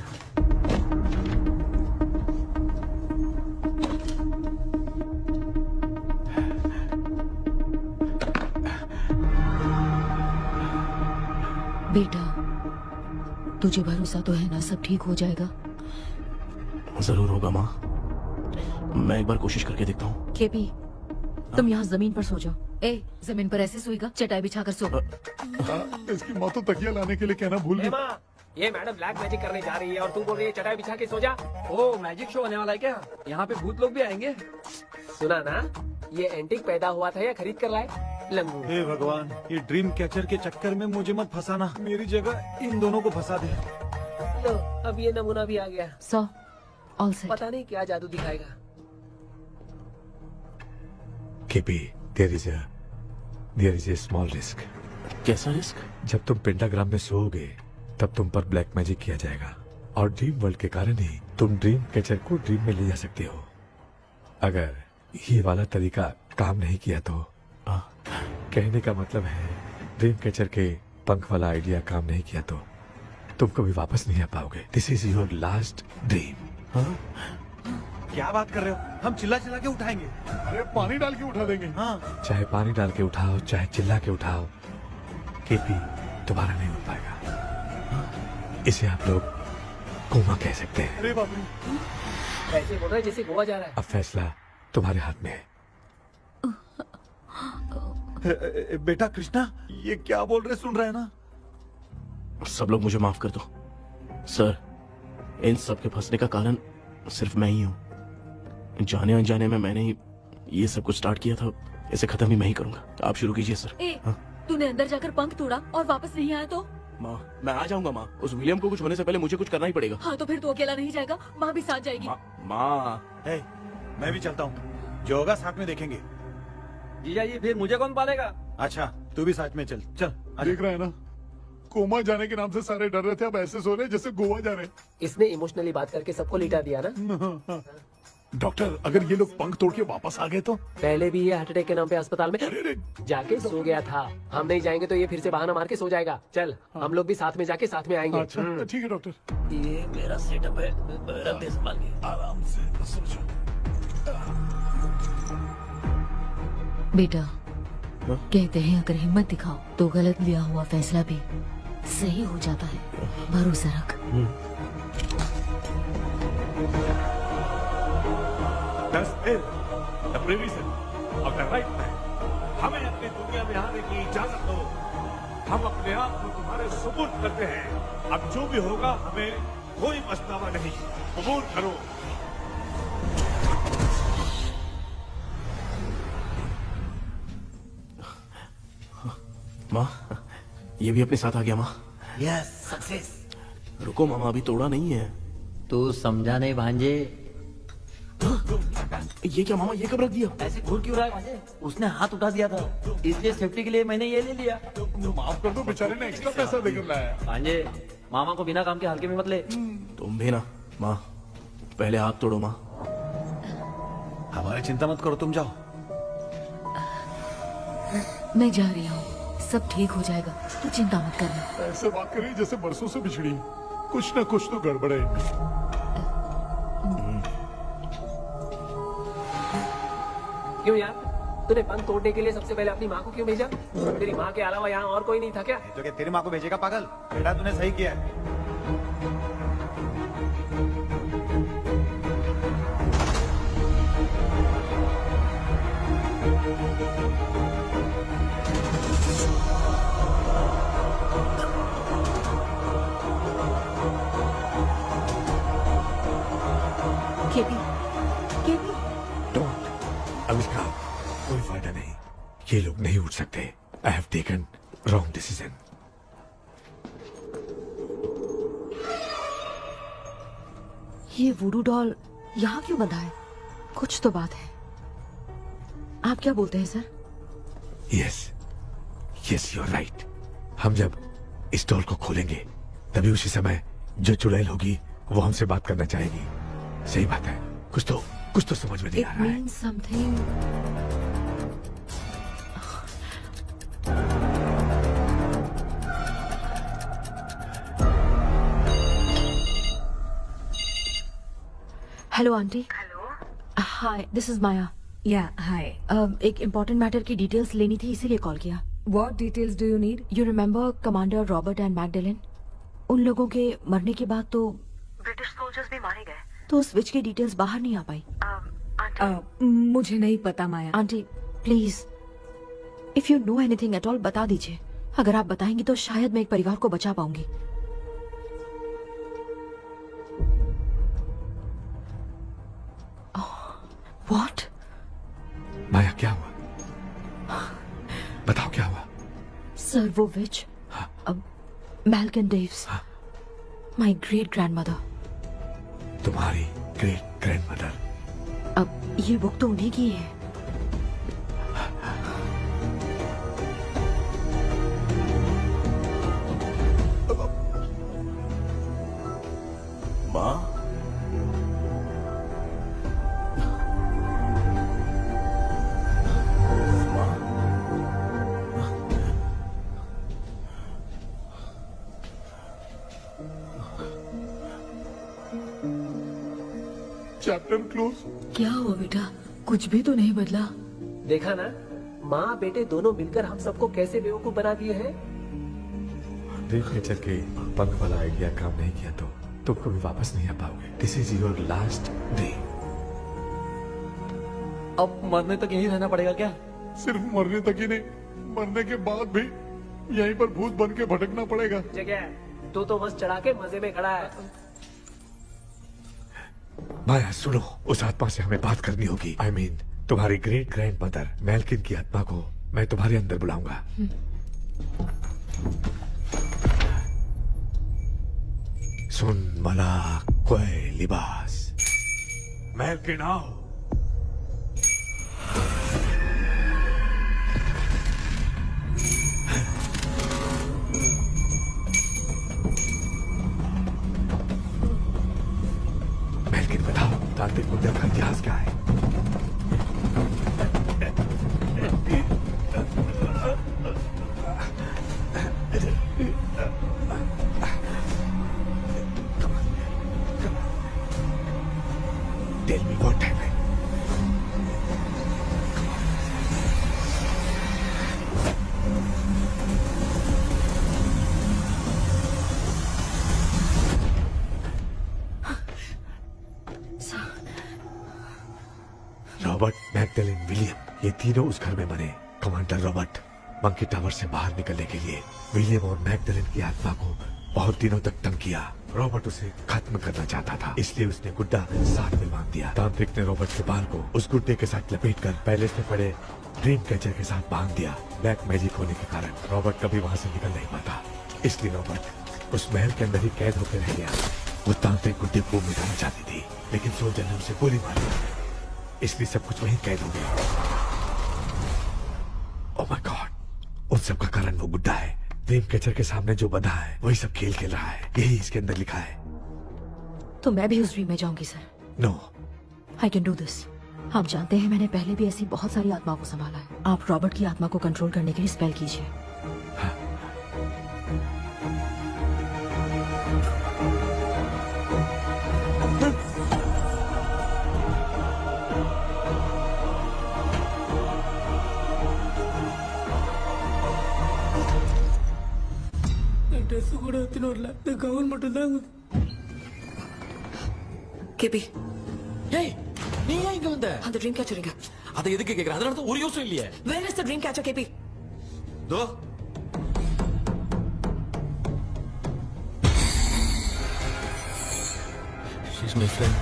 Speaker 5: बेटा, तुझे भरोसा तो है ना सब ठीक हो जाएगा?
Speaker 3: जरूर होगा माँ, मैं एक बार कोशिश करके देखता हूँ।
Speaker 5: केपी, तुम यहाँ जमीन पर सो जाओ। ए, जमीन पर ऐसे सोएगा, चटाई बिछाकर सो।
Speaker 7: इसकी माँ तो तकिया लाने के लिए कहना भूल गई।
Speaker 10: माँ, ये मैडम ब्लैक मैजिक करने जा रही है और तू बोल रही है चटाई बिछा के सो जा।
Speaker 4: ओ, मैजिक शो होने वाला है क्या? यहाँ पे भूत लोग भी आएंगे।
Speaker 10: सुना ना, ये एंटीक पैदा हुआ था या खरीद कर लाए? लंगू।
Speaker 2: हे भगवान, ये ड्रीम कैचर के चक्कर में मुझे मत फंसाना। मेरी जगह इन दोनों को फंसा दे।
Speaker 10: लो, अब ये नमूना भी आ गया।
Speaker 5: So, all set.
Speaker 10: पता नहीं क्या जादू दिखाएगा।
Speaker 9: KP, there is a small risk.
Speaker 3: कैसा रिस्क?
Speaker 9: जब तुम पेंटाग्राम में सोओगे तब तुम पर ब्लैक मैजिक किया जाएगा और ड्रीम वर्ल्ड के कारण ही तुम ड्रीम कैचर को ड्रीम में ले जा सकते हो। अगर ये वाला तरीका काम नहीं किया तो कहने का मतलब है ड्रीम कैचर के पंख वाला आइडिया काम नहीं किया तो तुम कभी वापस नहीं आ पाओगे। This is your last dream.
Speaker 2: क्या बात कर रहे हो? हम चिल्ला चिल्ला के उठाएंगे।
Speaker 7: अरे पानी डाल के उठा देंगे।
Speaker 2: हाँ,
Speaker 9: चाहे पानी डाल के उठाओ, चाहे चिल्ला के उठाओ, केपी दोबारा नहीं उठ पाएगा। इसे आप लोग कोमा कह सकते हैं।
Speaker 7: अरे बाप रे,
Speaker 10: ऐसे बोल रहा है जैसे गोवा जा रहा है।
Speaker 9: अब फैसला तुम्हारे हाथ में है।
Speaker 2: बेटा कृष्णा, ये क्या बोल रहे, सुन रहे हैं ना?
Speaker 3: सब लोग मुझे माफ कर दो सर। इन सब के फंसने का कारण सिर्फ मैं ही हूँ। जाने अनजाने में मैंने ही ये सब कुछ स्टार्ट किया था। इसे खत्म भी मैं ही करूंगा। आप शुरू कीजिए सर।
Speaker 1: ए, तूने अंदर जाकर पंख तोड़ा और वापस नहीं आया तो?
Speaker 3: माँ, मैं आ जाऊंगा माँ। उस विलियम को कुछ होने से पहले मुझे कुछ करना ही पड़ेगा।
Speaker 1: हाँ, तो फिर तू अकेला नहीं जाएगा, माँ भी साथ जाएगी।
Speaker 3: माँ,
Speaker 2: हे, मैं भी चलता हूँ। जो होगा साथ में देखेंगे।
Speaker 4: जीजा जी, फिर मुझे कौन पालेगा?
Speaker 2: अच्छा, तू भी साथ में चल। चल
Speaker 7: देख रहा है ना, कोमा जाने के नाम से सारे डर रहे थे, अब ऐसे सो रहे जैसे गोवा जा रहे।
Speaker 10: इसने इमोशनली बात करके सबको लिटा दिया ना।
Speaker 7: डॉक्टर, अगर ये लोग पंख तोड़ के वापस आ गए तो?
Speaker 10: पहले भी ये हार्ट अटैक के नाम पे अस्पताल में जाके सो गया था। हम नहीं जाएंगे तो ये फिर से बहाना मार के सो जाएगा। चल, हम लोग भी साथ में जाके साथ में आएंगे।
Speaker 7: अच्छा ठीक है डॉक्टर।
Speaker 10: ये मेरा सेटअप है, रख दे संभाल के।
Speaker 7: आराम से सो जाओ।
Speaker 5: बेटा, कहते हैं अगर हिम्मत दिखाओ तो गलत लिया हुआ फैसला भी सही हो जाता है। भरोसा रख।
Speaker 7: हमें अपनी दुनिया में आने की इजाजत दो। हम अपने आप को तुम्हारे सुपुर्द करते हैं। अब जो भी होगा हमें कोई पछतावा नहीं। कबूल करो।
Speaker 3: माँ, ये भी अपने साथ आ गया। माँ,
Speaker 8: यस, सक्सेस।
Speaker 3: रुको मामा, अभी तोड़ा नहीं है।
Speaker 8: तू समझा नहीं भांजे।
Speaker 3: ये क्या मामा, ये कब रख दिया?
Speaker 8: ऐसे घूर क्यों रहा है भांजे? उसने हाथ उठा दिया था, इसलिए सेफ्टी के लिए मैंने ये ले लिया।
Speaker 7: माफ कर दो, बेचारे ने एक्स्ट्रा पैसा देकर लाया।
Speaker 8: भांजे, मामा को बिना काम के हल्के में मत ले।
Speaker 3: तुम भी ना। माँ, पहले हाथ तोड़ो। माँ,
Speaker 2: हमारी चिंता मत करो, तुम जाओ।
Speaker 5: मैं जा रही हूँ, सब ठीक हो जाएगा, तू चिंता मत करना।
Speaker 7: ऐसे बात कर रही जैसे बरसों से बिछड़ी। कुछ न कुछ तो गड़बड़ है।
Speaker 10: क्यों यार, तूने बंद तोड़ने के लिए सबसे पहले अपनी माँ को क्यों भेजा? तेरी माँ के अलावा यहाँ और कोई नहीं था क्या?
Speaker 2: तो क्या तेरी माँ को भेजेगा पागल? बेटा तूने सही किया है।
Speaker 5: केपी, केपी,
Speaker 9: डोंट अनुष्का, कोई फायदा नहीं। ये लोग नहीं उठ सकते। I have taken wrong decision.
Speaker 5: ये वुडू डॉल यहाँ क्यों बंधा है? कुछ तो बात है। आप क्या बोलते हैं sir?
Speaker 9: Yes yes, you are right. हम जब इस डॉल को खोलेंगे तभी उसी समय जो चुड़ैल होगी वो हमसे बात करना चाहेगी। सही बात है। कुछ तो समझ में नहीं
Speaker 5: इट
Speaker 9: आ रहा है।
Speaker 5: Means something. Hello aunty. Hello, hi, this is Maya.
Speaker 13: Yeah hi.
Speaker 5: एक इम्पोर्टेंट मैटर की डिटेल्स लेनी थी, इसीलिए कॉल किया।
Speaker 13: What details do you need?
Speaker 5: You remember commander Robert and Magdalene? उन लोगों के मरने के बाद तो
Speaker 1: ब्रिटिश सोल्जर्स भी मारे गए।
Speaker 5: तो स्विच की डिटेल्स बाहर नहीं आ पाई।
Speaker 13: मुझे नहीं पता Maya.
Speaker 5: Aunty please, if you know anything at all बता दीजिए। अगर आप बताएंगी तो शायद मैं एक परिवार को बचा पाऊंगी। व्हाट?
Speaker 9: माया क्या हुआ? बताओ क्या हुआ?
Speaker 5: सर वो विच, मैल्कन डेव्स, माय ग्रेट ग्रैंडमदर।
Speaker 9: तुम्हारी ग्रेट ग्रैंडमदर?
Speaker 5: अब ये बुक तो उन्हीं की है।
Speaker 3: माँ,
Speaker 7: चैप्टर क्लोज।
Speaker 5: क्या हुआ बेटा? कुछ भी तो नहीं बदला।
Speaker 10: देखा ना, माँ बेटे दोनों मिलकर हम सबको कैसे बेवकूफ बना दिए हैं।
Speaker 9: ड्रीम कैचर के पंख वाला आइडिया काम नहीं किया तो तुम कभी वापस नहीं आ पाओगे। This is your last dream.
Speaker 4: अब मरने तक यहीं रहना पड़ेगा क्या?
Speaker 7: सिर्फ मरने तक ही नहीं, मरने के बाद भी यहीं पर भूत बन के भटकना पड़ेगा।
Speaker 10: जगह तू तो बस चढ़ा के मजे में खड़ा है।
Speaker 9: माया सुनो, उस आत्मा से हमें बात करनी होगी। आई मीन तुम्हारी ग्रेट ग्रैंड मदर मैल्किन की आत्मा को मैं तुम्हारे अंदर बुलाऊंगा। सुन मला कोई लिबास, मैल्किन आओ। मैल्किन बताओ, तांत्रिक मुद्रा का इतिहास क्या है? Tell me what happened. Robert, Magdalene, William, ये तीनों उस घर में मरे। कमांडर रॉबर्ट मंकी टावर से बाहर निकलने के लिए विलियम और मैगडेलिन की आत्मा को बहुत दिनों तक तंग किया। रॉबर्ट उसे खत्म करना चाहता था, इसलिए उसने गुड्डा साथ में बांध दिया। तांत्रिक ने रॉबर्ट के बाल को उस गुड्डे के साथ लपेटकर पैलेस में पड़े ड्रीम कैचर के साथ बांध दिया। ब्लैक मैजिक होने के कारण रॉबर्ट कभी वहां से निकल नहीं पाता, इसलिए रॉबर्ट उस महल के अंदर ही कैद होकर रह गया। वो तांत्रिक गुड्डे को मिटाना चाहती थी, लेकिन सोल्जर ने उसे गोली मारी, इसलिए सब कुछ वहीं कैद हो गया। ओह माय गॉड, उन सब का कारण वो गुड्डा है। ड्रीम कैचर के सामने जो बंधा है वही सब खेल खेल रहा है, यही इसके अंदर लिखा है।
Speaker 5: तो मैं भी उस ड्रीम में जाऊंगी sir.
Speaker 9: No,
Speaker 5: I can do this. आप जानते हैं मैंने पहले भी ऐसी बहुत सारी आत्माओं को संभाला है। आप रॉबर्ट की आत्मा को कंट्रोल करने के लिए स्पेल कीजिए।
Speaker 10: வரல இந்த கவுன் மட்டும் தாங்க
Speaker 5: கேபி
Speaker 11: ஏய் நீ ஏன் இங்க வந்த
Speaker 5: அந்த ட்ரீம் கேச்சர் எங்க
Speaker 11: அதை எதுக்கு கேக்குற அதனால தான் ஒரு யோசனை இல்லையே
Speaker 5: where is the dream catcher KP
Speaker 11: though she's my friend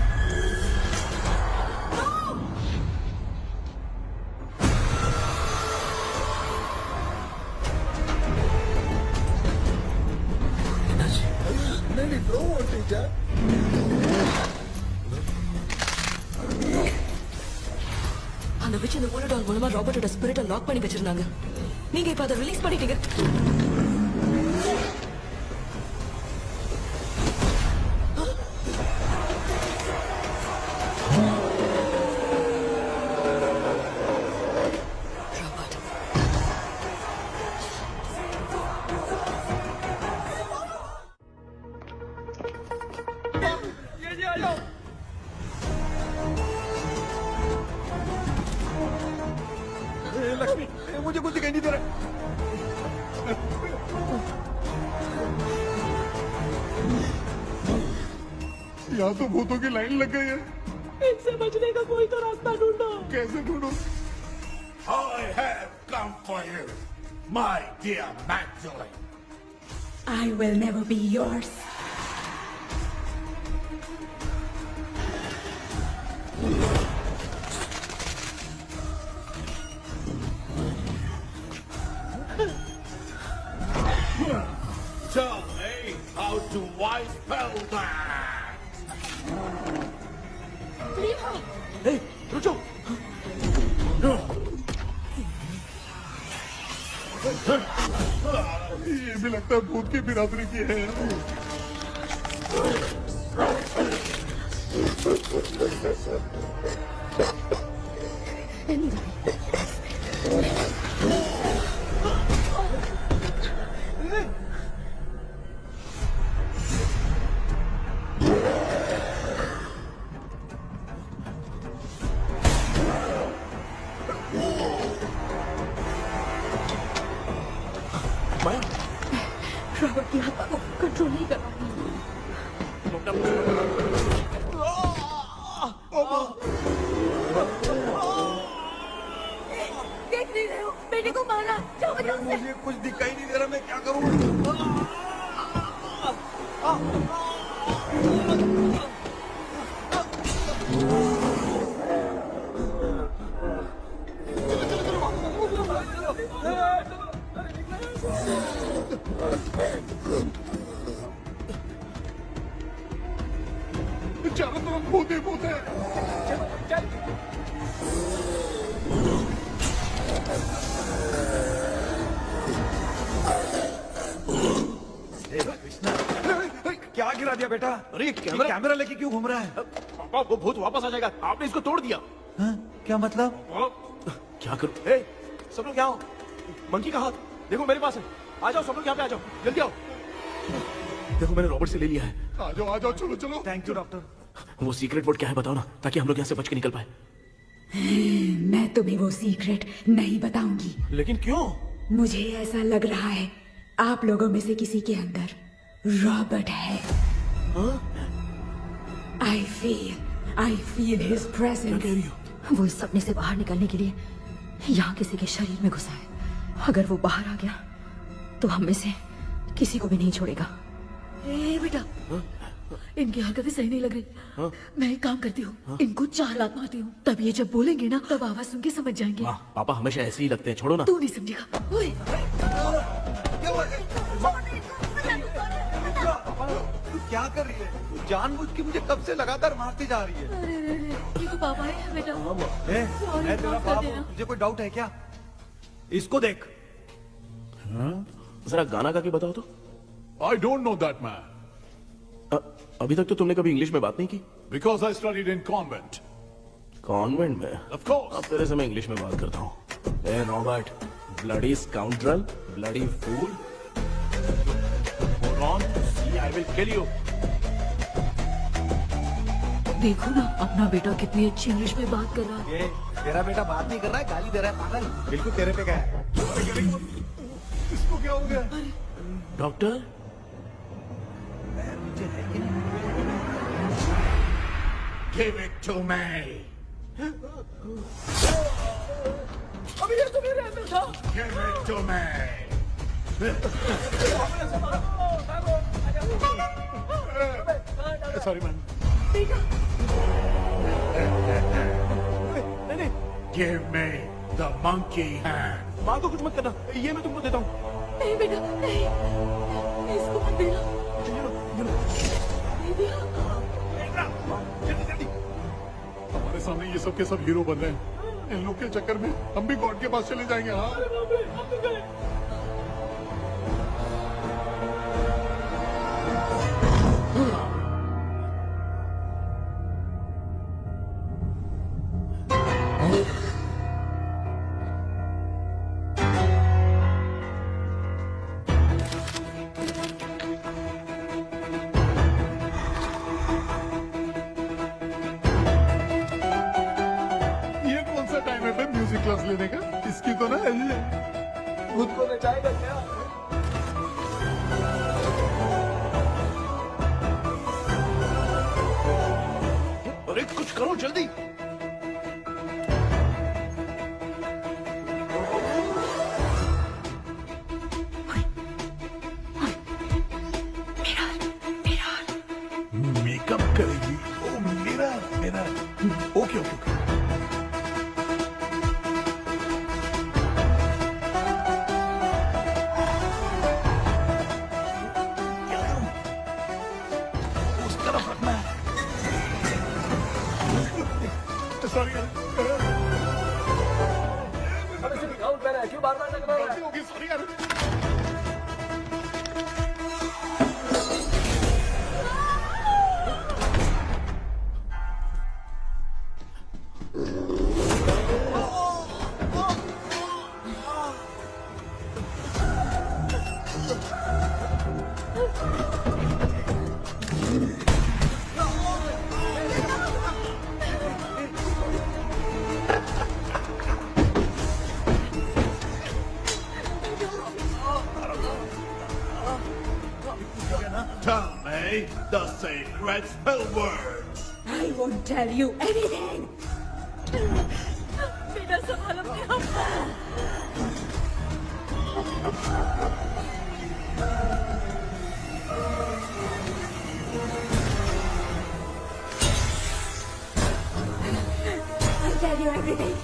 Speaker 5: அந்த விச் இந்த ஓலடால் மூலமா ராபர்ட்டோட ஸ்பிரிட்டை லாக் பண்ணி வச்சிருந்தாங்க நீங்க இப்ப அதை ரிலீஸ் பண்ணிட்டீங்க ராபர்ட்
Speaker 2: लक्ष्मी मुझे कुछ दिखाई नहीं दे रहा
Speaker 7: यहाँ तो भूतों की लाइन लग गई है
Speaker 10: इनसे बचने का कोई तो रास्ता ढूंढो
Speaker 7: कैसे ढूंढूं?
Speaker 14: I have come for you, my dear Magdalene.
Speaker 13: I will never be yours.
Speaker 14: Tell me how to wipe spell that.
Speaker 11: ए रुको
Speaker 7: ये भी लगता है भूत की बिरादरी की है
Speaker 13: रॉबर्ट की आत्मा को कंट्रोल नहीं कर पा
Speaker 1: देख नहीं रहे हो बेटे को मारा जाओ बचाओ उसे।
Speaker 2: मुझे कुछ दिखाई नहीं दे रहा मैं क्या करूँ
Speaker 7: चारों तरफ भूत ही भूत है
Speaker 2: क्या गिरा दिया बेटा
Speaker 11: अरे ये
Speaker 2: कैमरा लेके क्यों घूम रहा है
Speaker 11: पापा वो भूत वापस आ जाएगा आपने इसको तोड़ दिया
Speaker 2: हाँ? क्या मतलब
Speaker 11: क्या करूं ए सब लोग यहाँ आओ मंकी का हाथ देखो मेरे पास है आ जाओ सब लोग यहाँ पे आ जाओ जल्दी आओ देखो मैंने रॉबर्ट से ले लिया है
Speaker 7: आ जाओ चलो चलो
Speaker 2: थैंक यू डॉक्टर
Speaker 3: वो सीक्रेट वर्ड क्या है बताओ ना ताकि हम लोग यहाँ से बच के निकल पाए
Speaker 13: मैं तुम्हें वो सीक्रेट नहीं बताऊंगी
Speaker 11: लेकिन क्यों
Speaker 13: मुझे ऐसा लग रहा है आप लोगों में से किसी के अंदर रॉबर्ट है आई फील हिज प्रेजेंस
Speaker 5: वो इस सपने से बाहर निकलने के लिए यहाँ किसी के शरीर में घुसा है अगर वो बाहर आ गया तो हम में से किसी को भी नहीं छोड़ेगा
Speaker 1: ए बेटा इनकी हरकतें सही नहीं लग रही मैं एक काम करती हूँ इनको 4 लात मारती हूँ तब ये जब बोलेंगे ना तब आवाज सुन के समझ जाएंगे
Speaker 3: पापा हमेशा ऐसे ही लगते हैं छोड़ो ना
Speaker 1: तू नहीं समझेगा ओए
Speaker 2: तू क्या कर रही है जानबूझ के मुझे कब से लगातार मारती जा रही है
Speaker 1: अरे रे रे ये तो पापा है बेटा
Speaker 2: मैं तेरा बाप हूँ तुझे कोई डाउट है क्या इसको देख
Speaker 3: जरा गाना गा के बताओ तो
Speaker 7: I don't know that man
Speaker 3: अभी तक तो तुमने कभी इंग्लिश में बात नहीं की
Speaker 7: because I studied in convent.
Speaker 3: Convent में
Speaker 7: Of course.
Speaker 3: अब तेरे से मैं इंग्लिश में बात करता हूँ ए Robert bloody scoundrel bloody fool moron see I will kill you
Speaker 1: देखो ना अपना बेटा कितनी अच्छी इंग्लिश में बात कर रहा है
Speaker 2: ये तेरा बेटा बात नहीं कर रहा है गाली दे रहा है पागल बिल्कुल तेरे पे क्या है
Speaker 7: इसको क्या हो गया
Speaker 3: doctor
Speaker 14: Give it to me.
Speaker 4: अभी ये तो मेरे अंदर था।
Speaker 14: Give it to me.
Speaker 7: Sorry ma'am.
Speaker 14: Give me the monkey hand.
Speaker 3: माँ को कुछ मत करना, ये मैं तुमको देता हूँ।
Speaker 1: नहीं बेटा नहीं, इसको मत देना।
Speaker 7: हमारे सामने ये सब के सब हीरो बन रहे हैं। इन लोग के चक्कर में हम भी गॉड के पास चले जाएंगे। हाँ ये कौन सा टाइम है म्यूजिक क्लास लेने का? इसकी तो ना
Speaker 4: खुद को नचाएगा क्या?
Speaker 3: अरे कुछ करो जल्दी।
Speaker 7: मेकअप करेगी। ओ मेरा मेरा ओके ओके ओके। उस तरफ रखना है। सॉरी यार।
Speaker 4: अबे सिर्फ गाउन पहना है, क्यों बार-बार लग रहा है?
Speaker 7: गलती होगी, सॉरी यार।
Speaker 14: Tell me the sacred spell words.
Speaker 13: I won't tell you anything.
Speaker 1: बेटा संभाल अपने आप को।
Speaker 13: I'll tell you everything.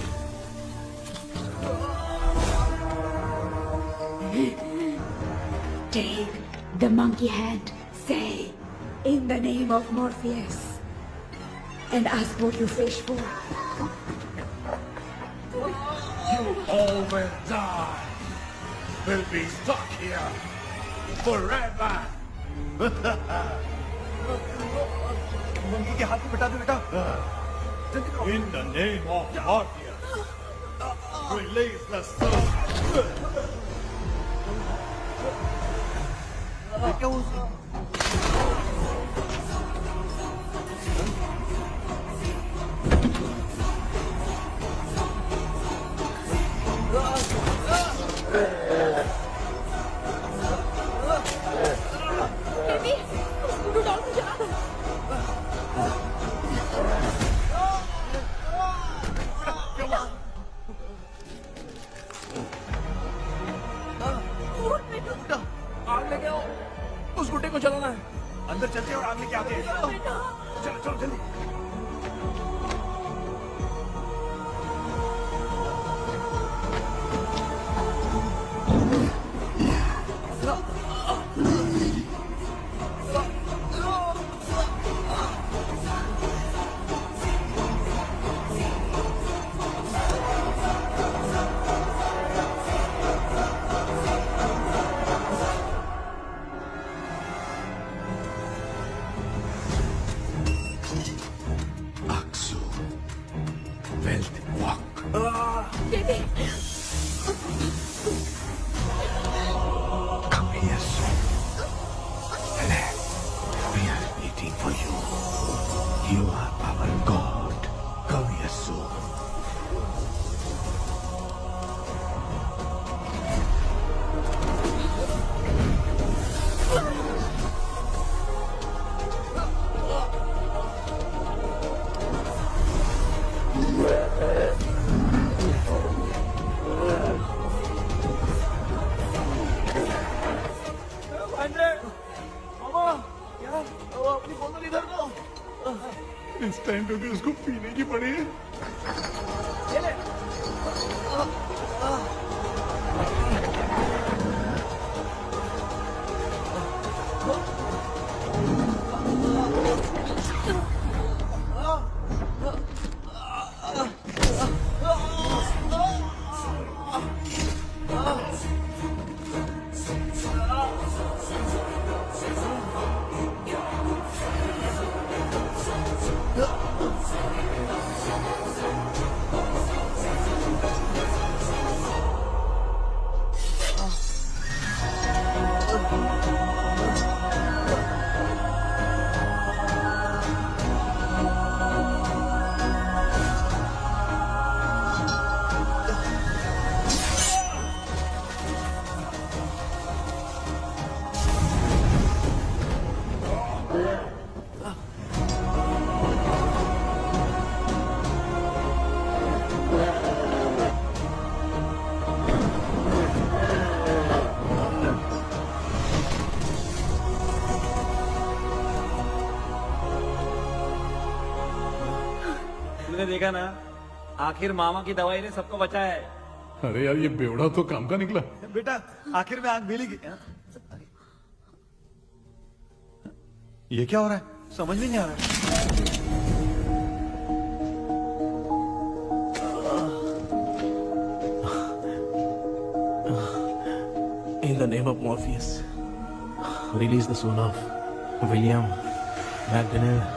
Speaker 13: Take the monkey hand. Say, in the name of Morpheus, and ask what you fish for.
Speaker 14: You all will die. Will be stuck here forever.
Speaker 2: Monkey के हाथ में बिठा दो बेटा।
Speaker 14: In the name of Morpheus, release the soul.
Speaker 2: क्या वो
Speaker 1: baby, scooter doll को चला दो।
Speaker 3: आग लेके आओ, उस गुड्डे को चलाना है।
Speaker 2: अंदर चलते हैं और आग लेके आते हैं। चलो चलो जल्दी।
Speaker 11: बोतल इधर लो।
Speaker 7: इस टाइम पे भी उसको पीने की पड़ी है।
Speaker 11: ये ले।
Speaker 4: तुमने देखा ना, आखिर मामा की दवाई ने सबको बचाया है।
Speaker 7: अरे यार ये बेवड़ा तो काम का निकला।
Speaker 2: बेटा आखिर में आग मिलेगी। ये क्या हो रहा है? समझ में नहीं आ रहा है।
Speaker 3: In the name of Morpheus, release the soul of William Magdalene.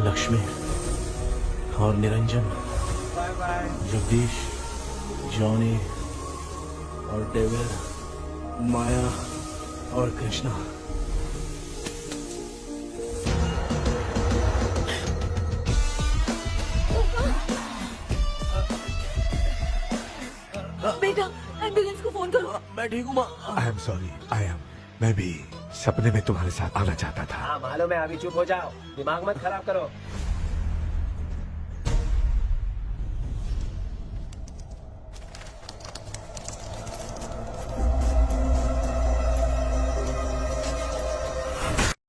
Speaker 3: Lakshmi और निरंजन, जगदीश, जॉनी और डेविड, माया और कृष्णा।
Speaker 1: बेटा एम्बुलेंस को फोन करो।
Speaker 3: मैं ठीक हूँ माँ।
Speaker 9: आई एम सॉरी, मैं भी सपने में तुम्हारे साथ आना चाहता था।
Speaker 10: हाँ मालूम है, अभी चुप हो जाओ, दिमाग मत खराब करो।